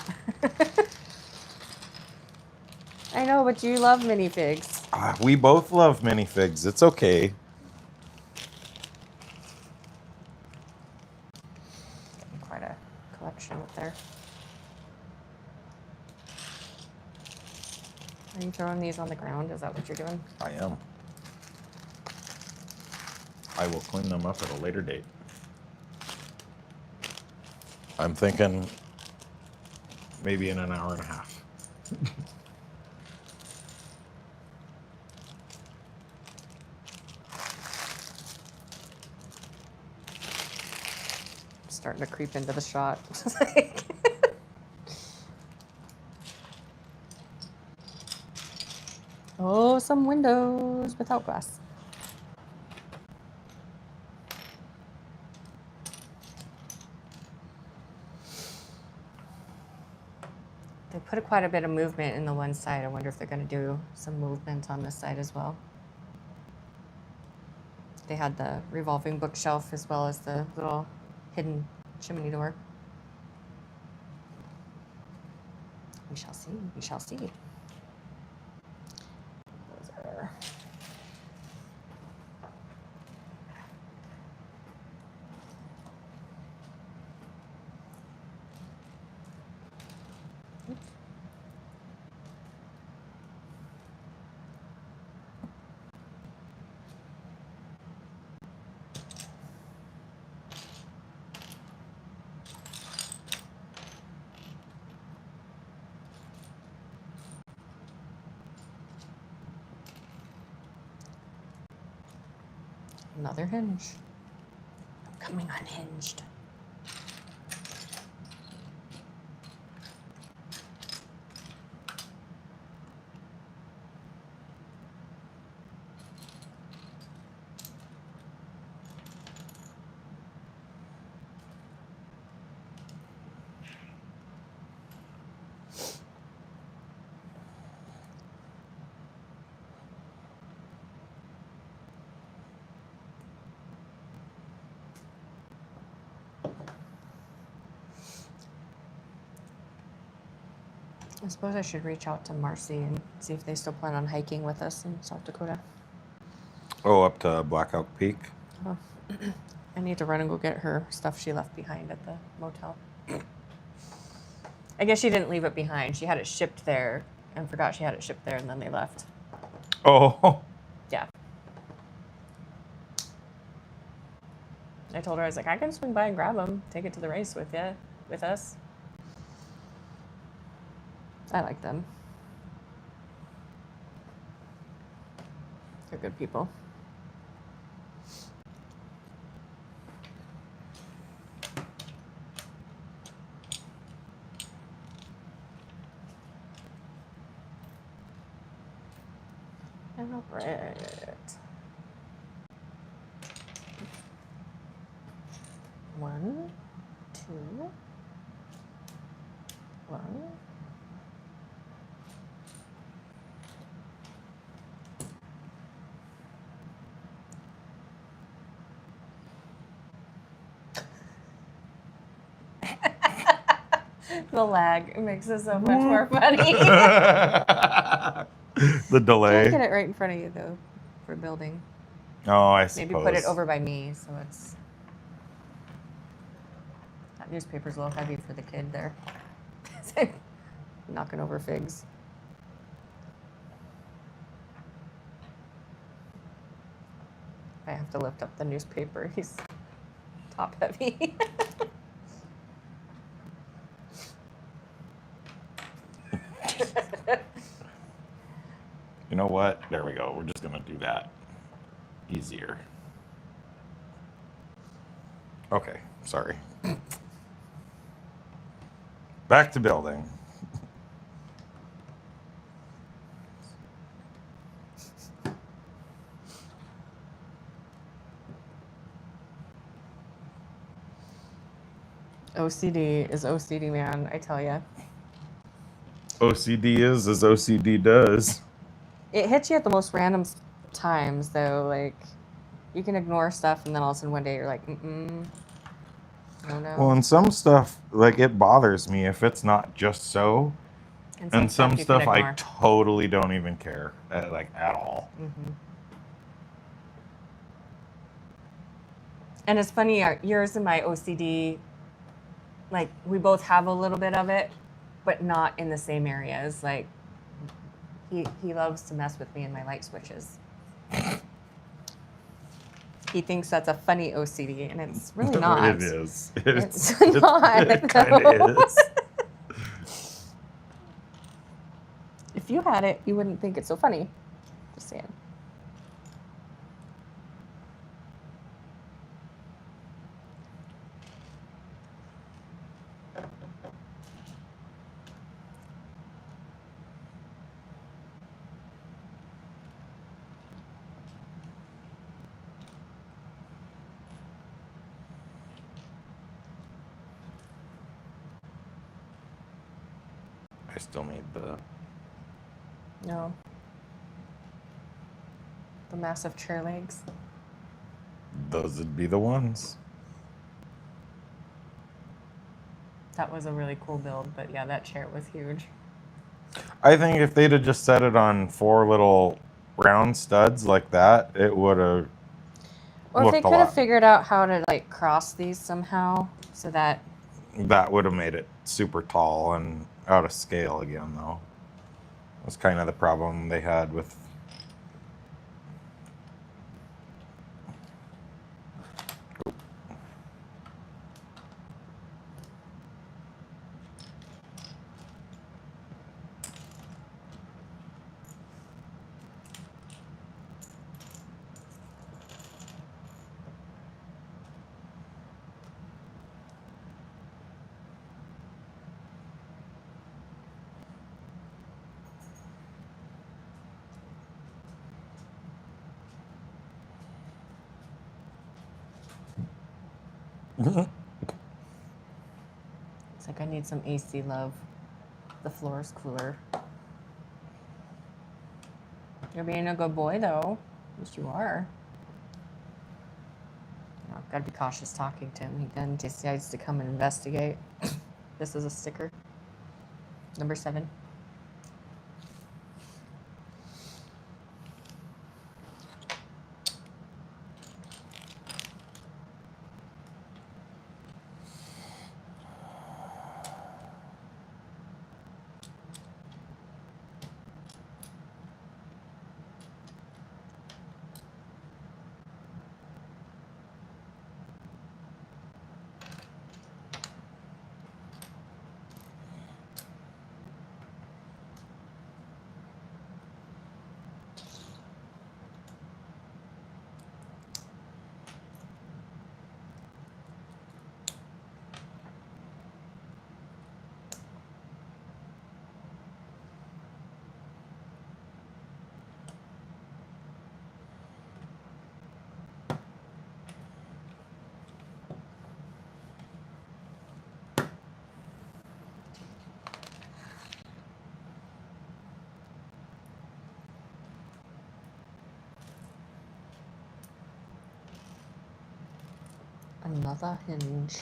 I know, but you love minifigs. We both love minifigs. It's okay. Quite a collection up there. Are you throwing these on the ground? Is that what you're doing? I am. I will clean them up at a later date. I'm thinking maybe in an hour and a half. Starting to creep into the shot. Oh, some windows without glass. They put quite a bit of movement in the one side. I wonder if they're going to do some movement on this side as well. They had the revolving bookshelf as well as the little hidden chimney door. We shall see. We shall see. Those are... Another hinge. I'm coming unhinged. I suppose I should reach out to Marcy and see if they still plan on hiking with us in South Dakota. Oh, up to Blackout Peak? Oh. I need to run and go get her stuff she left behind at the motel. I guess she didn't leave it behind. She had it shipped there and forgot she had it shipped there, and then they left. Oh. Yeah. I told her, I was like, I can swing by and grab them, take it to the race with you, with us. I like them. They're good people. And bread. One, two, one. The lag makes it so much more funny. The delay. Can't get it right in front of you though, for building. Oh, I suppose. Maybe put it over by me so it's. That newspaper's a little heavy for the kid there. Knocking over figs. I have to lift up the newspaper. He's top heavy. You know what? There we go. We're just going to do that. easier. Okay, sorry. Back to building. OCD is OCD, man. I tell you. OCD is as OCD does. It hits you at the most random times, though. Like, you can ignore stuff, and then all of a sudden one day you're like, oh no. Well, and some stuff, like, it bothers me if it's not just so. And some stuff I totally don't even care, like, at all. Mm-hmm. And it's funny, yours and my OCD, like, we both have a little bit of it, but not in the same areas. Like, he loves to mess with me in my light switches. He thinks that's a funny OCD, and it's really not. It is. It's not. It kind of is. If you had it, you wouldn't think it's so funny. Just saying. I still need the... No. The massive chair legs. Those would be the ones. That was a really cool build, but yeah, that chair was huge. I think if they'd have just set it on 4 little round studs like that, it would have. Or if they could have figured out how to like cross these somehow, so that. That would have made it super tall and out of scale again, though. That's kind of the problem they had with. It's like I need some AC love. The floor is cooler. You're being a good boy, though. Yes, you are. I've got to be cautious talking to him. He then decides to come and investigate. This is a sticker. Number 7. Another hinge.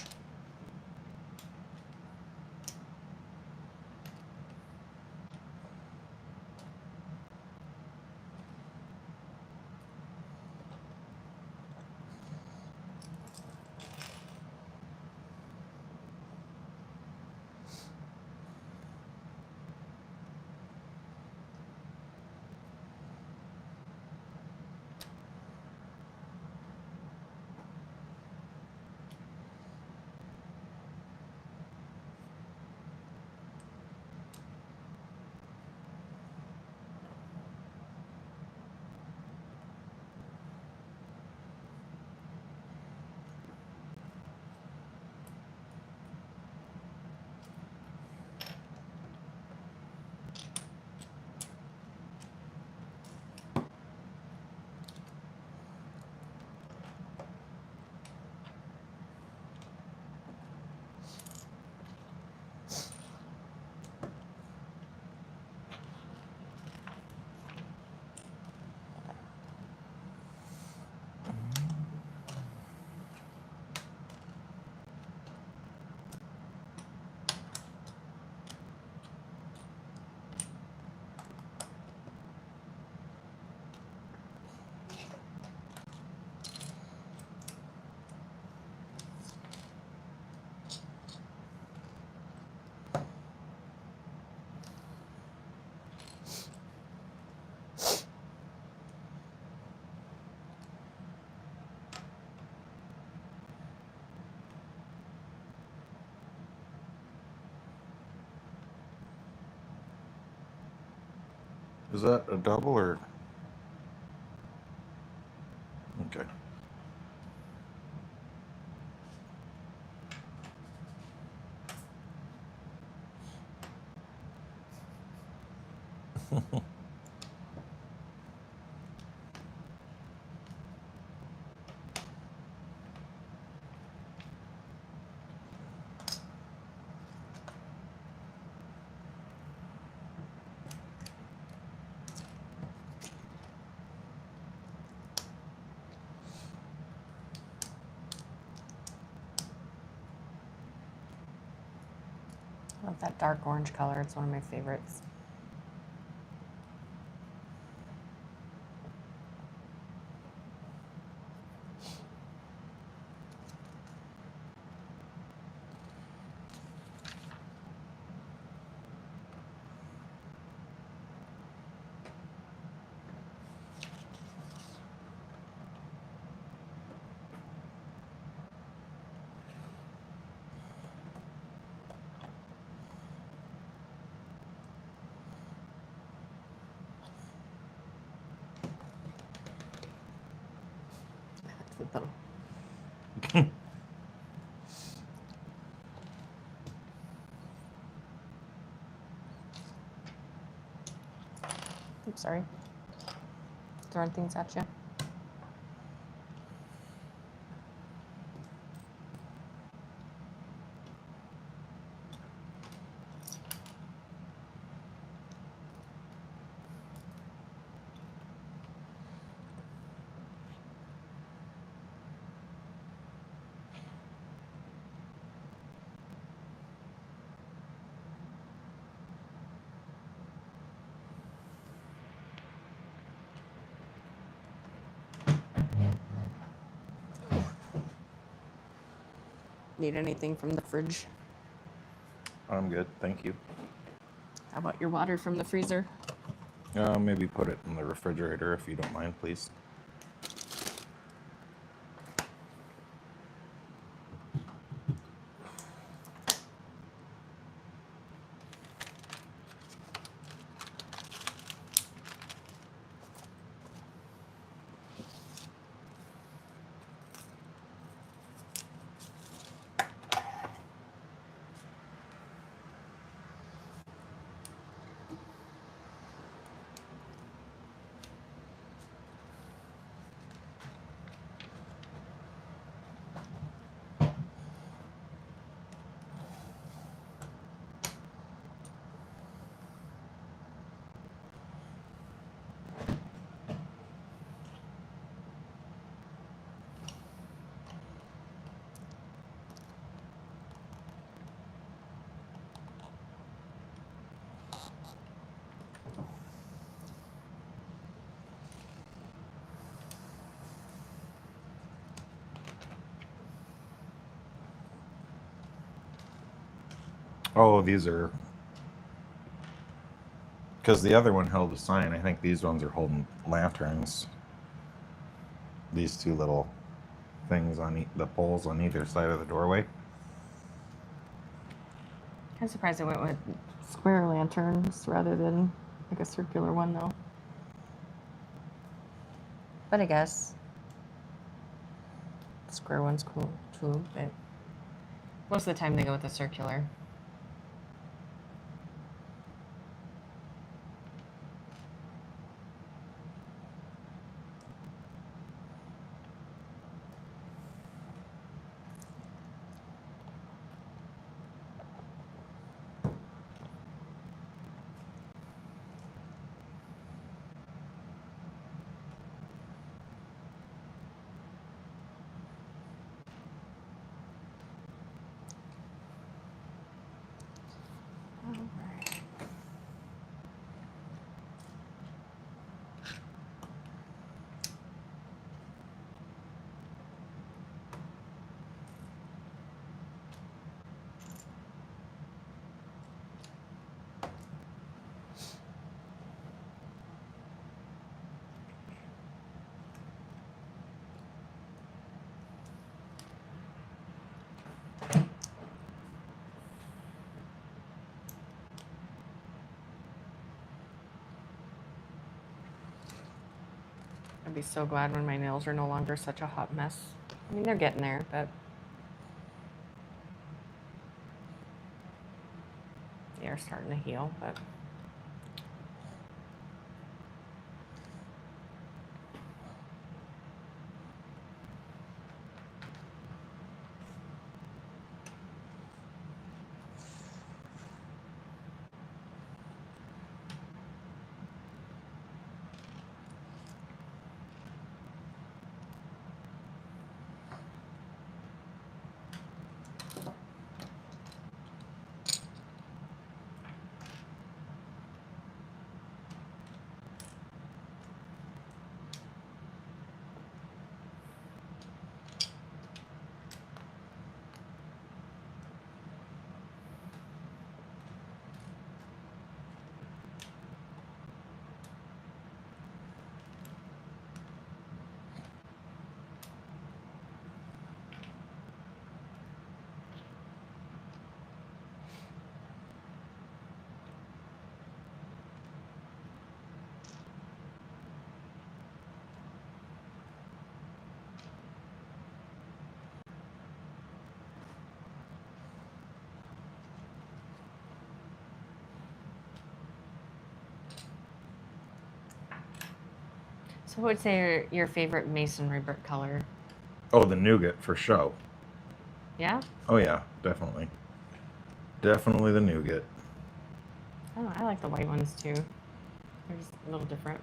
Is that a double or? Okay. I love that dark orange color. It's one of my favorites. Oops, sorry. Throwing things at you. Need anything from the fridge? I'm good, thank you. How about your water from the freezer? Maybe put it in the refrigerator if you don't mind, please. Oh, these are... Because the other one held a sign. I think these ones are holding lanterns. These two little things on the poles on either side of the doorway. I'm surprised I went with square lanterns rather than like a circular one, though. But I guess the square one's cool too. But most of the time they go with the circular. be so glad when my nails are no longer such a hot mess. I mean, they're getting there, but they are starting to heal, but so what would say your favorite masonry brick color? Oh, the nougat for show. Yeah? Oh yeah, definitely. Definitely the nougat. Oh, I like the white ones too. They're just a little different.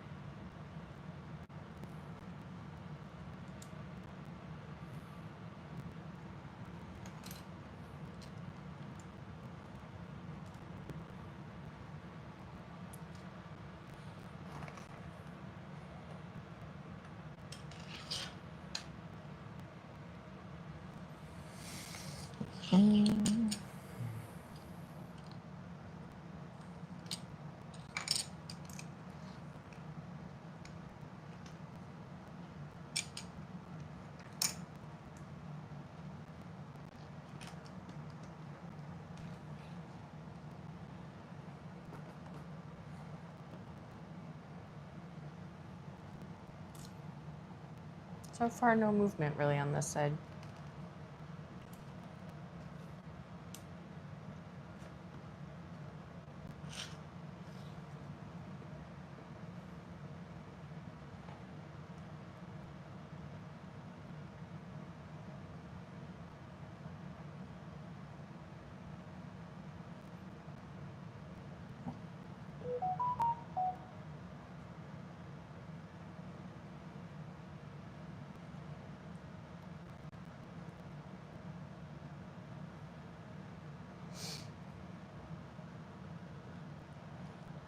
So far, no movement really on this side.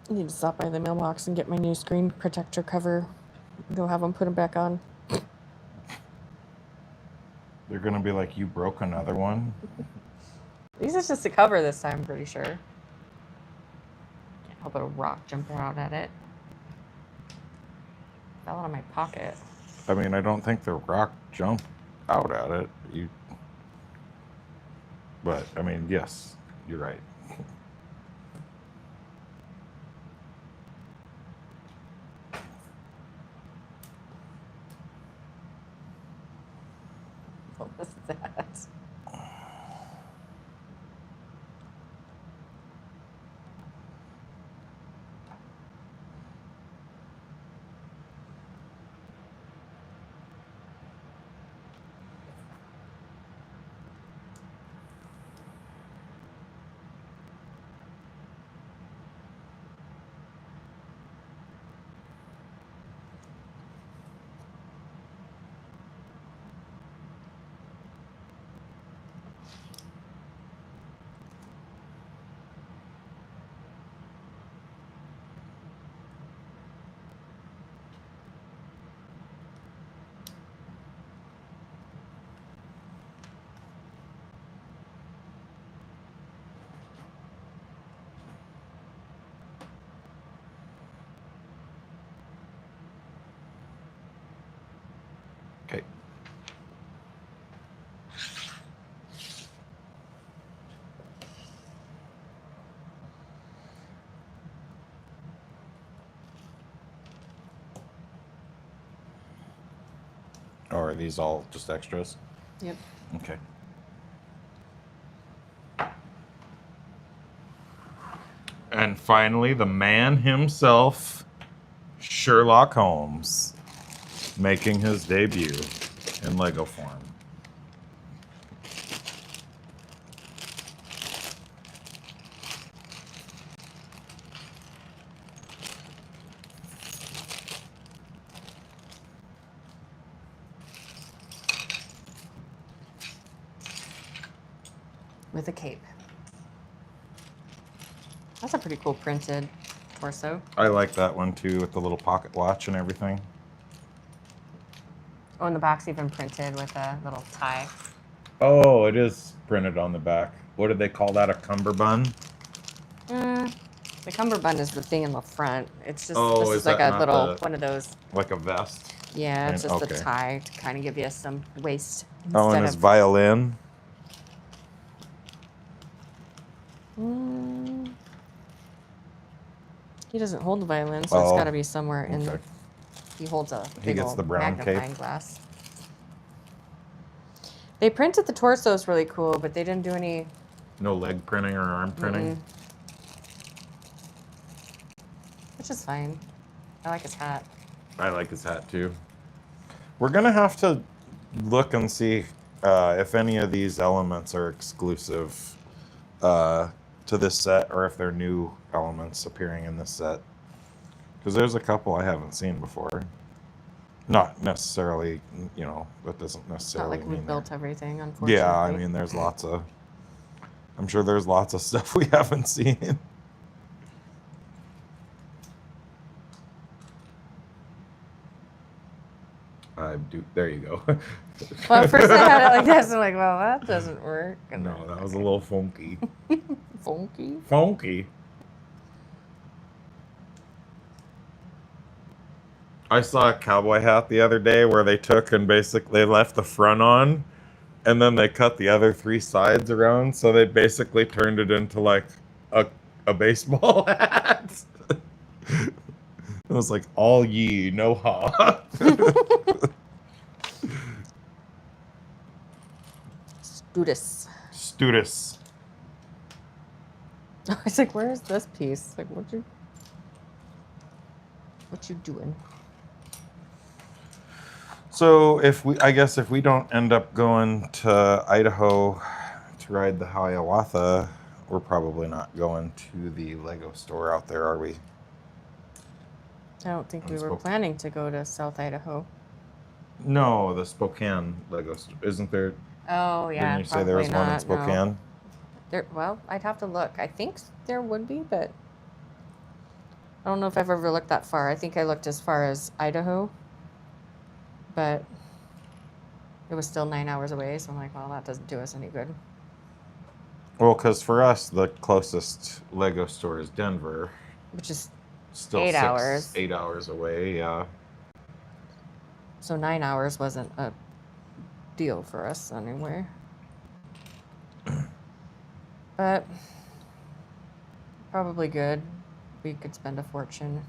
I need to stop by the mailbox and get my new screen protector cover. Go have them put them back on. They're gonna be like, you broke another one? These is just a cover this time, I'm pretty sure. Can't help but a rock jumping out at it. Fell out of my pocket. I mean, I don't think the rock jumped out at it. But I mean, yes, you're right. What was that? Or are these all just extras? Yep. Okay. And finally, the man himself, Sherlock Holmes, making his debut in Lego form. With a cape. That's a pretty cool printed torso. I like that one too, with the little pocket watch and everything. Oh, and the back's even printed with a little tie. Oh, it is printed on the back. What did they call that? A cummerbund? The cummerbund is the thing in the front. It's just, Oh, this is is like that a not little, the- one of those. Like a vest? Yeah, it's just okay. the tie to kind of give you some waist. Oh, and his violin. He doesn't hold the violin, so it's got to be somewhere in. Okay. He holds a He big gets old the brown magnifying cape. glass. They printed the torsos really cool, but they didn't do any. No leg printing or arm printing? Which is fine. I like his hat. I like his hat too. We're gonna have to look and see if any of these elements are exclusive to this set, or if they're new elements appearing in this set. Because there's a couple I haven't seen before. Not necessarily, that doesn't It's not necessarily like mean we've they're- built everything, unfortunately. Yeah, I mean, I'm sure there's lots of stuff we haven't seen. There you go. Well, at first I had it like this. I'm like, well, that doesn't work. And No, then- that was a little funky. funky. Funky. I saw a cowboy hat the other day where they took and basically left the front on, and then they cut the other three sides around, so they basically turned it into like a baseball hat. It was like, all ye, no ha. Studis. Studis. I was like, where's this piece? Like, what you doing? So I guess if we don't end up going to Idaho to ride the Hiawatha, we're probably not going to the Lego store out there, are we? I don't think we were Spokane. planning to go to South Idaho. No, the Spokane Lego store. Isn't there? Oh, yeah. Didn't you say there was one in no. Spokane? Well, I'd have to look. I think there would be, but I don't know if I've ever looked that far. I think I looked as far as Idaho, but it was still 9 hours away. So I'm like, well, that doesn't do us any good. Well, because for us, the closest Lego store is Denver. Which is Still 8 hours. 8 hours away, yeah. So 9 hours wasn't a deal for us anywhere. But probably good. We could spend a fortune.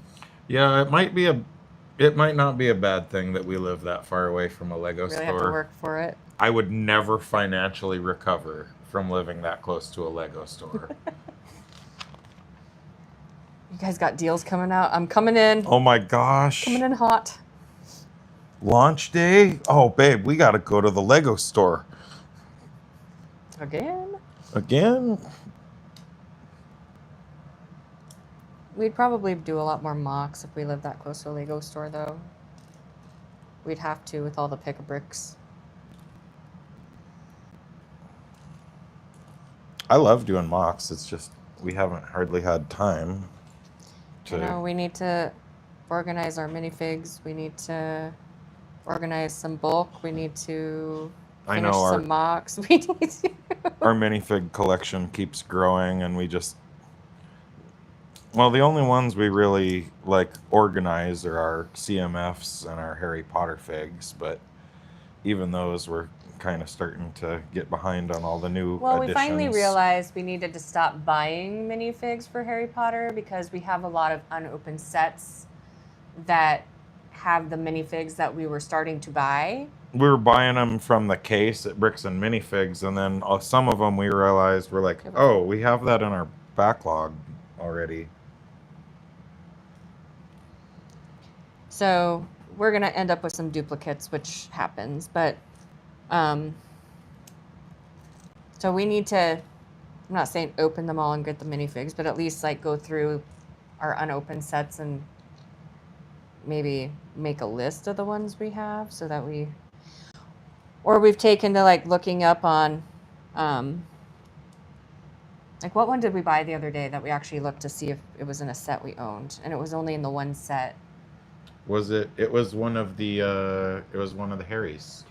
Yeah, it might not be a bad thing that we live that far away from a Lego Really store. have to work for it. I would never financially recover from living that close to a Lego store. You guys got deals coming out. I'm coming in. Oh my gosh. Coming in hot. Launch day? Oh, babe, we got to go to the Lego store. Again? Again? We'd probably do a lot more mocks if we lived that close to a Lego store, though. We'd have to with all the pick-a-bricks. I love doing mocks. It's just we haven't hardly had time to. We need to organize our minifigs. We need to organize some bulk. We need to finish some mocks. We need to. Our minifig collection keeps growing, and we just. Well, the only ones we really organize are our CMFs and our Harry Potter figs, but even those we're kind of starting to get behind on all the new Well, additions. we finally realized we needed to stop buying minifigs for Harry Potter because we have a lot of unopened sets that have the minifigs that we were starting to buy. we were buying them from the case at Bricks and Minifigs, and then some of them we realized were like, oh, we have that in our backlog already. So we're gonna end up with some duplicates, which happens, but so we need to, I'm not saying open them all and get the minifigs, but at least like go through our unopened sets and maybe make a list of the ones we have so that or we've taken to like looking up on, like what one did we buy the other day that we actually looked to see if it was in a set we owned, and it was only in the one set. Was it? It was one of the. It was one of the Harrys.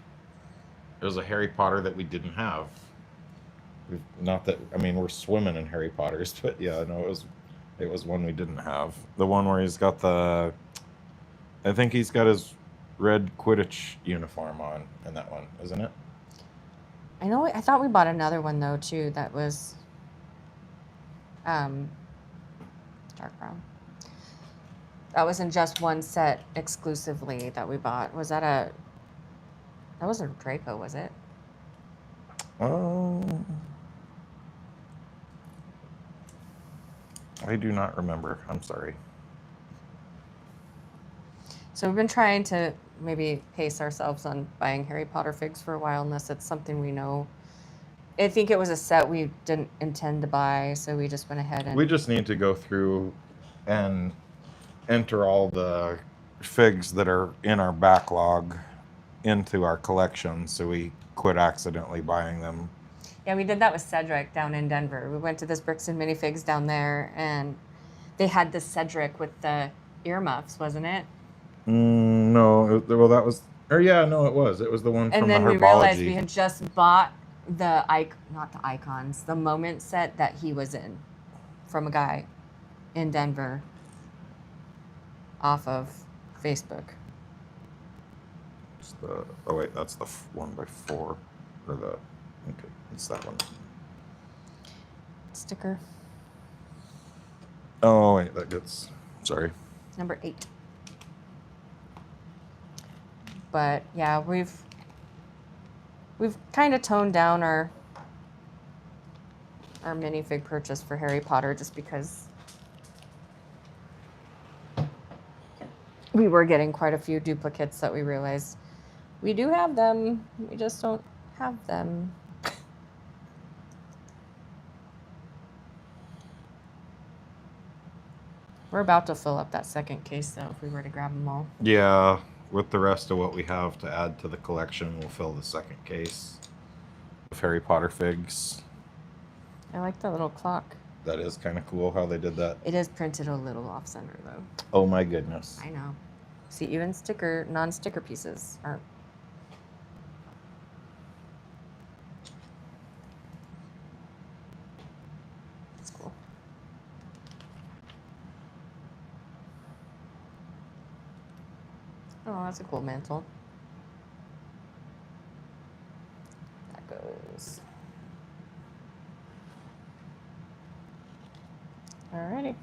It was a Harry Potter that we didn't have. Not that, I mean, we're swimming in Harry Potters, but yeah, no, it was one we didn't have. The one where he's got I think he's got his red Quidditch uniform on in that one, isn't it? I thought we bought another one though too that was dark brown. That was in just one set exclusively that we bought. That wasn't Draco, was it? I do not remember. I'm sorry. So we've been trying to maybe pace ourselves on buying Harry Potter figs for a while, unless it's something we know. I think it was a set we didn't intend to buy, so we just went ahead and... We just need to go through and enter all the figs that are in our backlog into our collection, so we quit accidentally buying them. Yeah, we did that with Cedric down in Denver. We went to this Bricks and Minifigs down there, and they had this Cedric with the earmuffs, wasn't it? No, well that was, or yeah, no, it was. It was the one from the Herbology. And then we realized we had just bought not the icons, the moment set that he was in, from a guy in Denver, off of Facebook. It's oh wait, that's the 1x4, or okay, it's that one. Sticker. Oh wait, that gets, sorry. Number 8. But yeah, we've kind of toned down our minifig purchase for Harry Potter just because we were getting quite a few duplicates that we realized we do have them, we just don't have them. We're about to fill up that second case though if we were to grab them all. Yeah, with the rest of what we have to add to the collection, we'll fill the second case of Harry Potter figs. I like the little clock. That is kind of cool how they did that. It is printed a little off center though. Oh my goodness. I know. See, even non-sticker pieces aren't. That's cool. Oh, that's a cool mantle. That goes. Alrighty.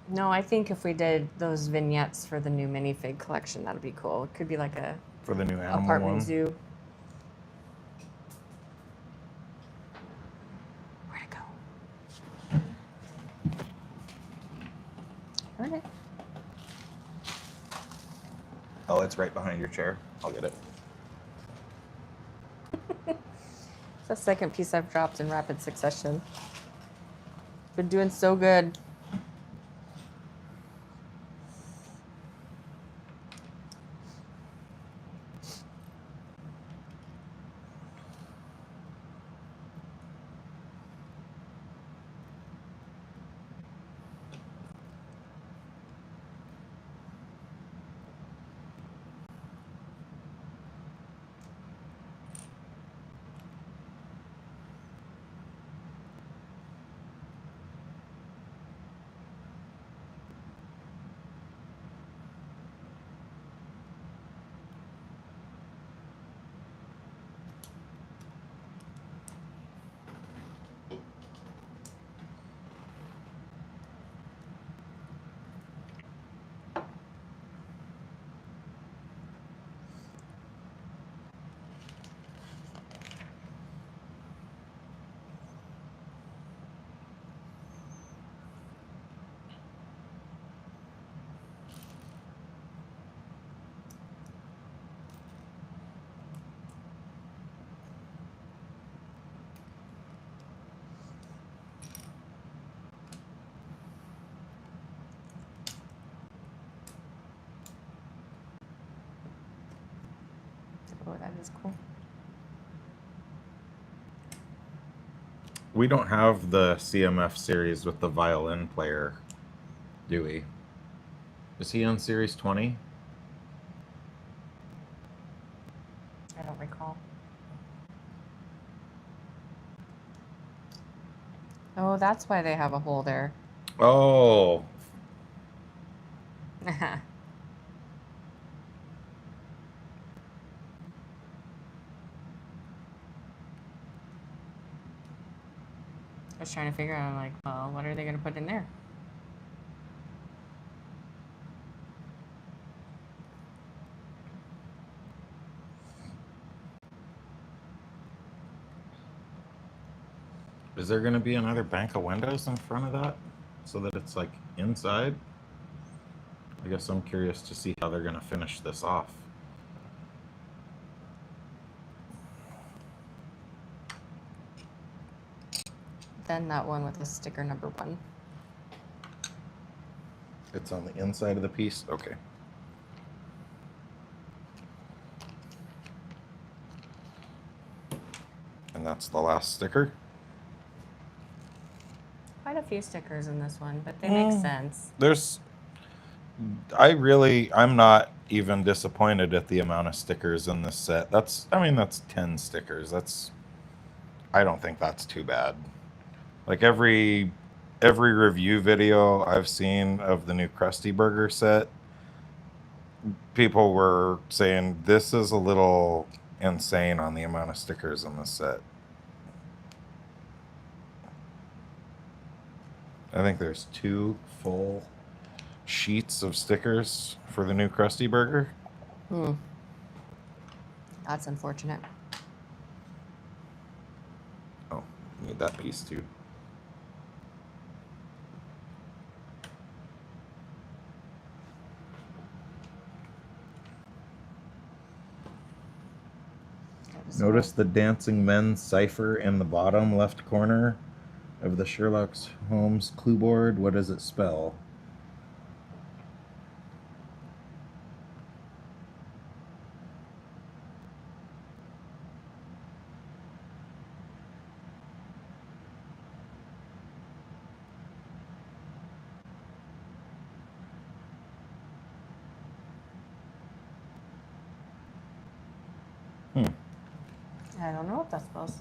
No, I think if we did those vignettes for the new minifig collection, that'd be cool. It could be like a for the new animal apartment one. Zoo. Where'd it go? Where'd it? Oh, it's right behind your chair. I'll get it. It's the second piece I've dropped in rapid succession. Been doing so good. Oh, that is cool. We don't have the CMF series with the violin player, do we? Is he on series 20? I don't recall. Oh, that's why they have a hole there. Oh. I was trying to figure out, like, well, what are they going to put in there? Is there going to be another bank of windows in front of that so that it's like inside? I guess I'm curious to see how they're going to finish this off. Then that one with the sticker number 1. It's on the inside of the piece? Okay. And that's the last sticker? Quite a few stickers in this one, but they make sense. I'm not even disappointed at the amount of stickers in this set. That's 10 stickers. I don't think that's too bad. Like every review video I've seen of the new Krusty Burger set, people were saying this is a little insane on the amount of stickers in this set. I think there's 2 full sheets of stickers for the new Krusty Burger. That's unfortunate. Oh, need that piece too. Notice the dancing men cipher in the bottom left corner of the Sherlock Holmes clue board. What does it spell? I don't know what that spells.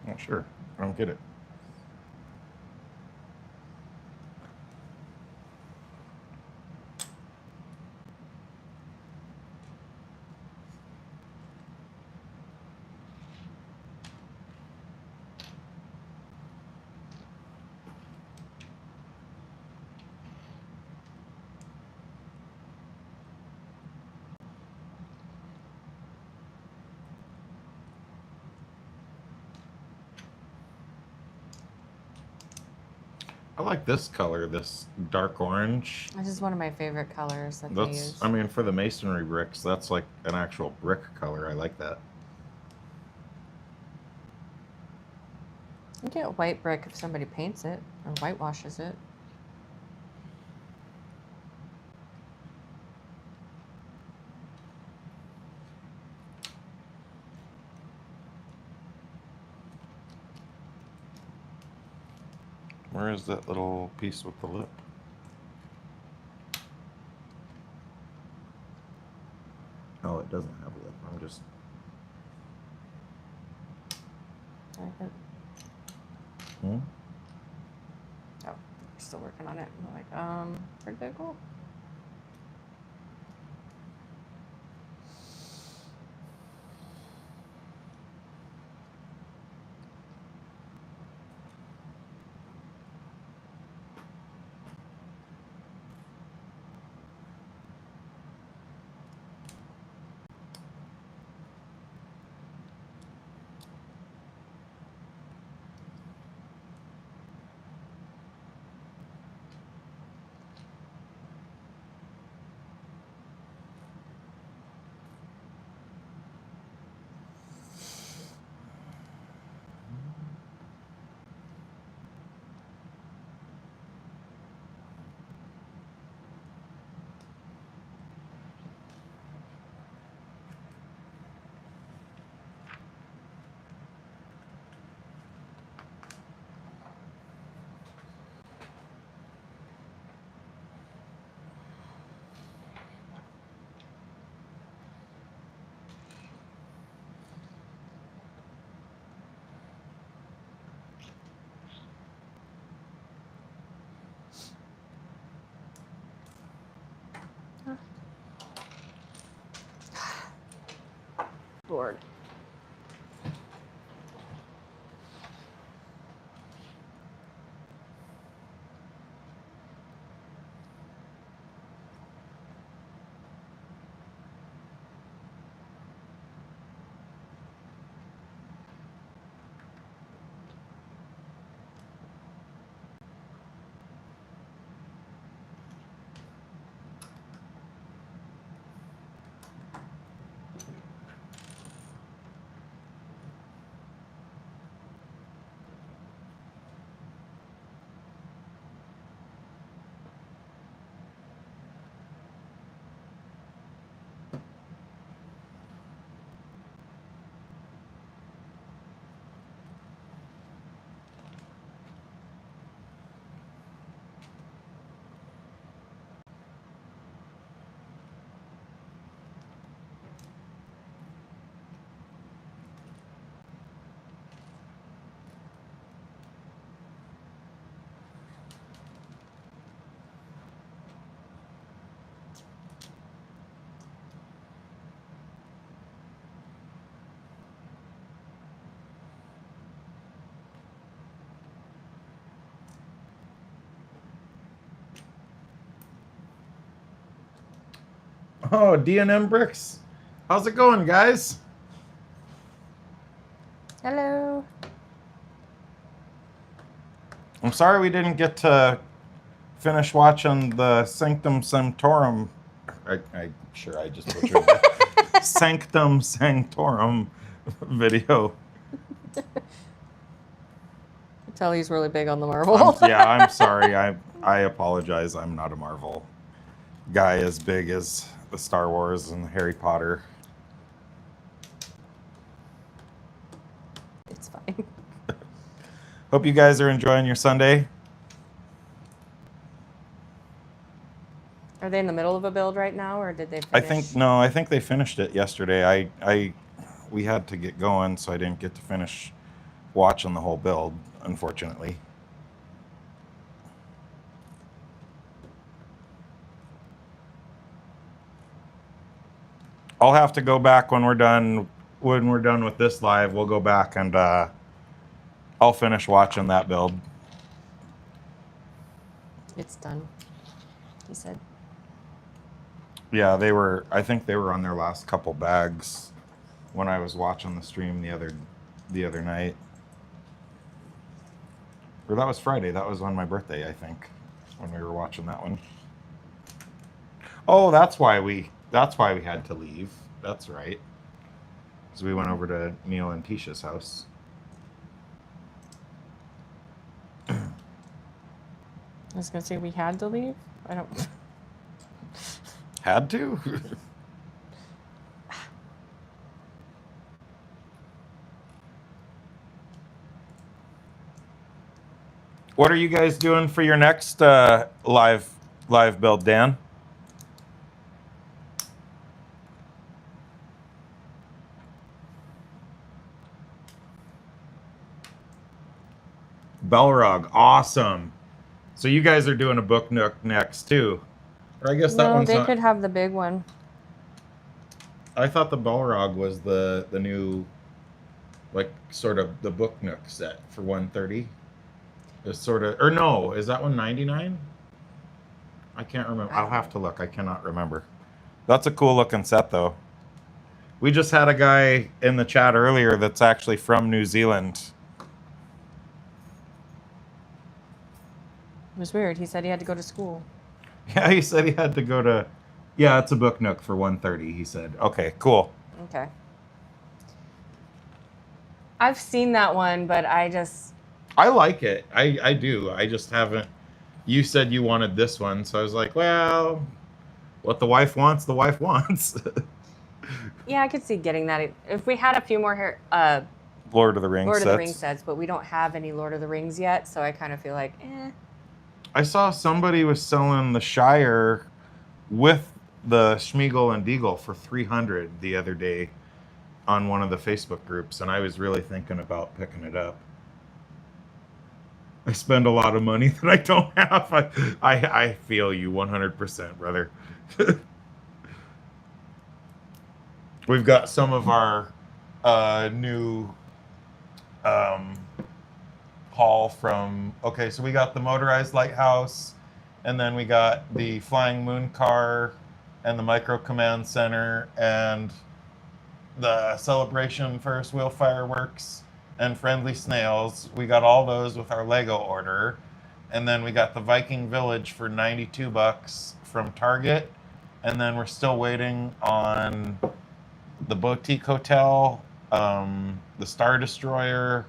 Not sure. I don't get it. I like this color, this dark orange. This is one of my favorite colors that they use. I mean, for the masonry bricks, that's like an actual brick color. I like that. You get white brick if somebody paints it or whitewashes it. Where is that little piece with the lip? Oh, it doesn't have a lip. I'm just... Oh, we're still working on it. I'm like, where'd that go? board. Oh, D&M Bricks. How's it going, guys? Hello. I'm sorry we didn't get to finish watching the Sanctum Sanctorum. I'm sure I just butchered that. Sanctum Sanctorum video. Tell he's really big on the Marvel. I'm sorry. I apologize. I'm not a Marvel guy as big as the Star Wars and Harry Potter. It's fine. Hope you guys are enjoying your Sunday. Are they in the middle of a build right now, or did they finish? I think they finished it yesterday. We had to get going, so I didn't get to finish watching the whole build, unfortunately. I'll have to go back when we're done with this live. We'll go back and I'll finish watching that build. It's done, he said. Yeah, I think they were on their last couple bags when I was watching the stream the other night. Or that was Friday. That was on my birthday, I think, when we were watching that one. Oh, that's why we had to leave. That's right. Because we went over to Neil and Tisha's house. I was gonna say we had to leave. I don't. Had to? What are you guys doing for your next live build, Dan? Belrog, awesome. So you guys are doing a book nook next too. Or I guess that one's they not... could have the big one. I thought the Balrog was the new, like, sort of the book nook set for 130. It's sort of, or no, is that one 99? I can't remember. I'll have to look. I cannot remember. That's a cool looking set though. We just had a guy in the chat earlier that's actually from New Zealand. It was weird. He said he had to go to school. Yeah, he said he had to go to... Yeah, it's a book nook for 130, he said. Okay, cool. Okay. I've seen that one, but I like it. I do. I just haven't... You said you wanted this one, so I was like, well, what the wife wants, the wife wants. Yeah, I could see getting that. If we had a few more Lord of the Rings sets, but we don't have any Lord of the Rings yet, so I kind of feel like, I saw somebody was selling the Shire with the Schmeagol and Deagle for 300 the other day on one of the Facebook groups, and I was really thinking about picking it up. I spend a lot of money that I don't have. I feel you 100%, brother. We've got some of our new haul from. Okay, so we got the motorized lighthouse, and then we got the flying moon car, and the micro command center, and the celebration Ferris wheel fireworks, and friendly snails. We got all those with our Lego order, and then we got the Viking Village for $92 from Target, and then we're still waiting on the boutique hotel, the Star Destroyer,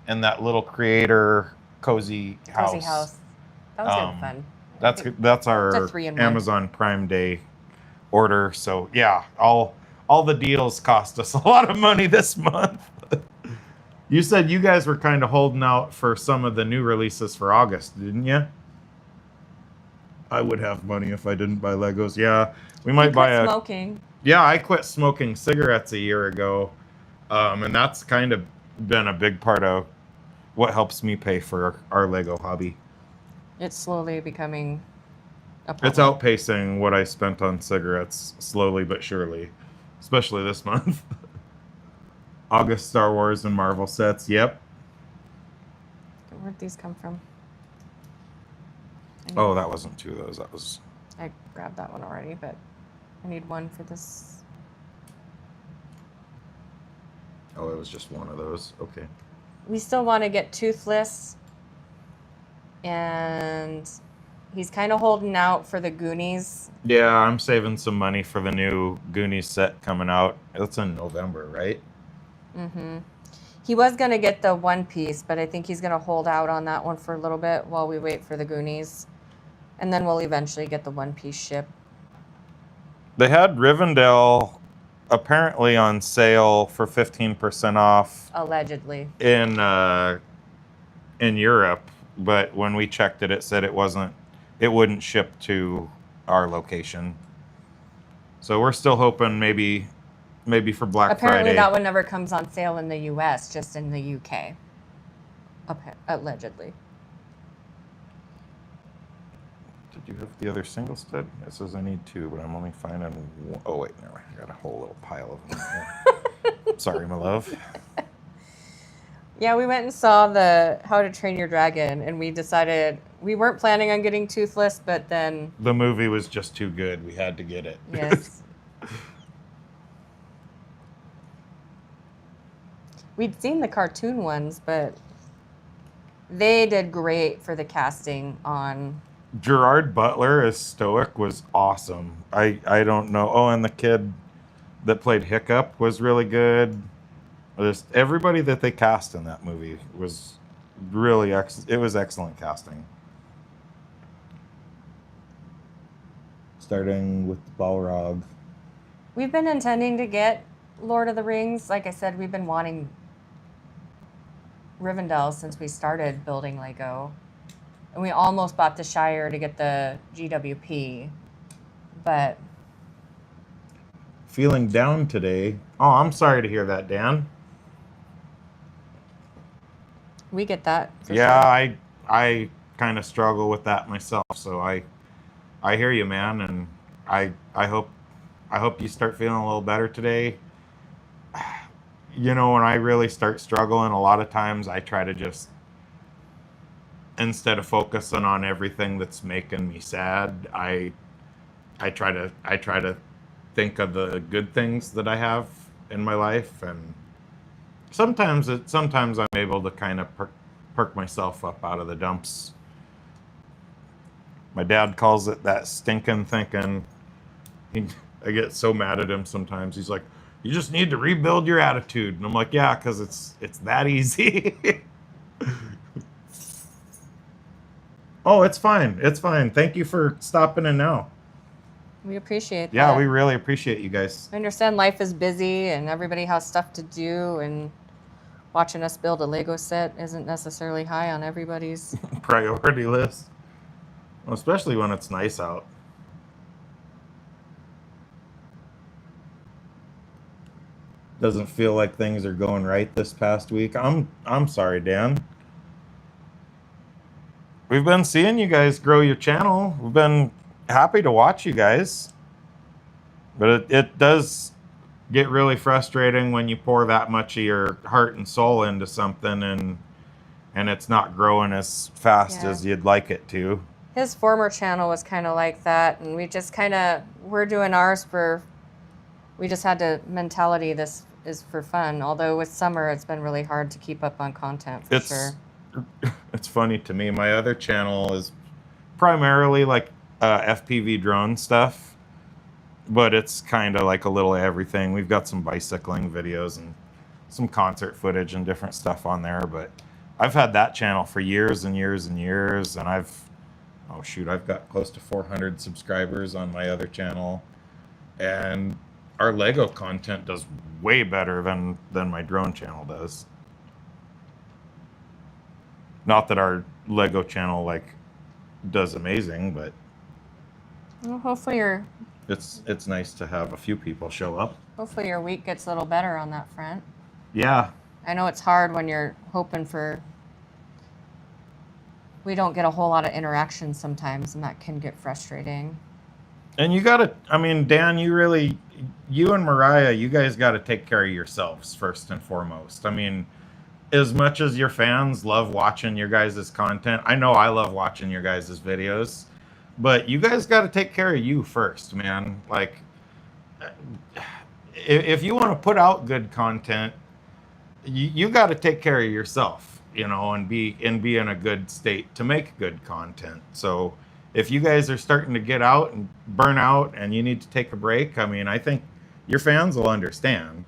and that little creator cozy house. Cozy house. That was good fun. That's our It's a 3-in-1. Amazon Prime Day order. So yeah, all the deals cost us a lot of money this month. You said you guys were kind of holding out for some of the new releases for August, didn't you? I would have money if I didn't buy Legos. Yeah, we might buy smoking. Yeah, I quit smoking cigarettes a year ago, and that's kind of been a big part of what helps me pay for our Lego hobby. It's slowly becoming a problem. It's outpacing what I spent on cigarettes slowly but surely, especially this month. August Star Wars and Marvel sets, yep. Where'd these come from? Oh, that wasn't two of those. That was... I grabbed that one already, but I need one for this. Oh, it was just one of those. Okay. We still want to get Toothless, and he's kind of holding out for the Goonies. Yeah, I'm saving some money for the new Goonies set coming out. It's in November, right? Mm-hmm. He was going to get the One Piece, but I think he's going to hold out on that one for a little bit while we wait for the Goonies. And then we'll eventually get the One Piece ship. They had Rivendell apparently on sale for 15% off. Allegedly. In Europe, but when we checked it, it said it wouldn't ship to our location. So we're still hoping maybe for Black Friday. Apparently that one never comes on sale in the US, just in the UK. Allegedly. Did you have the other single stud? It says I need two, but I'm only finding one. Oh wait, no, I got a whole little pile of them here. Sorry, my love. Yeah, we went and saw the How to Train Your Dragon, and we decided we weren't planning on getting Toothless, but then... The movie was just too good. We had to get it. Yes. We'd seen the cartoon ones, but they did great for the casting on... Gerard Butler as Stoic was awesome. I don't know. Oh, and the kid that played Hiccup was really good. Just everybody that they cast in that movie was really it was excellent casting. Starting with Balrog. We've been intending to get Lord of the Rings. Like I said, we've been wanting Rivendell since we started building Lego. And we almost bought the Shire to get the GWP, but... Feeling down today. Oh, I'm sorry to hear that, Dan. We get that. Yeah, sure. I kind of struggle with that myself, so I hear you, man, and I hope you start feeling a little better today. You know, when I really start struggling, a lot of times I try to just, instead of focusing on everything that's making me sad, I try to think of the good things that I have in my life, and sometimes I'm able to kind of perk myself up out of the dumps. My dad calls it that stinking thinking. I get so mad at him sometimes. He's like, "You just need to rebuild your attitude," and I'm like, "Yeah, because it's that easy." Oh, it's fine. It's fine. Thank you for stopping in now. We appreciate that. Yeah, we really appreciate you guys. I understand life is busy and everybody has stuff to do, and watching us build a Lego set isn't necessarily high on everybody's priority list. Well, especially when it's nice out. Doesn't feel like things are going right this past week. I'm sorry, Dan. We've been seeing you guys grow your channel. We've been happy to watch you guys. But it does get really frustrating when you pour that much of your heart and soul into something and it's not growing as fast Yeah. as you'd like it to. His former channel was kind of like that, and we just we're doing ours we just had the mentality this is for fun. Although with summer, it's been really hard to keep up on content for sure. It's funny to me. My other channel is primarily like FPV drone stuff, but it's kind of like a little everything. We've got some bicycling videos and some concert footage and different stuff on there, but I've had that channel for years and years and years, and oh shoot, I've got close to 400 subscribers on my other channel, and our Lego content does way better than my drone channel does. Not that our Lego channel like does amazing, but well, hopefully it's nice to have a few people show up. Hopefully your week gets a little better on that front. Yeah. I know it's hard when you're hoping we don't get a whole lot of interaction sometimes, and that can get frustrating. And you gotta, I mean, Dan, you and Mariah, you guys gotta take care of yourselves first and foremost. I mean, as much as your fans love watching your guys' content, I know I love watching your guys' videos, but you guys gotta take care of you first, man. Like, if you want to put out good content, you got to take care of yourself, and be in a good state to make good content. So if you guys are starting to get out and burn out and you need to take a break, I mean, I think your fans will understand.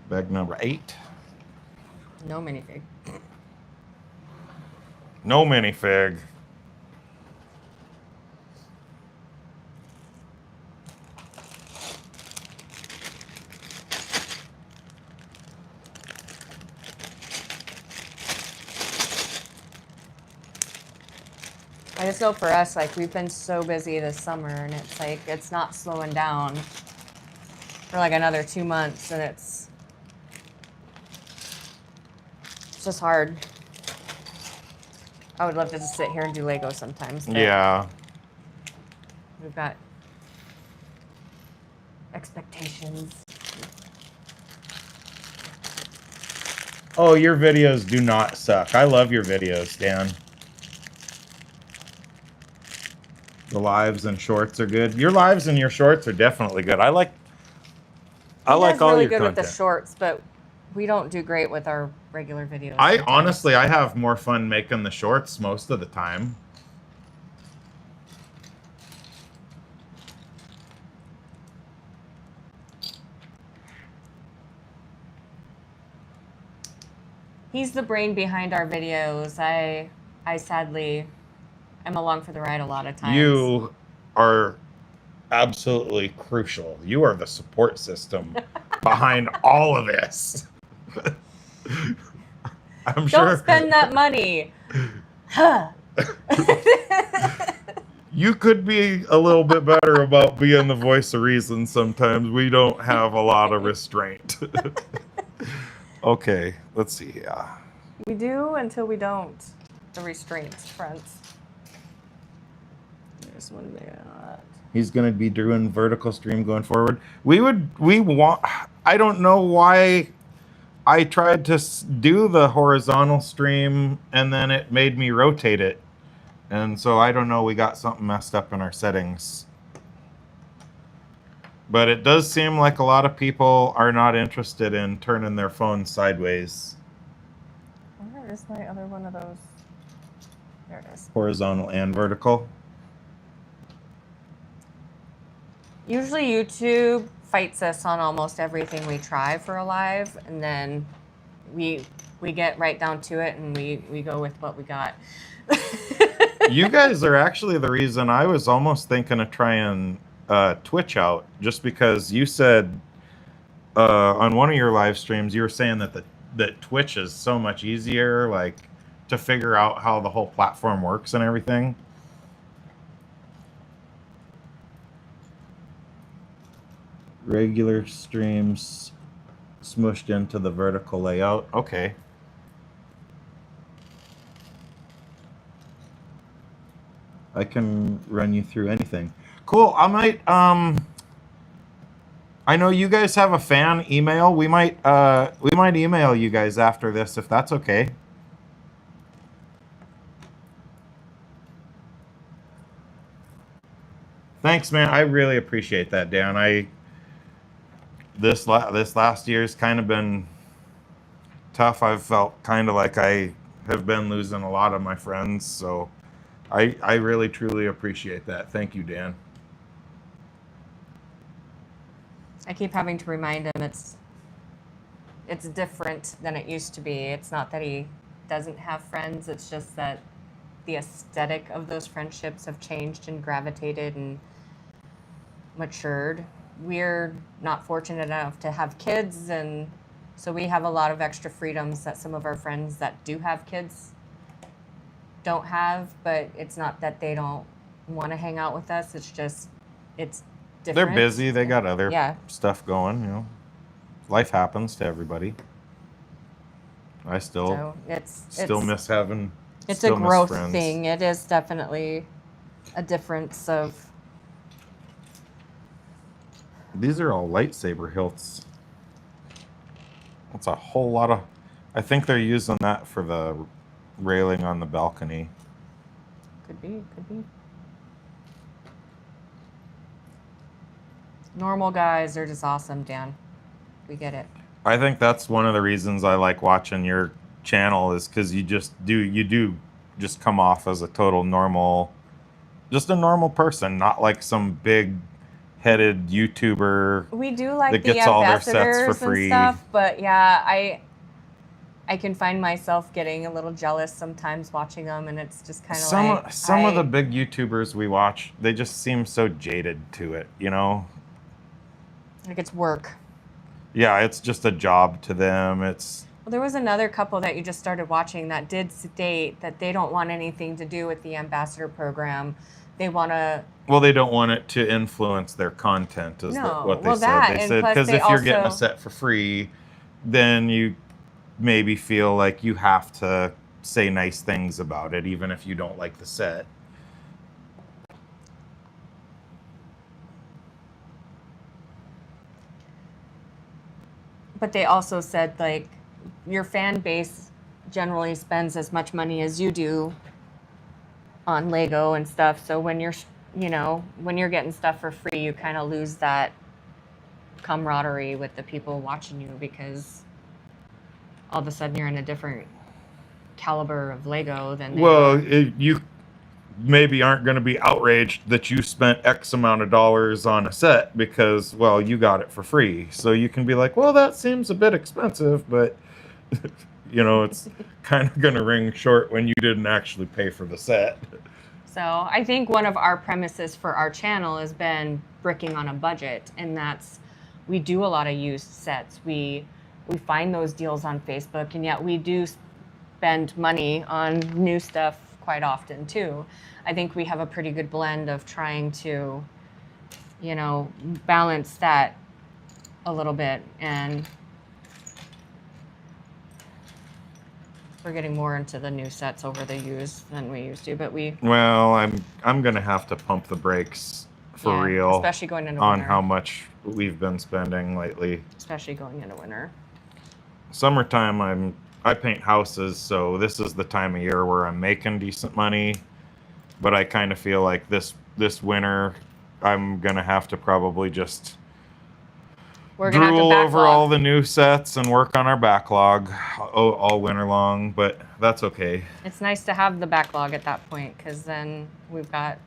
Bag number 8. No minifig. No minifig. I just know for us, like, we've been so busy this summer, and it's like, it's not slowing down for like another 2 months, and it's just hard. I would love to just sit here and do Lego sometimes. Yeah. We've got expectations. Oh, your videos do not suck. I love your videos, Dan. The lives and shorts are good. Your lives and your shorts are definitely good. I like all really your good content. with the shorts, but we don't do great with our regular videos. Honestly, I have more fun making the shorts most of the time. He's the brain behind our videos. I sadly am along for the ride a lot of times. You are absolutely crucial. You are the support system behind all of this. I'm sure. Don't spend that money. Huh. You could be a little bit better about being the voice of reason sometimes. We don't have a lot of restraint. Okay, let's see here. We do until we don't. The restraints, friends. There's one there. He's going to be doing vertical stream going forward. I don't know why I tried to do the horizontal stream and then it made me rotate it. And so I don't know, we got something messed up in our settings. But it does seem like a lot of people are not interested in turning their phones sideways. Where is my other one of those? There it is. Horizontal and vertical. Usually YouTube fights us on almost everything we try for a live, and then we get right down to it and we go with what we got. You guys are actually the reason I was almost thinking of trying Twitch out, just because you said on one of your live streams you were saying that Twitch is so much easier, like, to figure out how the whole platform works and everything. Regular streams smushed into the vertical layout. Okay. I can run you through anything. Cool. I might I know you guys have a fan email. We might email you guys after this if that's okay. Thanks, man. I really appreciate that, Dan. This last year's kind of been tough. I've felt kind of like I have been losing a lot of my friends, so I really truly appreciate that. Thank you, Dan. I keep having to remind him it's different than it used to be. It's not that he doesn't have friends, it's just that the aesthetic of those friendships have changed and gravitated and matured. We're not fortunate enough to have kids, and so we have a lot of extra freedoms that some of our friends that do have kids don't have, but it's not that they don't want to hang out with us. It's just, it's different. They're busy. They got other stuff going, you know. Life happens to everybody. I still miss having. It's a growth thing. It is definitely a difference of. These are all lightsaber hilts. That's a whole lot of. I think they're using that for the railing on the balcony. Could be. Normal guys are just awesome, Dan. We get it. I think that's one of the reasons I like watching your channel is because you do just come off as a total normal, just a normal person, not like some big-headed YouTuber. We do like that the gets all their sets for ambassadors free. and stuff, but yeah, I can find myself getting a little jealous sometimes watching them, and it's just kind of like some of the big YouTubers we watch, they just seem so jaded to it, you know. Like it's work. Yeah, it's just a job to them. Well, there was another couple that you just started watching that did state that they don't want anything to do with the ambassador program. They want to. Well, they don't want it to influence their content, is what they said. They said because if you're getting a set for free, then you maybe feel like you have to say nice things about it, even if you don't like the set. But they also said, like, your fan base generally spends as much money as you do on Lego and stuff. So when you're getting stuff for free, you kind of lose that camaraderie with the people watching you because all of a sudden you're in a different caliber of Lego than they are. You maybe aren't going to be outraged that you spent X amount of dollars on a set because, well, you got it for free. So you can be like, well, that seems a bit expensive, but, you know, it's kind of going to ring short when you didn't actually pay for the set. So I think one of our premises for our channel has been bricking on a budget, and that's we do a lot of used sets. We find those deals on Facebook, and yet we do spend money on new stuff quite often too. I think we have a pretty good blend of trying to, you know, balance that a little bit, and we're getting more into the new sets over the used than we used to. But well, I'm gonna have to pump the brakes for real, especially going into on winter. how much we've been spending lately. Especially going into winter. Summertime, I paint houses, so this is the time of year where I'm making decent money. But I kind of feel like this winter, I'm gonna have to probably just drool over all the new sets and work on our backlog all winter long. But that's okay. It's nice to have the backlog at that point because then we've got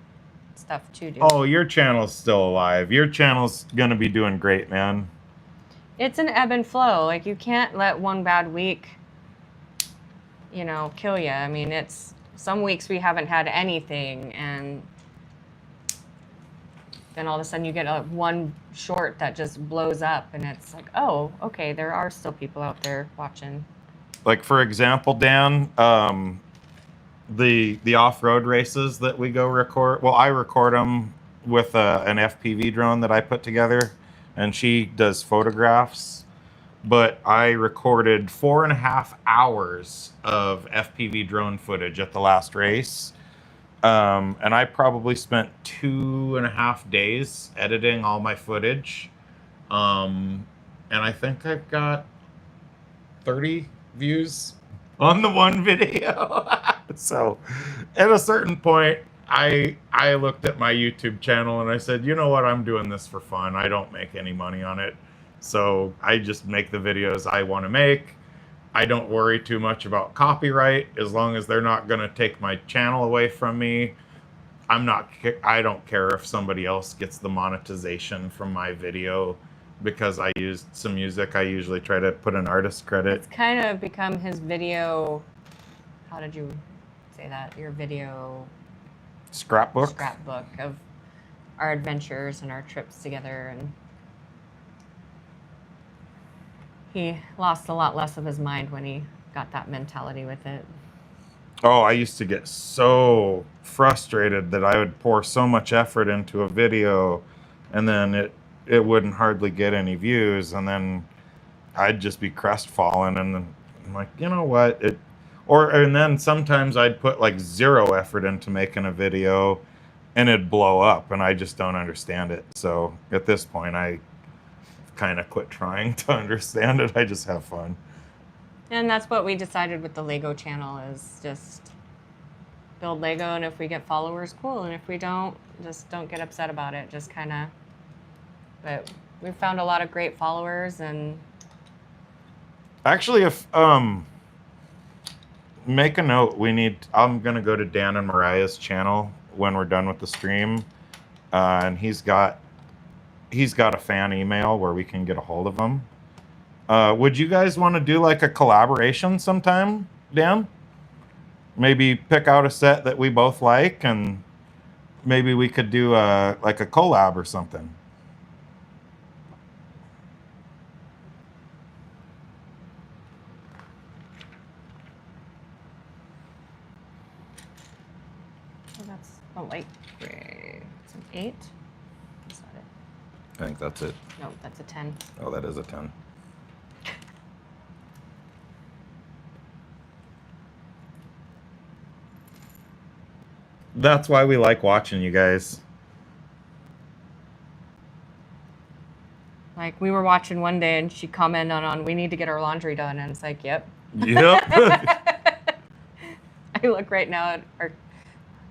stuff to do. Oh, your channel's still alive. Your channel's gonna be doing great, man. It's an ebb and flow. Like, you can't let one bad week, you know, kill you. I mean, it's some weeks we haven't had anything, and then all of a sudden you get one short that just blows up, and it's like, oh, okay, there are still people out there watching. Like, for example, Dan, the off-road races that we go record, well, I record them with an FPV drone that I put together, and she does photographs. But I recorded 4.5 hours of FPV drone footage at the last race. And I probably spent 2.5 days editing all my footage. And I think I've got 30 views on the one video. So at a certain point, I looked at my YouTube channel and I said, you know what, I'm doing this for fun. I don't make any money on it. So I just make the videos I want to make. I don't worry too much about copyright as long as they're not going to take my channel away from me. I don't care if somebody else gets the monetization from my video because I used some music. I usually try to put an artist credit. It's kind of become his video. How did you say that? Your video Scrapbook of our adventures and our trips together, and he lost a lot less of his mind when he got that mentality with it. Oh, I used to get so frustrated that I would pour so much effort into a video and then it wouldn't hardly get any views, and then I'd just be crestfallen, and then I'm like, you know what? And then sometimes I'd put like 0 effort into making a video and it'd blow up, and I just don't understand it. So at this point I kind of quit trying to understand it. I just have fun. And that's what we decided with the Lego channel, is just build Lego, and if we get followers, cool. And if we don't, just don't get upset about it. Just kind of, but we've found a lot of great followers. And actually, if, make a note, I'm going to go to Dan and Mariah's channel when we're done with the stream. And he's got a fan email where we can get a hold of him. Would you guys want to do like a collaboration sometime, Dan? Maybe pick out a set that we both like, and maybe we could do like a collab or something. oh, that's a light gray. It's an 8. Is that it? I think that's it. No, that's a 10. Oh, that is a 10. That's why we like watching you guys. Like, we were watching one day and she commented on we need to get our laundry done, and it's like, yep. Yep. I look right now at our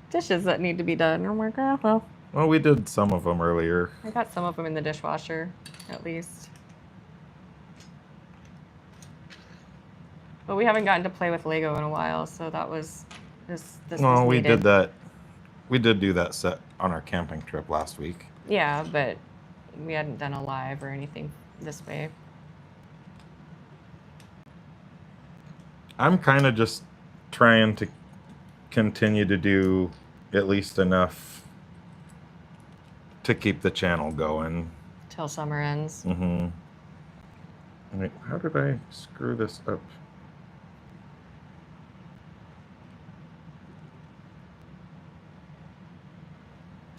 dishes that need to be done, and I'm like, oh, well. Well, we did some of them earlier. I got some of them in the dishwasher, at least. But we haven't gotten to play with Lego in a while, so that was this No, was we needed. did that. We did do that set on our camping trip last week. Yeah, but we hadn't done a live or anything this way. I'm kind of just trying to continue to do at least enough to keep the channel going. Till summer ends. Mm-hmm. Wait, how did I screw this up?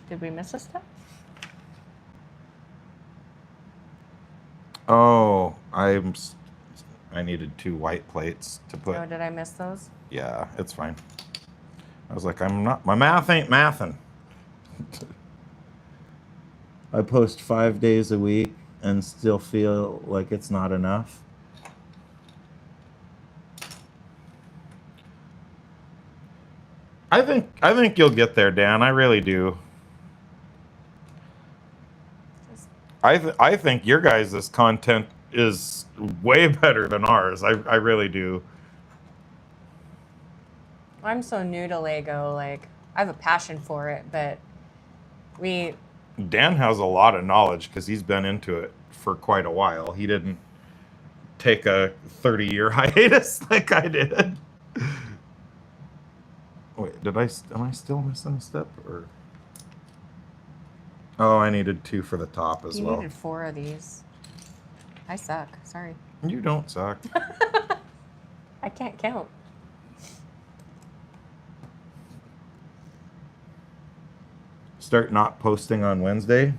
Did we miss a step? Oh, I needed 2 white plates to put. Oh, did I miss those? Yeah, it's fine. I was like, my math ain't mathin'. I post 5 days a week and still feel like it's not enough. I think you'll get there, Dan. I really do. I think your guys' content is way better than ours. I really do. I'm so new to Lego. Like, I have a passion for it, but Dan has a lot of knowledge because he's been into it for quite a while. He didn't take a 30-year hiatus like I did. Wait, am I still missing a step? Or oh, I needed 2 for the top as well. You needed 4 of these. I suck. Sorry. You don't suck. I can't count. Start not posting on Wednesday.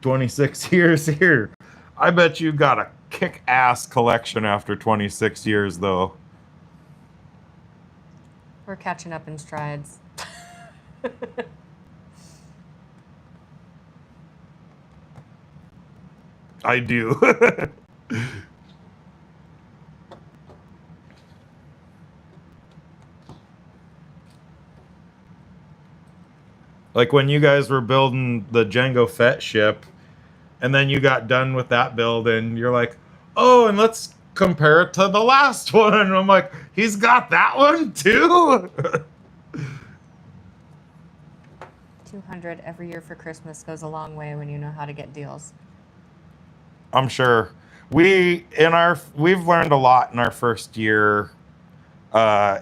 26 years here. I bet you got a kick-ass collection after 26 years, though. We're catching up in strides. I do. Like when you guys were building the Django Fett ship, and then you got done with that build, and you're like, oh, and let's compare it to the last one. And I'm like, he's got that one too? 200 every year for Christmas goes a long way when you know how to get deals. I'm sure. We've learned a lot in our first year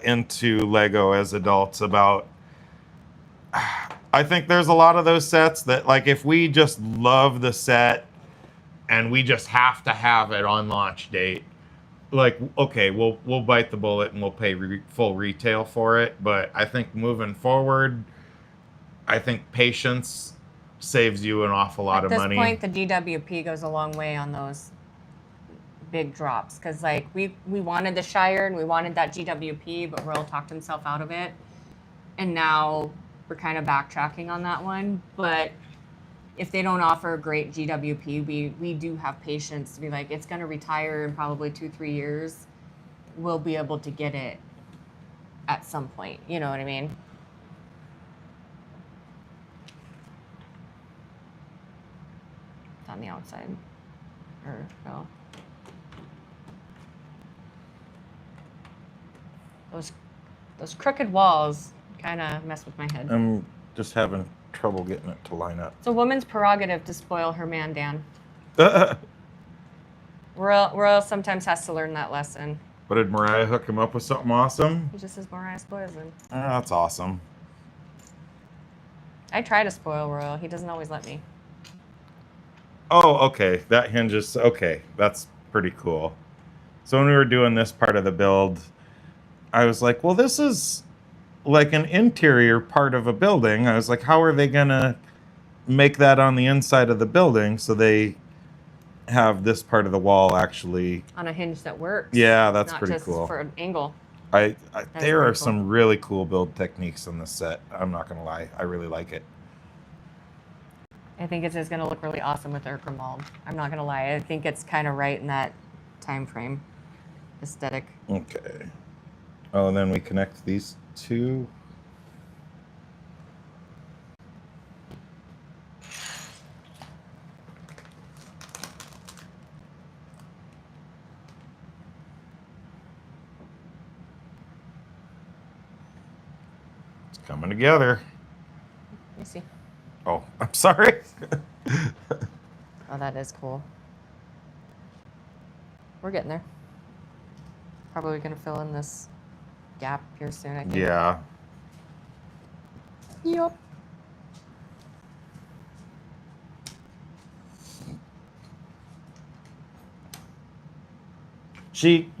into Lego as adults about, I think there's a lot of those sets that, like, if we just love the set and we just have to have it on launch date, like, okay, we'll bite the bullet and we'll pay full retail for it. But I think moving forward, I think patience saves you an awful lot of money. At this point, the DWP goes a long way on those big drops, because like we wanted the Shire and we wanted that GWP, but Royal talked himself out of it, and now we're kind of backtracking on that one. But if they don't offer a great GWP, we do have patience to be like, it's going to retire in probably 2-3 years. We'll be able to get it at some point. You know what I mean? It's on the outside. Or no. Those crooked walls kind of mess with my head. I'm just having trouble getting it to line up. It's a woman's prerogative to spoil her man, Dan. Royal sometimes has to learn that lesson. But did Mariah hook him up with something awesome? He just says Mariah spoils him. Oh, that's awesome. I try to spoil Royal. He doesn't always let me. Oh, okay. That hinges. Okay, that's pretty cool. So when we were doing this part of the build, I was like, well, this is like an interior part of a building. I was like, how are they going to make that on the inside of the building so they have this part of the wall actually on a hinge that works? Yeah, that's not pretty just cool. For an angle. There are some really cool build techniques in this set. I'm not going to lie. I really like it. I think it's just going to look really awesome with Urkremald. I'm not going to lie. I think it's kind of right in that time frame aesthetic. Okay. Oh, and then we connect these two. It's coming together. Let me see. Oh, I'm sorry. Oh, that is cool. We're getting there. Probably going to fill in this gap here soon, I think. Yeah. Yup.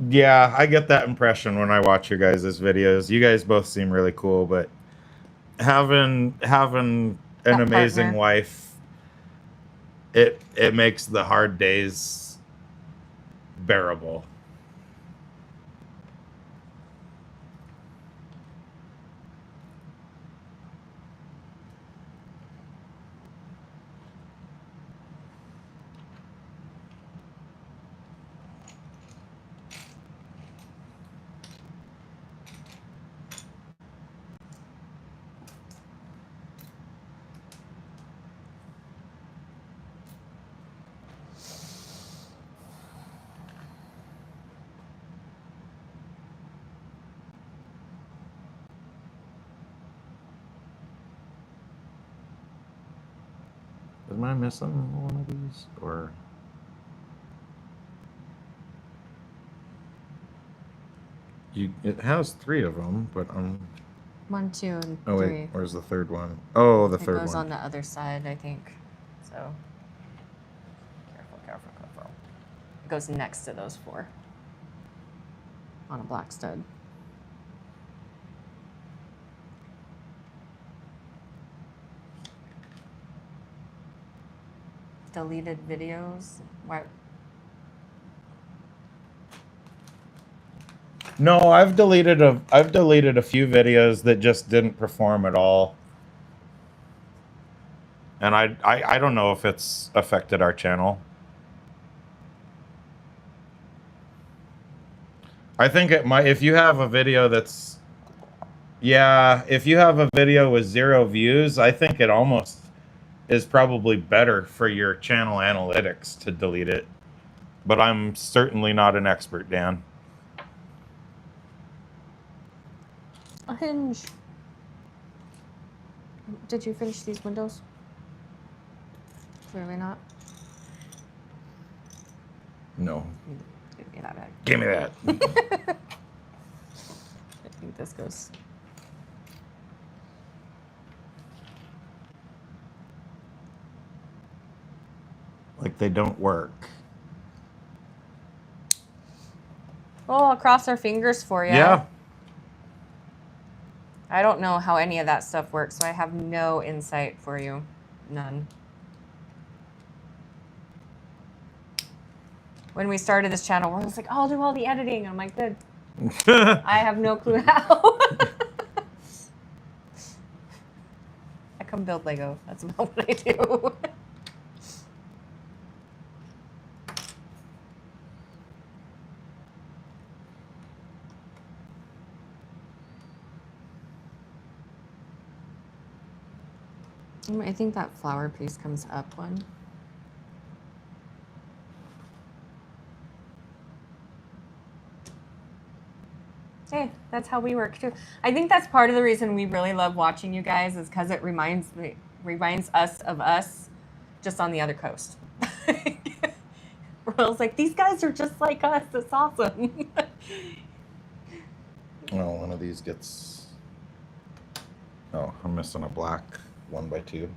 Yeah, I get that impression when I watch your guys' videos. You guys both seem really cool, but having an amazing partner. wife, it makes the hard days bearable. Am I missing one of these, or? It has 3 of them, but 1, 2, and 3. Oh wait, where's the third one? Oh, the third one. It goes on the other side, I think. So careful. It goes next to those 4 on a black stud. Deleted videos. Why? No, I've deleted a few videos that just didn't perform at all. And I don't know if it's affected our channel. I think it might, if you have a video that's, yeah, if you have a video with 0 views, I think it almost is probably better for your channel analytics to delete it. But I'm certainly not an expert, Dan. A hinge. Did you finish these windows? Clearly not. No. Give me that back. Give me that. I think this goes. Like they don't work. Oh, I'll cross our fingers for you. Yeah. I don't know how any of that stuff works, so I have no insight for you. None. When we started this channel, we're just like, oh, I'll do all the editing. I'm like, good. I have no clue how. I come build Lego. That's about what I do. I think that flower piece comes up one. Hey, that's how we work too. I think that's part of the reason we really love watching you guys is because it reminds us of us just on the other coast. We're like, these guys are just like us. It's awesome. Oh, one of these gets... Oh, I'm missing a black 1x2.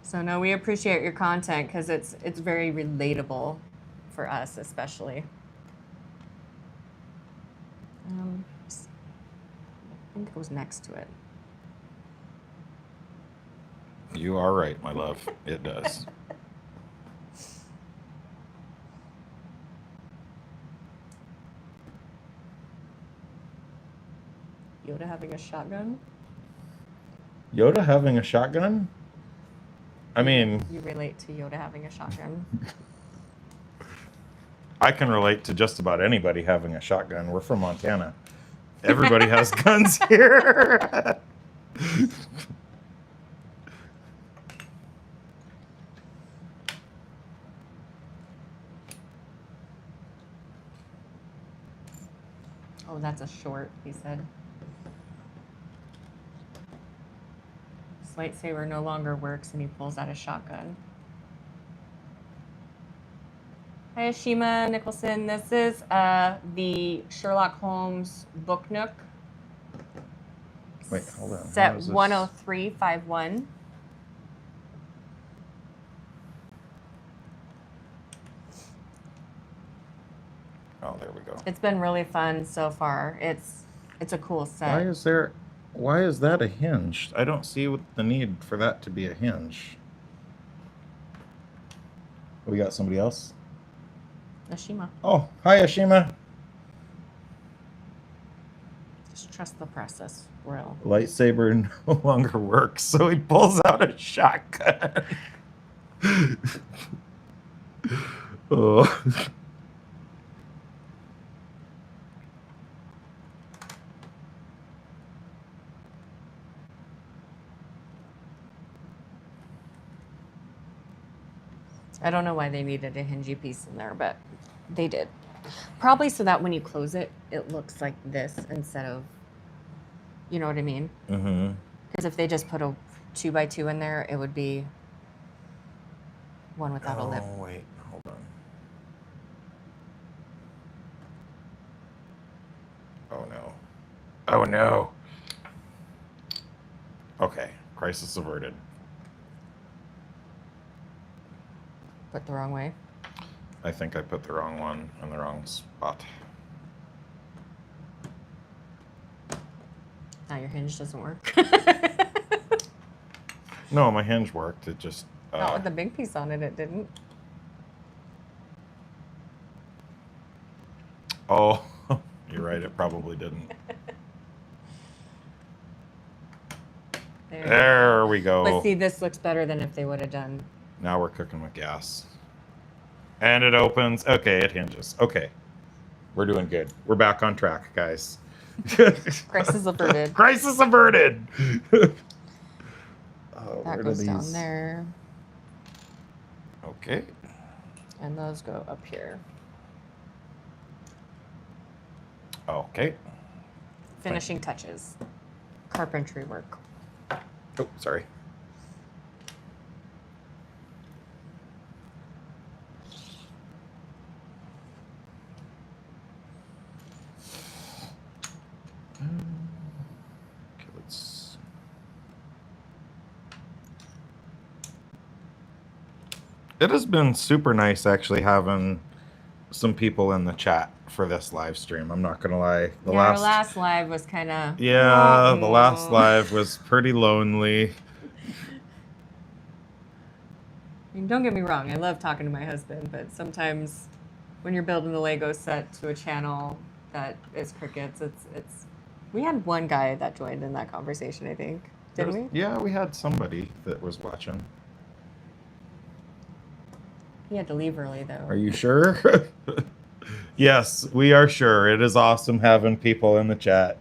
So no, we appreciate your content because it's very relatable for us, especially. I think it goes next to it. You are right, my love. It does. Yoda having a shotgun? Yoda having a shotgun? I mean... You relate to Yoda having a shotgun. I can relate to just about anybody having a shotgun. We're from Montana. Everybody has guns here. Oh, that's a short, he said. This lightsaber no longer works, and he pulls out a shotgun. Hi, Ashima Nicholson. This is the Sherlock Holmes book nook. Wait, hold on. Set 10351. Oh, there we go. It's been really fun so far. It's a cool set. Why is that a hinge? I don't see the need for that to be a hinge. We got somebody else? Ashima. Oh, hi, Ashima. Just trust the process, Will. Lightsaber no longer works, so he pulls out a shotgun. Oh. I don't know why they needed a hingy piece in there, but they did. Probably so that when you close it, it looks like this instead of, you know what I mean? Mm-hmm. Because if they just put a 2x2 in there, it would be one without a lip. Oh, wait, hold on. Oh, no. Oh, no. Okay, crisis averted. Put the wrong way. I think I put the wrong one in the wrong spot. Now your hinge doesn't work. No, my hinge worked. It just... Not with the big piece on it, it didn't. Oh, you're right. It probably didn't. There we go. But see, this looks better than if they would have done. Now we're cooking with gas. And it opens. Okay, it hinges. Okay. We're doing good. We're back on track, guys. Crisis averted. Crisis averted. That goes down there. Okay. And those go up here. Okay. Finishing touches. Carpentry work. Oh, sorry. Okay, let's. It has been super nice actually having some people in the chat for this live stream. I'm not gonna lie. Our last live was kind of. Yeah, the last live was pretty lonely. I mean, don't get me wrong. I love talking to my husband, but sometimes when you're building the Lego set to a channel that is crickets, it's. We had one guy that joined in that conversation, I think. Didn't we? Yeah, we had somebody that was watching. He had to leave early, though. Are you sure? Yes, we are sure. It is awesome having people in the chat.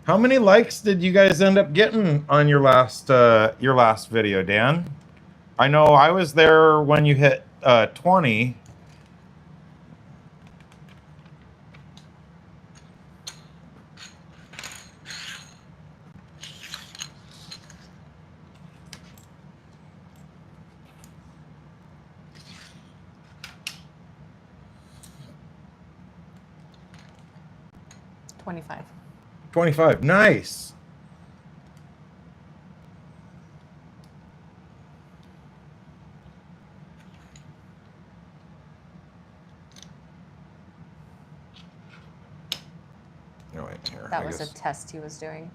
How many likes did you guys end up getting on your last video, Dan? I know I was there when you hit 20. $25. 25. Nice. No, wait, here. That was a test he was doing.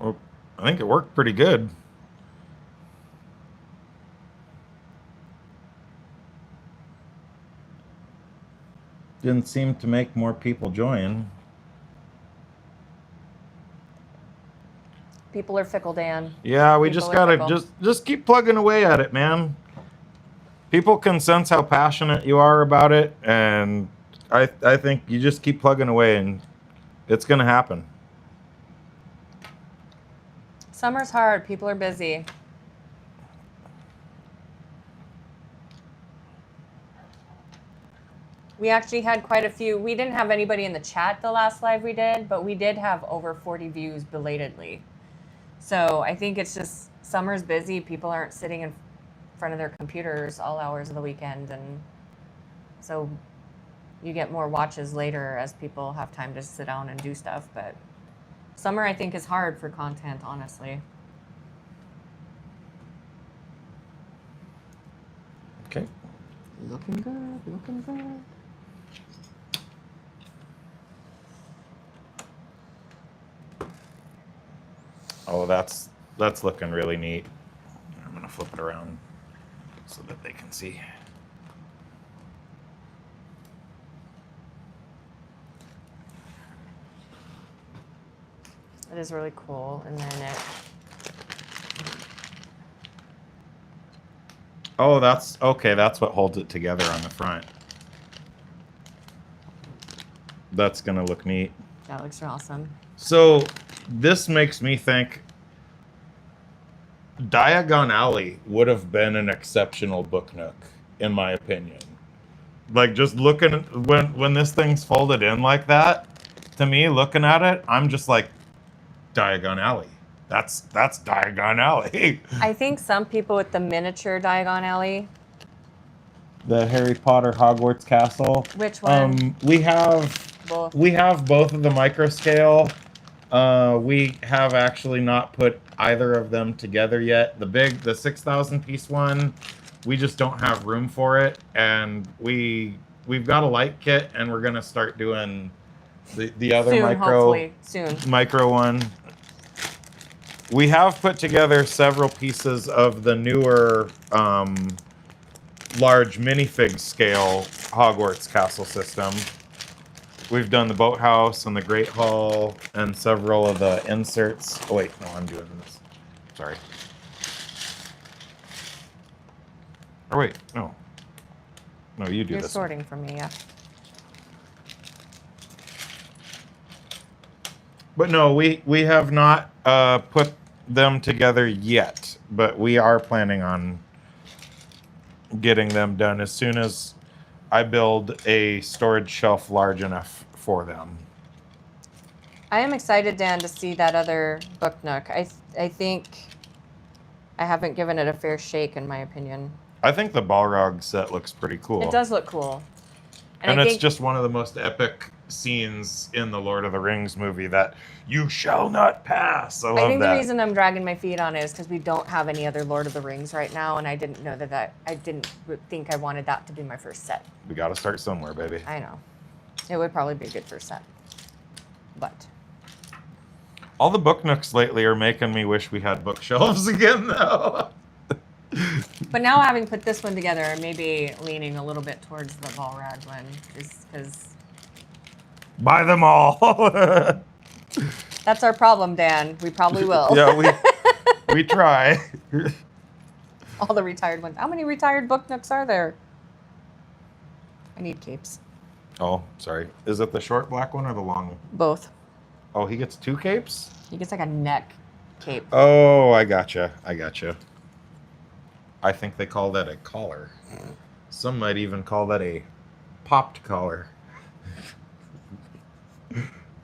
Well, I think it worked pretty good. Didn't seem to make more people join. People are fickle, Dan. Yeah, we just gotta just keep plugging away at it, man. People can sense how passionate you are about it, and I think you just keep plugging away, and it's gonna happen. Summer's hard. People are busy. We actually had quite a few. We didn't have anybody in the chat the last live we did, but we did have over 40 views belatedly. So I think it's just summer's busy. People aren't sitting in front of their computers all hours of the weekend. And so you get more watches later as people have time to sit down and do stuff. But summer, I think, is hard for content, honestly. Okay. Looking good, looking good. Oh, that's looking really neat. I'm gonna flip it around so that they can see. It is really cool. And then it. Oh, that's okay. That's what holds it together on the front. That's gonna look neat. That looks awesome. So this makes me think Diagon Alley would have been an exceptional book nook, in my opinion. Like, just looking when this thing's folded in like that, to me, looking at it, I'm just like, Diagon Alley. That's Diagon Alley. I think some people with the miniature Diagon Alley. The Harry Potter Hogwarts Castle. Which one? We have both. We have both of the micro scale. We have actually not put either of them together yet. The 6,000 piece one, we just don't have room for it, and we've got a light kit, and we're gonna start doing the other soon. micro one. We have put together several pieces of the newer large minifig scale Hogwarts castle system. We've done the boathouse and the Great Hall and several of the inserts. Oh wait, no, I'm doing this. Sorry. Or wait, no. No, you do You're this. sorting for me, yeah. But no, we have not put them together yet. But we are planning on getting them done as soon as I build a storage shelf large enough for them. I am excited, Dan, to see that other book nook. I think I haven't given it a fair shake, in my opinion. I think the Balrog set looks pretty cool. It does look cool. And it's just one of the most epic scenes in the Lord of the Rings movie that you shall not pass. I think the reason I'm dragging my feet on it is because we don't have any other Lord of the Rings right now, and I didn't know I didn't think I wanted that to be my first set. We got to start somewhere, baby. I know. It would probably be a good first set. But all the book nooks lately are making me wish we had bookshelves again, though. But now, having put this one together, I may be leaning a little bit towards the Balrog one, just because. Buy them all. That's our problem, Dan. We probably will. Yeah, we try. All the retired ones. How many retired book nooks are there? I need capes. Oh, sorry. Is it the short black one or the long one? Both. Oh, he gets 2 capes? He gets like a neck cape. Oh, I gotcha. I think they call that a collar. Some might even call that a popped collar.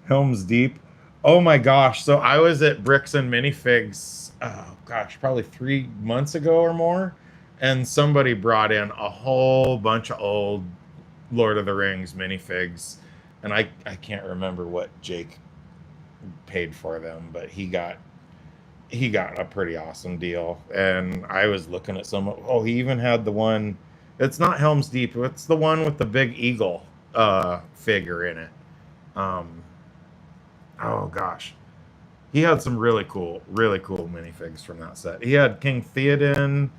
Helm's Deep. Oh my gosh. So I was at Bricks and Minifigs, oh gosh, probably 3 months ago or more. And somebody brought in a whole bunch of old Lord of the Rings minifigs. And I can't remember what Jake paid for them, but he got a pretty awesome deal. And I was looking at some. Oh, he even had the one. It's not Helm's Deep. It's the one with the big eagle figure in it. Oh gosh, he had some really cool minifigs from that set. He had King Theoden.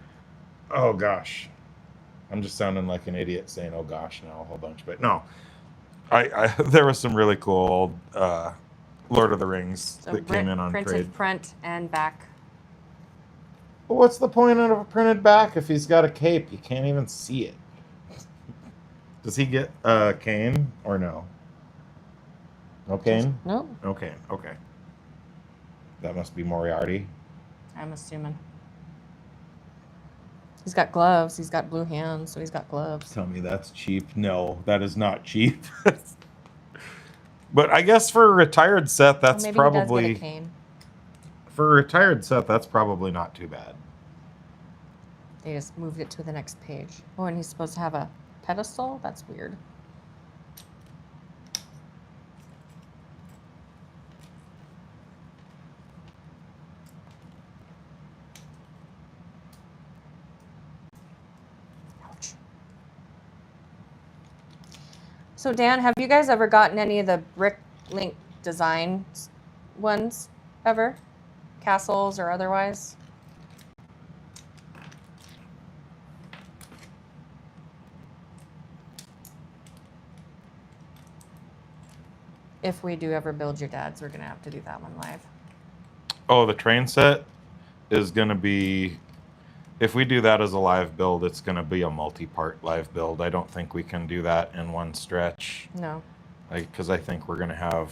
Oh gosh, I'm just sounding like an idiot saying "oh gosh" now a whole bunch, but no, I there was some really cool old Lord of the Rings that came in on printed trade. Front and back. Well, what's the point of a printed back if he's got a cape? You can't even see it. Does he get cane or no? No cane? No. Okay. That must be Moriarty. I'm assuming. He's got gloves. He's got blue hands, so he's got gloves. Tell me that's cheap. No, that is not cheap. But I guess for a retired set, that's maybe probably... he does get a cane. For a retired set, that's probably not too bad. They just moved it to the next page. Oh, and he's supposed to have a pedestal? That's weird. Ouch. So, Dan, have you guys ever gotten any of the Bricklink design ones ever? Castles or otherwise? If we do ever build your dad's, we're going to have to do that one live. Oh, the train set is going to be... If we do that as a live build, it's going to be a multi-part live build. I don't think we can do that in one stretch. No. Because I think we're going to have...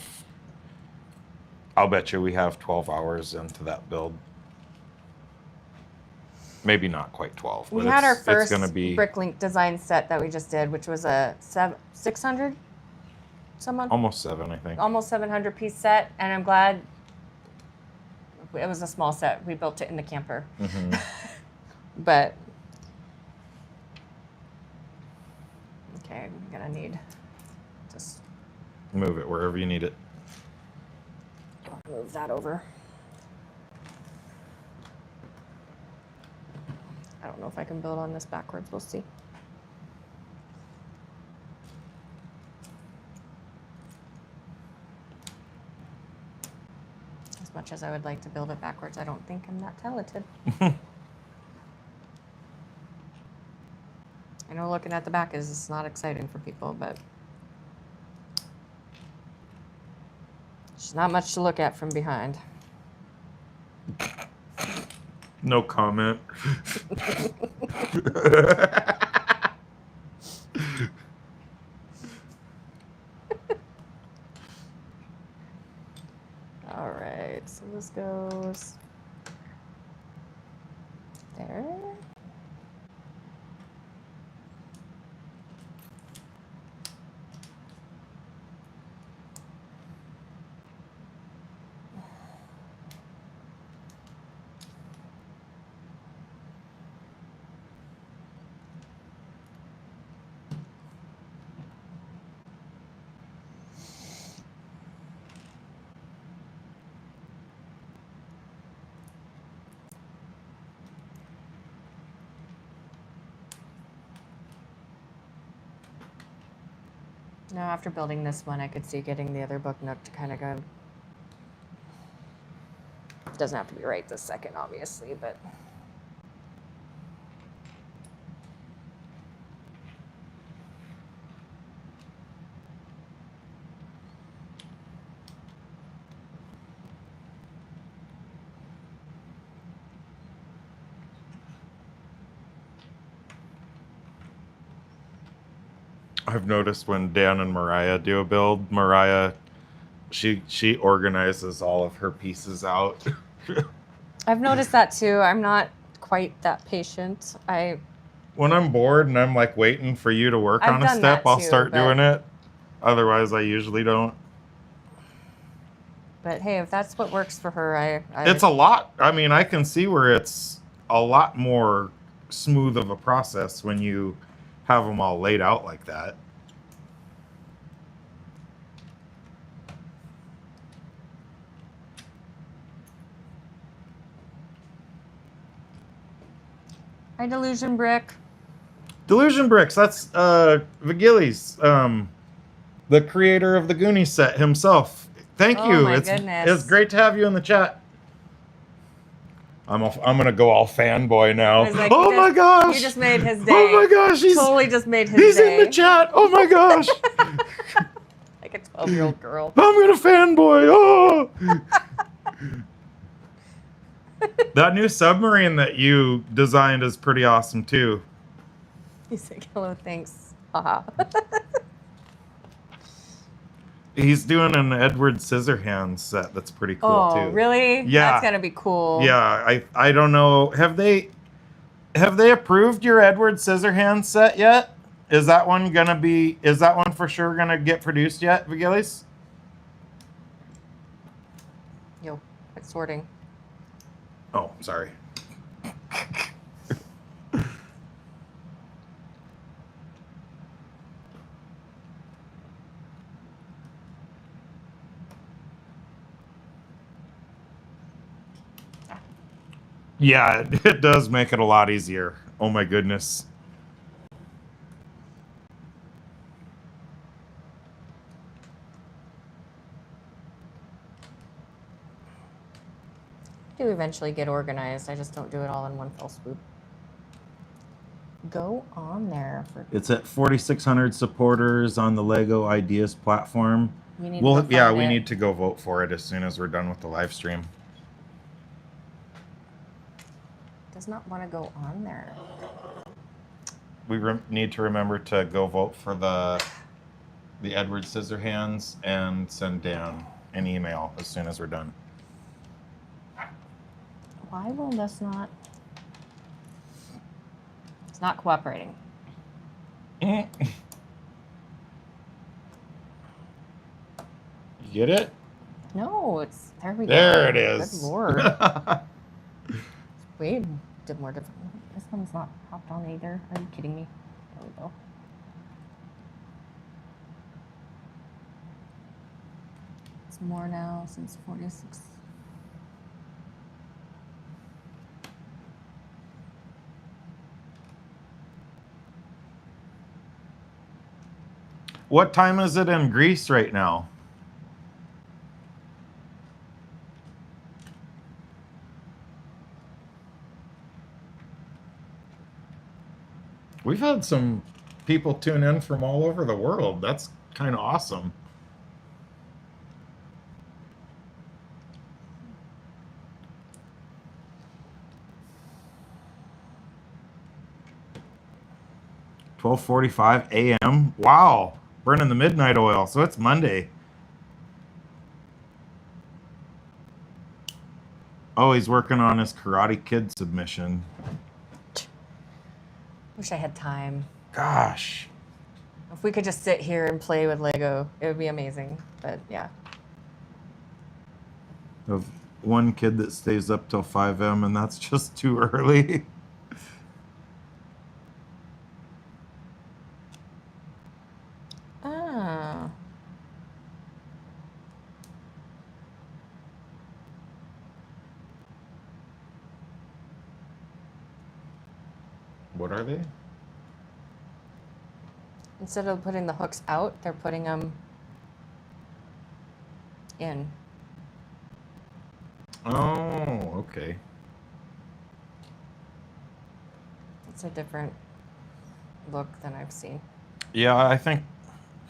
I'll bet you we have 12 hours into that build. Maybe not quite 12. We had our first Bricklink design set that we just did, which was a 600? Almost 7, I think. Almost 700 piece set, and I'm glad it was a small set. We built it in the camper. Mm-hmm. But okay, I'm gonna need just move it wherever you need it. Move that over. I don't know if I can build on this backwards. We'll see. As much as I would like to build it backwards, I don't think I'm that talented. I know looking at the back is not exciting for people, but There's not much to look at from behind. No comment. All right, so this goes there. Now, after building this one, I could see getting the other book nook to kind of go. It doesn't have to be right this second, obviously, but. I've noticed when Dan and Mariah do a build, Mariah, she organizes all of her pieces out. I've noticed that too. I'm not quite that patient. When I'm bored and I'm like waiting for you to work I've on a done step, that I'll too, start but- doing it. Otherwise, I usually don't. But hey, if that's what works for her, It's a lot. I mean, I can see where it's a lot more smooth of a process when you have them all laid out like that. Hi, Delusion Brick. Delusion Bricks, that's Vigilis, the creator of the Goonies set himself. Thank Oh you. my goodness. It's great to have you in the chat. I'm gonna go all fanboy now. I was like, Oh my gosh! You just made his day. Oh my gosh! Totally just made his He's day. in the chat. Oh my gosh! Like a 12-year-old girl. I'm gonna fanboy. Oh! That new submarine that you designed is pretty awesome too. He's like, hello, thanks. Haha. He's doing an Edward Scissorhands set that's pretty cool too. Oh, really? Yeah. That's gonna be cool. Yeah, I don't know. Have they approved your Edward Scissorhands set yet? Is that one for sure gonna get produced yet, Vigilis? Yo, quit sorting. Oh, sorry. Yeah, it does make it a lot easier. Oh my goodness. I do eventually get organized. I just don't do it all in one fell swoop. Go on there. It's at 4,600 supporters on the Lego Ideas platform. We need to we need to go vote for it as soon as we're done with the live stream. Does not want to go on there. We need to remember to go vote for the Edward Scissorhands and send Dan an email as soon as we're done. Why will this not? It's not cooperating. You get it? No, it's there. We go. There it is. Good lord. Wait, did more different. This one's not hopped on either. Are you kidding me? There we go. It's more now since 46. What time is it in Greece right now? We've had some people tune in from all over the world. That's kind of awesome. 12:45 a.m. Wow, burning the midnight oil. So it's Monday. Oh, he's working on his Karate Kid submission. Wish I had time. Gosh. If we could just sit here and play with Lego, it would be amazing. But yeah. Of one kid that stays up till 5 a.m. and that's just too early. Oh. What are they? Instead of putting the hooks out, they're putting them in. Oh, okay. It's a different look than I've seen. Yeah, I think,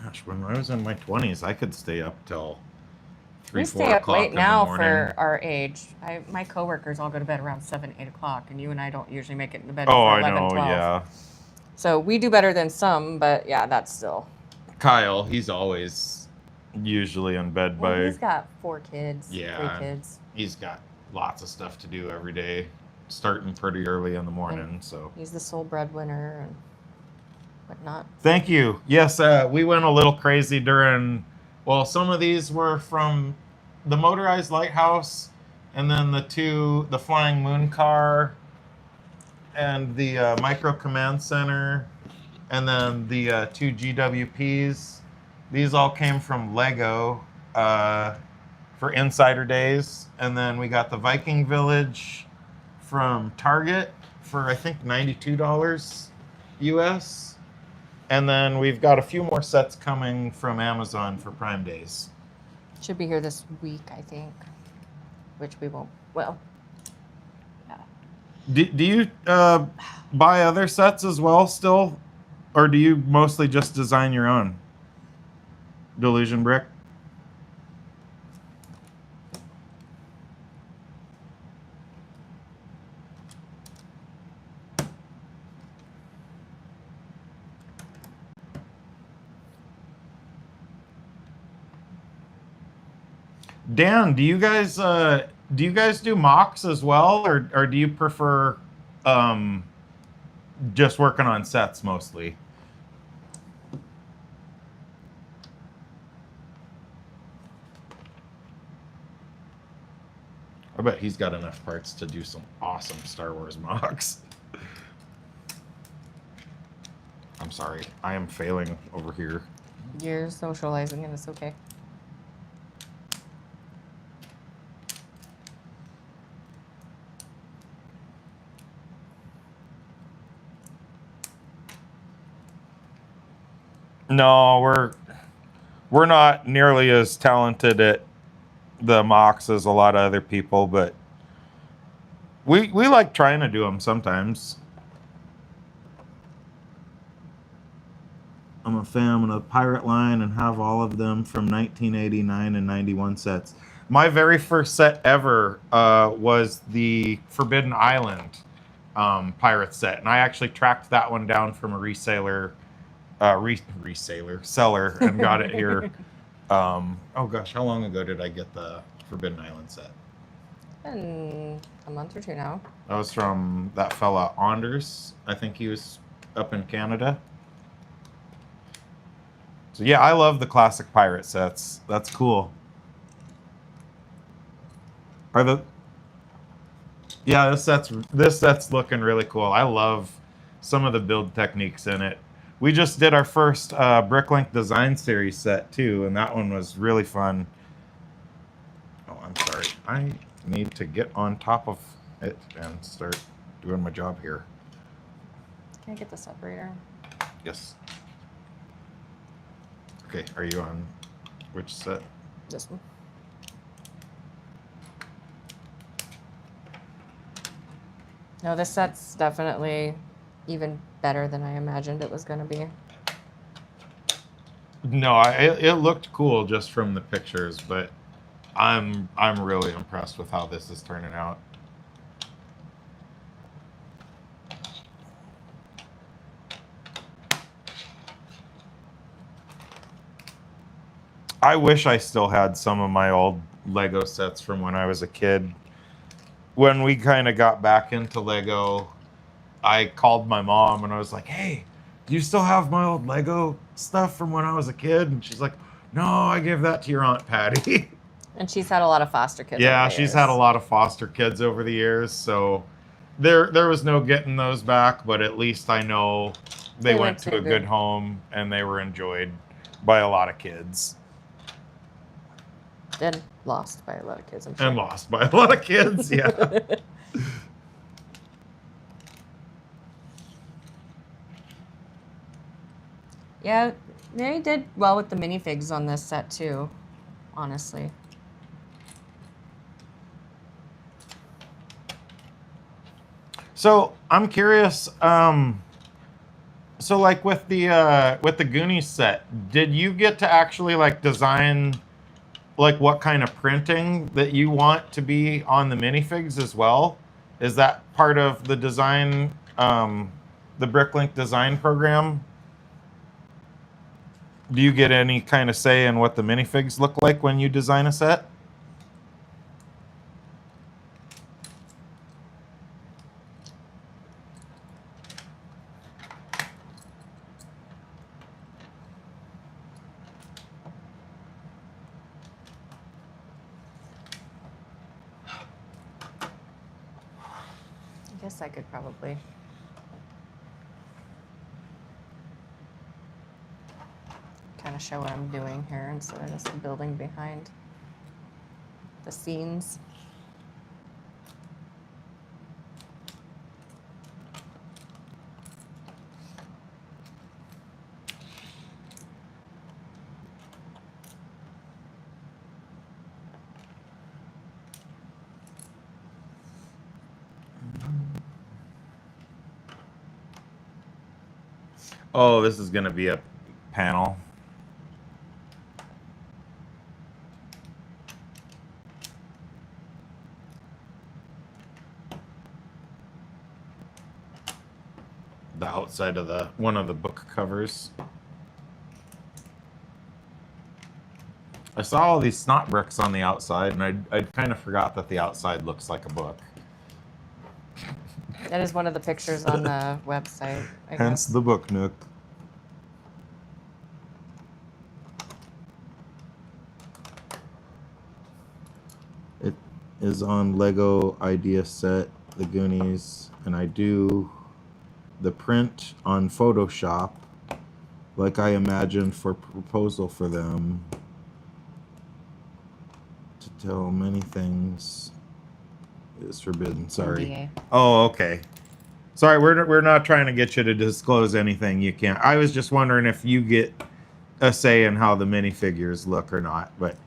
gosh, when I was in my 20s, I could stay up till 3, We 4 stay up o'clock late in now the morning. for our age. My coworkers all go to bed around 7, 8 o'clock, and you and I don't usually make it into bed Oh, before I 11, know, 12. yeah. So we do better than some, but yeah, that's still. Kyle, he's always usually in bed Well, by... he's got 4 kids, Yeah. 3 kids. He's got lots of stuff to do every day, starting pretty early in the morning, so... He's the sole breadwinner and whatnot. Thank you. Yes, we went a little crazy during... Well, some of these were from the motorized lighthouse, and then the flying moon car, and the micro command center, and then the 2 GWPs. These all came from Lego for Insider Days. And then we got the Viking Village from Target for, I think, $92 US. And then we've got a few more sets coming from Amazon for Prime Days. Should be here this week, I think, which we won't. Well, yeah. Do you buy other sets as well still? Or do you mostly just design your own? Delusion Brick? Dan, do you guys do mocks as well, or do you prefer just working on sets mostly? I bet he's got enough parts to do some awesome Star Wars mocks. I'm sorry, I am failing over here. You're socializing and it's okay. No, we're not nearly as talented at the mocks as a lot of other people, but we like trying to do them sometimes. I'm a fan of the Pirate line and have all of them from 1989 and 91 sets. My very first set ever was the Forbidden Island pirate set, and I actually tracked that one down from a seller and got it here. Oh gosh, how long ago did I get the Forbidden Island set? And a month or 2 now. That was from that fella Anders. I think he was up in Canada. So yeah, I love the classic pirate sets. That's cool. Yeah, this set's looking really cool. I love some of the build techniques in it. We just did our first Bricklink Design Series set too, and that one was really fun. Oh, I'm sorry. I need to get on top of it and start doing my job here. Can I get the separator? Yes. Okay, are you on which set? This one. No, this set's definitely even better than I imagined it was going to be. No, it looked cool just from the pictures, but I'm really impressed with how this is turning out. I wish I still had some of my old Lego sets from when I was a kid. When we kind of got back into Lego, I called my mom and I was like, hey, do you still have my old Lego stuff from when I was a kid? And she's like, no, I gave that to your Aunt Patty. And she's had a lot of foster kids. Yeah, over the she's years. had a lot of foster kids over the years, so there was no getting those back, but at least I know they went to a good home and they were enjoyed by a lot of kids. And lost by a lot of kids, I'm sure. And lost by a lot of kids, yeah. Yeah, they did well with the minifigs on this set too, honestly. So I'm curious. So like with the Goonies set, did you get to actually like design like what kind of printing that you want to be on the minifigs as well? Is that part of the design, the Bricklink design program? Do you get any kind of say in what the minifigs look like when you design a set? I guess I could probably. Kind of show what I'm doing here instead of just building behind the scenes. Oh, this is going to be a panel. The outside of one of the book covers. I saw all these snot bricks on the outside, and I kind of forgot that the outside looks like a book. That is one of the pictures on the website, I Hence guess. the book nook. It is on Lego Idea Set, the Goonies, and I do the print on Photoshop like I imagined for proposal for them. To tell many things is forbidden. Sorry. NDA. Oh, okay. Sorry, we're not trying to get you to disclose anything you can't. I was just wondering if you get a say in how the minifigures look or not. But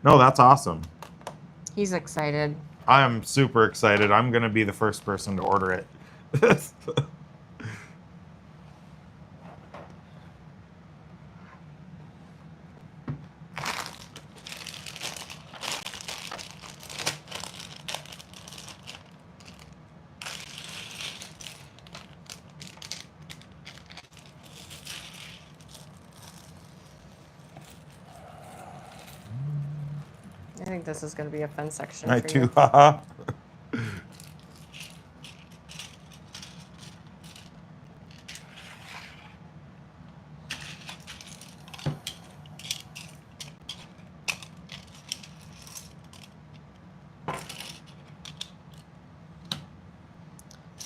no, that's awesome. He's excited. I'm super excited. I'm going to be the first person to order it. I think this is going to be a fun section I for too, you. haha.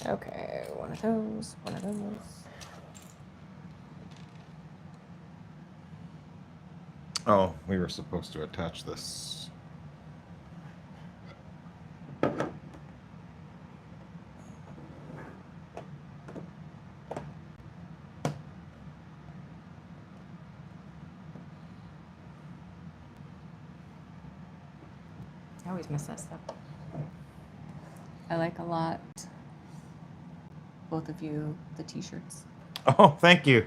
Okay, one of those, one of those. Oh, we were supposed to attach this. I always miss that stuff. I like a lot, both of you, the t-shirts. Oh, thank you.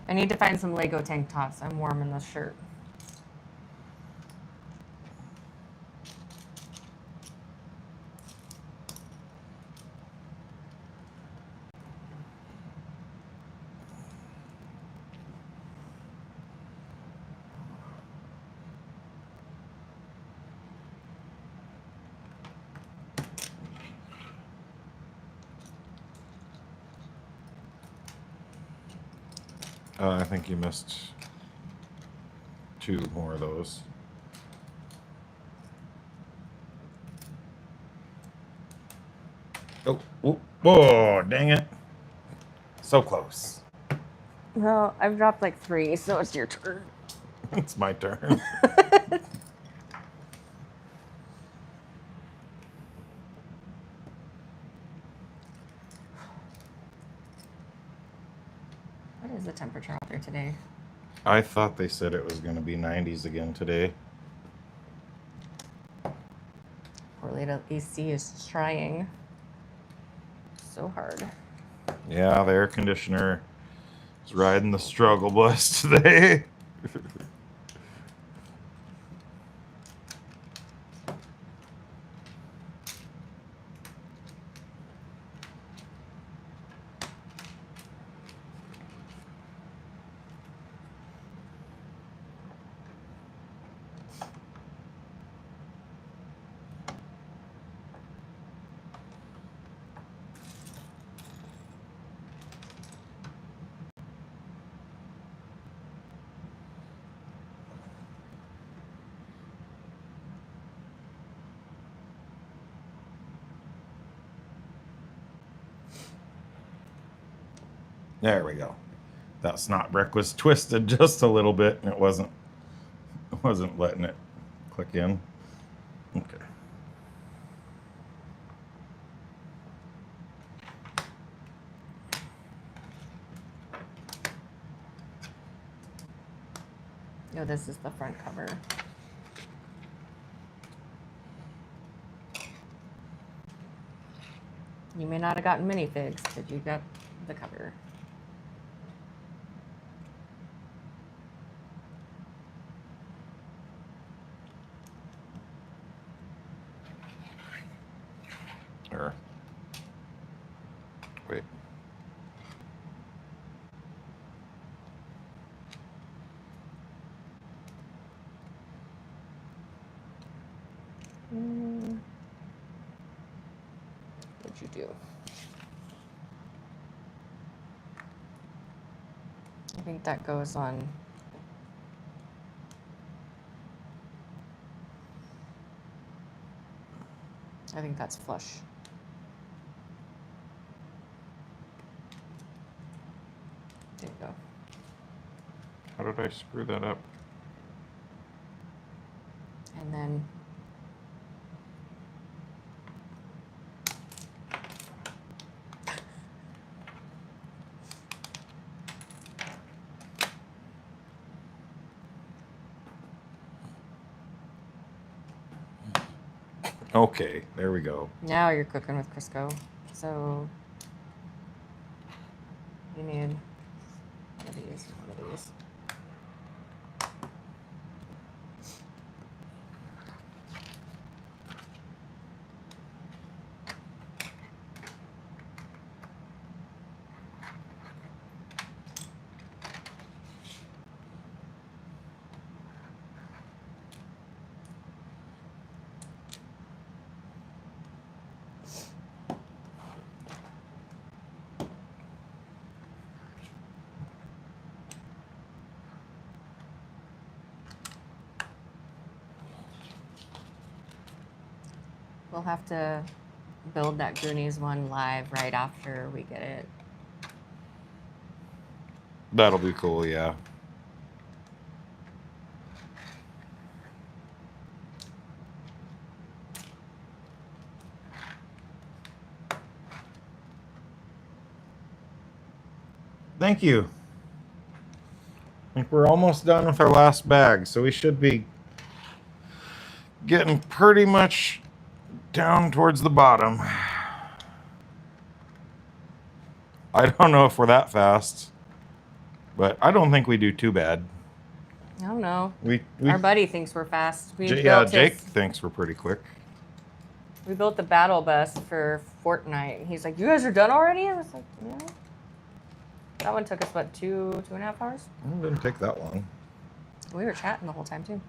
I need to find some Lego tank tops. I'm warm in this shirt. I think you missed 2 more of those. Oh, whoa, dang it. So close. Well, I've dropped like 3, so it's your turn. It's my turn. What is the temperature out there today? I thought they said it was going to be 90s again today. Poor little AC is trying so hard. Yeah, the air conditioner is riding the struggle bus today. There we go. That snot brick was twisted just a little bit, and it wasn't letting it click in. Okay. No, this is the front cover. You may not have gotten minifigs, but you got the cover. Or wait. What'd you do? I think that goes on. I think that's flush. There you go. How did I screw that up? And then Okay, there we go. now you're cooking with Crisco. So you need one of these, one of these. We'll have to build that Goonies one live right after we get it. That'll be cool, yeah. Thank you. I think we're almost done with our last bag, so we should be getting pretty much down towards the bottom. I don't know if we're that fast, but I don't think we do too bad. I don't know. We Our buddy thinks we're fast. Jake thinks we're pretty quick. We built the battle bus for Fortnite. He's like, "You guys are done already?" I was like, "Yeah." That one took us, what, 2.5 hours? It didn't take that long. We were chatting the whole time, too.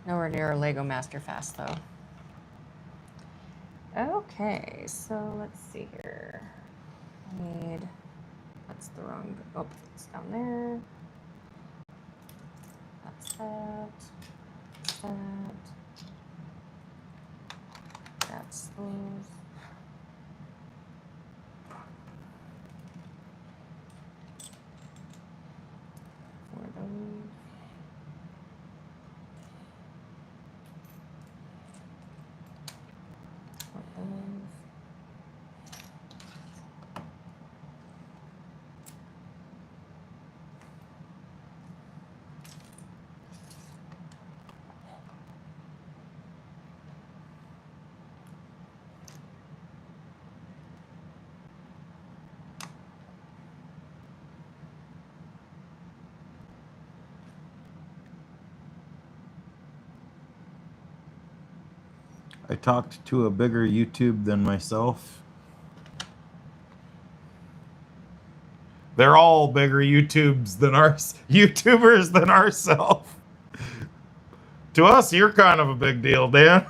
Nowhere near a Lego Master Fast, though. Okay, so let's see here. I need... That's the wrong... Oh, it's down there. That's that. That's that. That's those. For those. For those. I talked to a bigger YouTube than myself. They're all bigger YouTubers than ourselves. To us, you're kind of a big deal, Dan.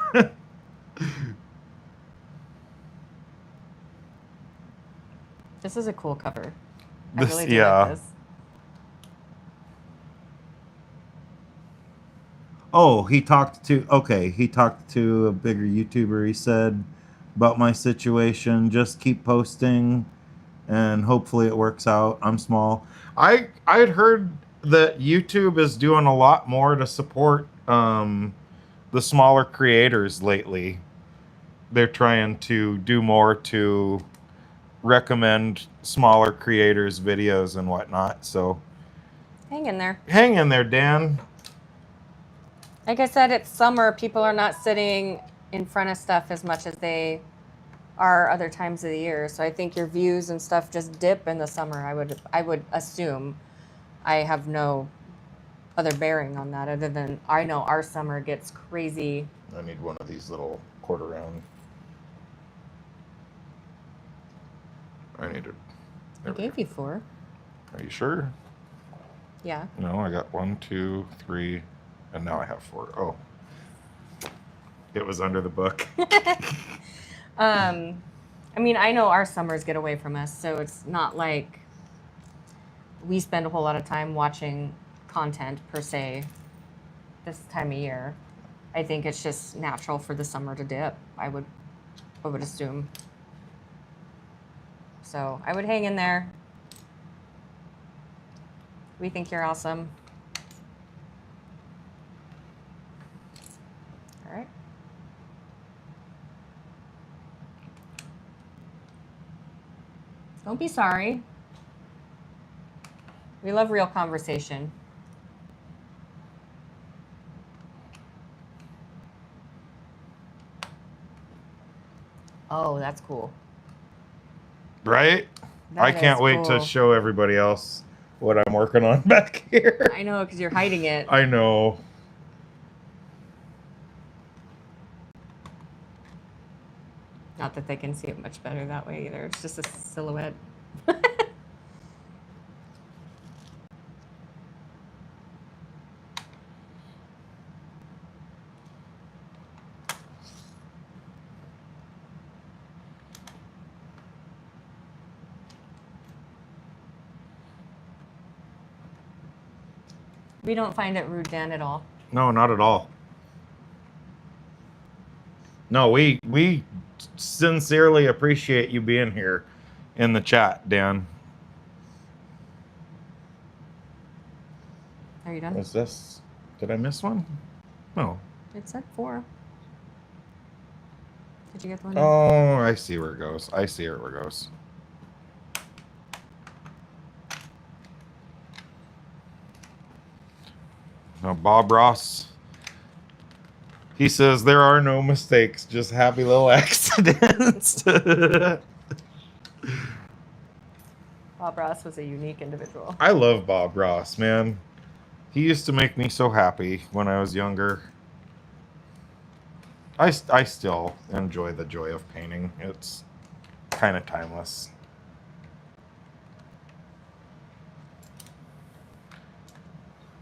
This is a cool cover. I really do yeah. like this. Oh, he talked to a bigger YouTuber. He said about my situation, just keep posting and hopefully it works out. I'm small. I'd heard that YouTube is doing a lot more to support the smaller creators lately. They're trying to do more to recommend smaller creators videos and whatnot. So Hang in there. Hang in there, Dan. Like I said, it's summer. People are not sitting in front of stuff as much as they are other times of the year. So I think your views and stuff just dip in the summer. I would assume. I have no other bearing on that other than I know our summer gets crazy. I need one of these little quarter round. I need it. I gave you 4. Are you sure? Yeah. No, I got 1, 2, 3, and now I have 4. Oh. It was under the book. I mean, I know our summers get away from us, so it's not like we spend a whole lot of time watching content per se this time of year. I think it's just natural for the summer to dip. I would assume. So I would hang in there. We think you're awesome. All right. Don't be sorry. We love real conversation. Oh, that's cool. Right? That I can't wait cool. to show everybody else what I'm working on back here. I know, because you're hiding it. I know. Not that they can see it much better that way either. It's just a silhouette. We don't find it rude, Dan, at all. No, not at all. No, we sincerely appreciate you being here in the chat, Dan. Are you done? Is this... Did I miss one? No. It said 4. Did you get the one? Oh, I see where it goes. I see where it goes. Now, Bob Ross, he says there are no mistakes, just happy little accidents. Bob Ross was a unique individual. I love Bob Ross, man. He used to make me so happy when I was younger. I still enjoy the joy of painting. It's kind of timeless.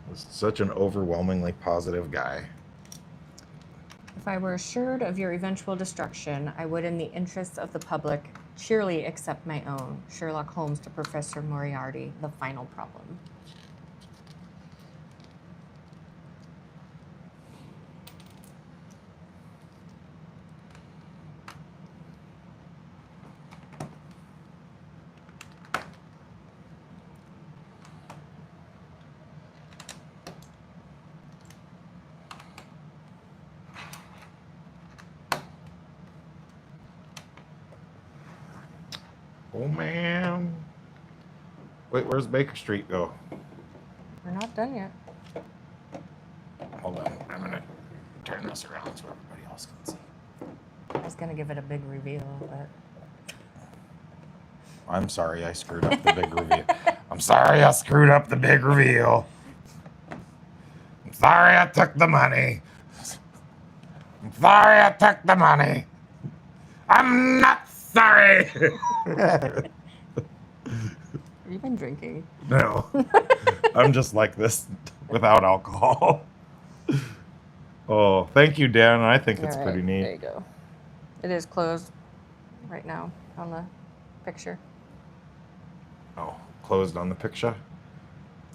Was such an overwhelmingly positive guy. If I were assured of your eventual destruction, I would, in the interests of the public, cheerily accept my own. Sherlock Holmes to Professor Moriarty, the final problem. Oh, man. Wait, where's Baker Street go? We're not done yet. Hold on. I'm going to turn this around so everybody else can see. I was going to give it a big reveal, but... I'm sorry I screwed up the big reveal. I'm sorry I screwed up the big reveal. I'm sorry I took the money. I'm sorry I took the money. I'm not sorry. Have you been drinking? No. I'm just like this without alcohol. Oh, thank you, Dan. I think it's pretty neat. There you go. It is closed right now on the picture. Oh, closed on the picture?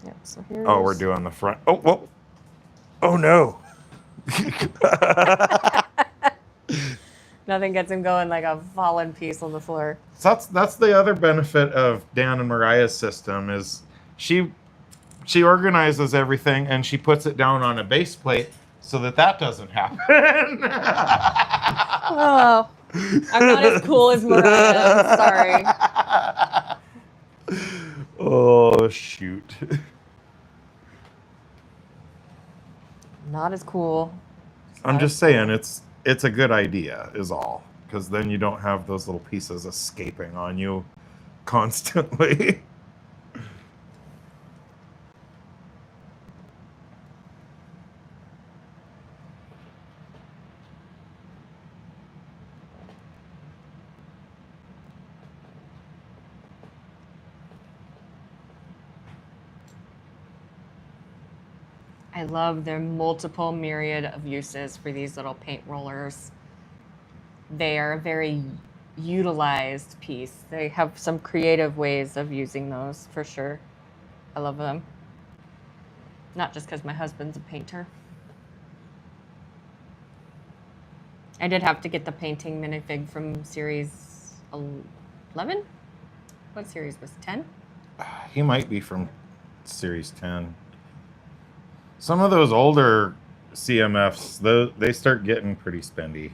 Yep, so here's... Oh, we're doing the front. Oh, whoa. Oh, no. Nothing gets him going like a fallen piece on the floor. So that's the other benefit of Dan and Mariah's system is she organizes everything and she puts it down on a base plate so that doesn't happen. Oh, I'm not as cool as Mariah. Sorry. Oh, shoot. Not as cool. I'm just saying it's a good idea is all, because then you don't have those little pieces escaping on you constantly. I love their multiple myriad of uses for these little paint rollers. They are a very utilized piece. They have some creative ways of using those for sure. I love them. Not just because my husband's a painter. I did have to get the painting minifig from series 11? What series was it? 10? He might be from series 10. Some of those older CMFs, they start getting pretty spendy.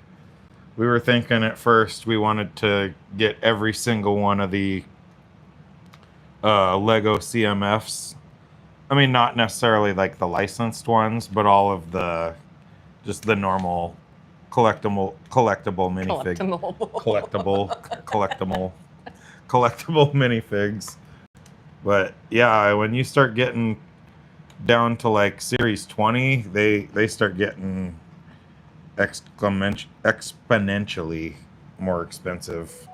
We were thinking at first we wanted to get every single one of the Lego CMFs. I mean, not necessarily like the licensed ones, but all of just the normal collectible minifig. Collectible minifigs. But yeah, when you start getting down to like series 20, they start getting exponentially more expensive.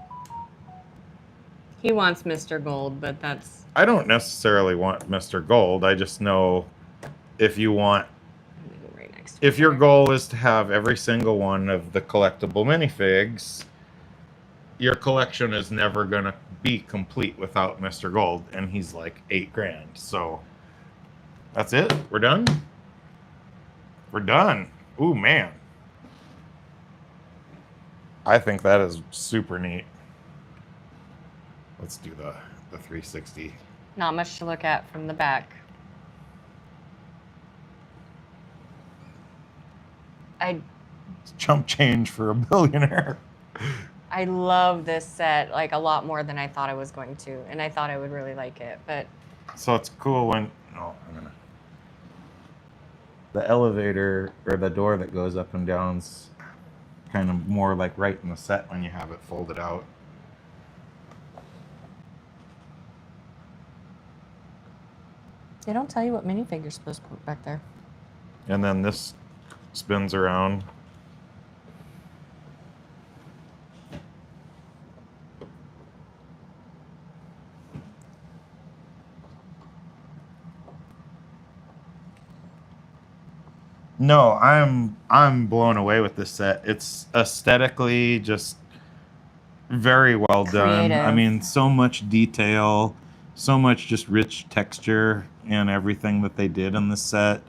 He wants Mr. Gold, but that's... I don't necessarily want Mr. Gold. I just know if you want... Right next if your goal is to have every single one of the collectible minifigs, your collection is never going to be complete without Mr. Gold, and he's like $8,000. So that's it. We're done. We're done. Ooh, man. I think that is super neat. Let's do the 360. Not much to look at from the back. Chump change for a billionaire. I love this set like a lot more than I thought I was going to, and I thought I would really like it, but... So it's cool when... Oh, I'm gonna... The elevator, or the door that goes up and down's kind of more like right in the set when you have it folded out. They don't tell you what minifig you're supposed to put back there. And then this spins around. No, I'm blown away with this set. It's aesthetically just very well done. I Creative. mean, so much detail, so much just rich texture and everything that they did in the set.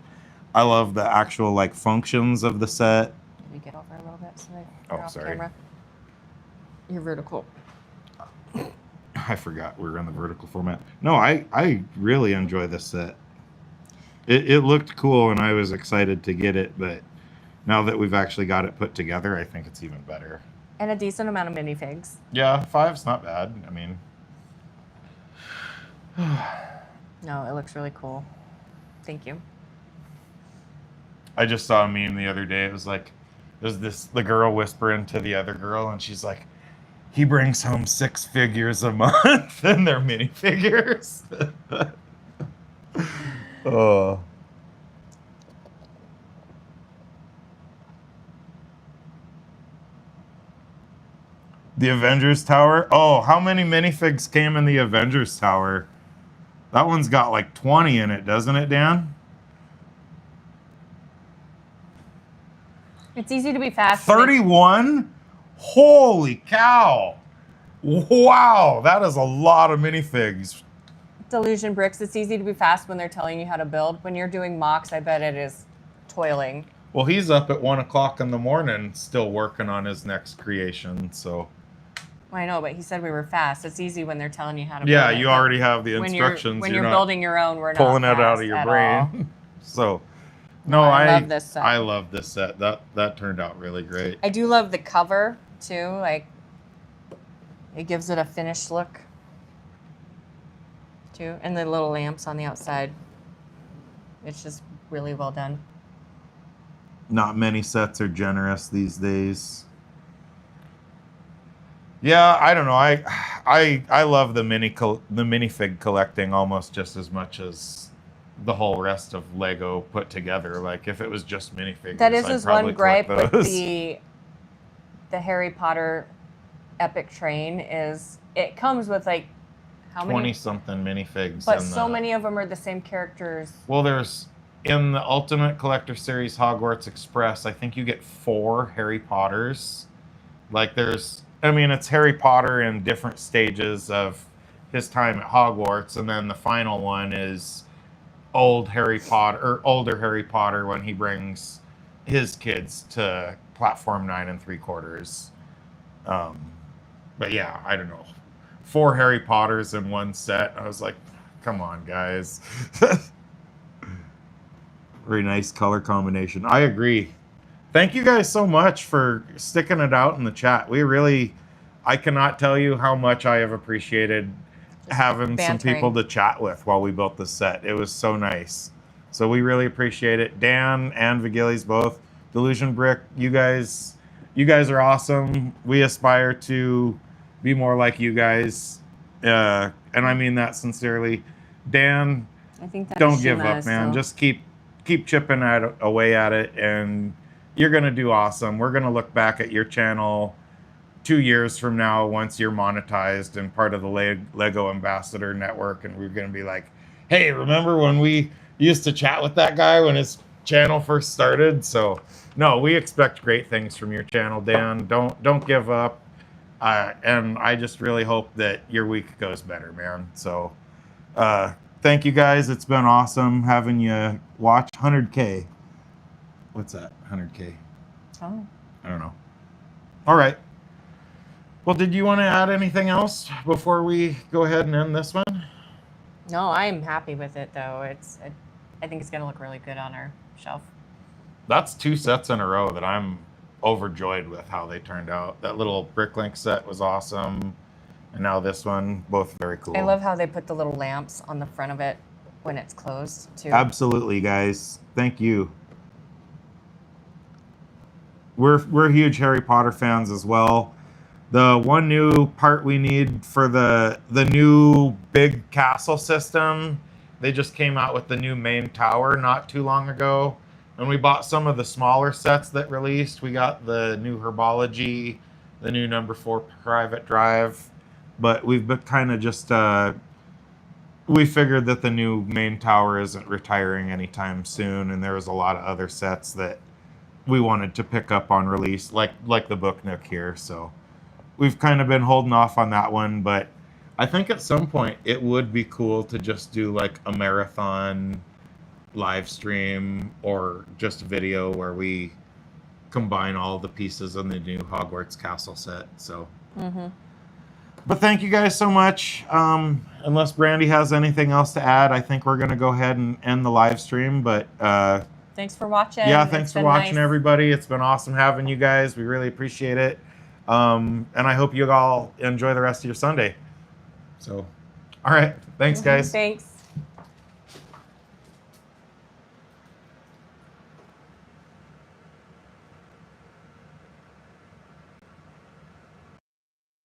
I love the actual like functions of the set. Let me get over a little bit so that Oh, you're off sorry. camera. You're vertical. I forgot we're in the vertical format. No, I really enjoy this set. It looked cool and I was excited to get it, but now that we've actually got it put together, I think it's even better. And a decent amount of minifigs. Yeah, 5's not bad. I mean, No, it looks really cool. Thank you. I just saw a meme the other day. It was like, there's the girl whispering to the other girl, and she's like, he brings home 6 figures a month, and they're minifigures. Oh. The Avengers Tower? Oh, how many minifigs came in the Avengers Tower? That one's got like 20 in it, doesn't it, Dan? It's easy to be fast. 31? Holy cow. Wow, that is a lot of minifigs. Delusion bricks. It's easy to be fast when they're telling you how to build. When you're doing mocks, I bet it is toiling. Well, he's up at 1 o'clock in the morning still working on his next creation, so. Well, I know, but he said we were fast. It's easy when they're telling you how to Yeah, build it. you already have the When instructions. you're not building your own, we're not pulling it out fast of your at brain. all. So, no, I love this set. I love this set. That turned out really great. I do love the cover too. Like, it gives it a finished look too, and the little lamps on the outside. It's just really well done. Not many sets are generous these days. Yeah, I don't know. I love the minifig collecting almost just as much as the whole rest of Lego put together. Like if it was just minifigures, That is I'd his probably one gripe collect with those. the Harry Potter epic train is it comes with like how many 20 something minifigs. but so many of them are the same characters. Well, there's in the Ultimate Collector Series Hogwarts Express, I think you get 4 Harry Potters. Like there's I mean, it's Harry Potter in different stages of his time at Hogwarts, and then the final one is older Harry Potter when he brings his kids to platform 9 3/4. But yeah, I don't know. 4 Harry Potters in one set. I was like, come on, guys. Very nice color combination. I agree. Thank you guys so much for sticking it out in the chat. I cannot tell you how much I have appreciated having some people to chat with while we built this set. It was so nice. So we really appreciate it. Dan and Vigilis both. Delusion Brick, you guys are awesome. We aspire to be more like you guys. And I mean that sincerely. Dan, I think that don't give up, man. Just keep chipping away at it, and you're going to do awesome. We're going to look back at your channel 2 years from now once you're monetized and part of the Lego Ambassador Network, and we're going to be like, hey, remember when we used to chat with that guy when his channel first started? So, no, we expect great things from your channel, Dan. Don't give up. And I just really hope that your week goes better, man. So, thank you guys. It's been awesome having you watch 100K. What's that? 100K? Oh. I don't know. All right. Well, did you want to add anything else before we go ahead and end this one? No, I'm happy with it though. I think it's gonna look really good on our shelf. That's 2 sets in a row that I'm overjoyed with how they turned out. That little Bricklink set was awesome, and now this one, both very cool. I love how they put the little lamps on the front of it when it's closed too. Absolutely, guys. Thank you. We're huge Harry Potter fans as well. The one new part we need for the new big castle system, they just came out with the new main tower not too long ago. And we bought some of the smaller sets that released. We got the new Herbology, the new number 4 Private Drive. But we've been kind of just we figured that the new main tower isn't retiring anytime soon, and there was a lot of other sets that we wanted to pick up on release, like the book nook here. So we've kind of been holding off on that one, but I think at some point it would be cool to just do like a marathon live stream or just video where we combine all the pieces in the new Hogwarts Castle set. So, but thank you guys so much. Unless Brandy has anything else to add, I think we're gonna go ahead and end the live stream. But thanks for watching. yeah, thanks It's for been watching, nice. everybody. It's been awesome having you guys. We really appreciate it. And I hope you all enjoy the rest of your Sunday. So, all right, thanks, guys. Thanks.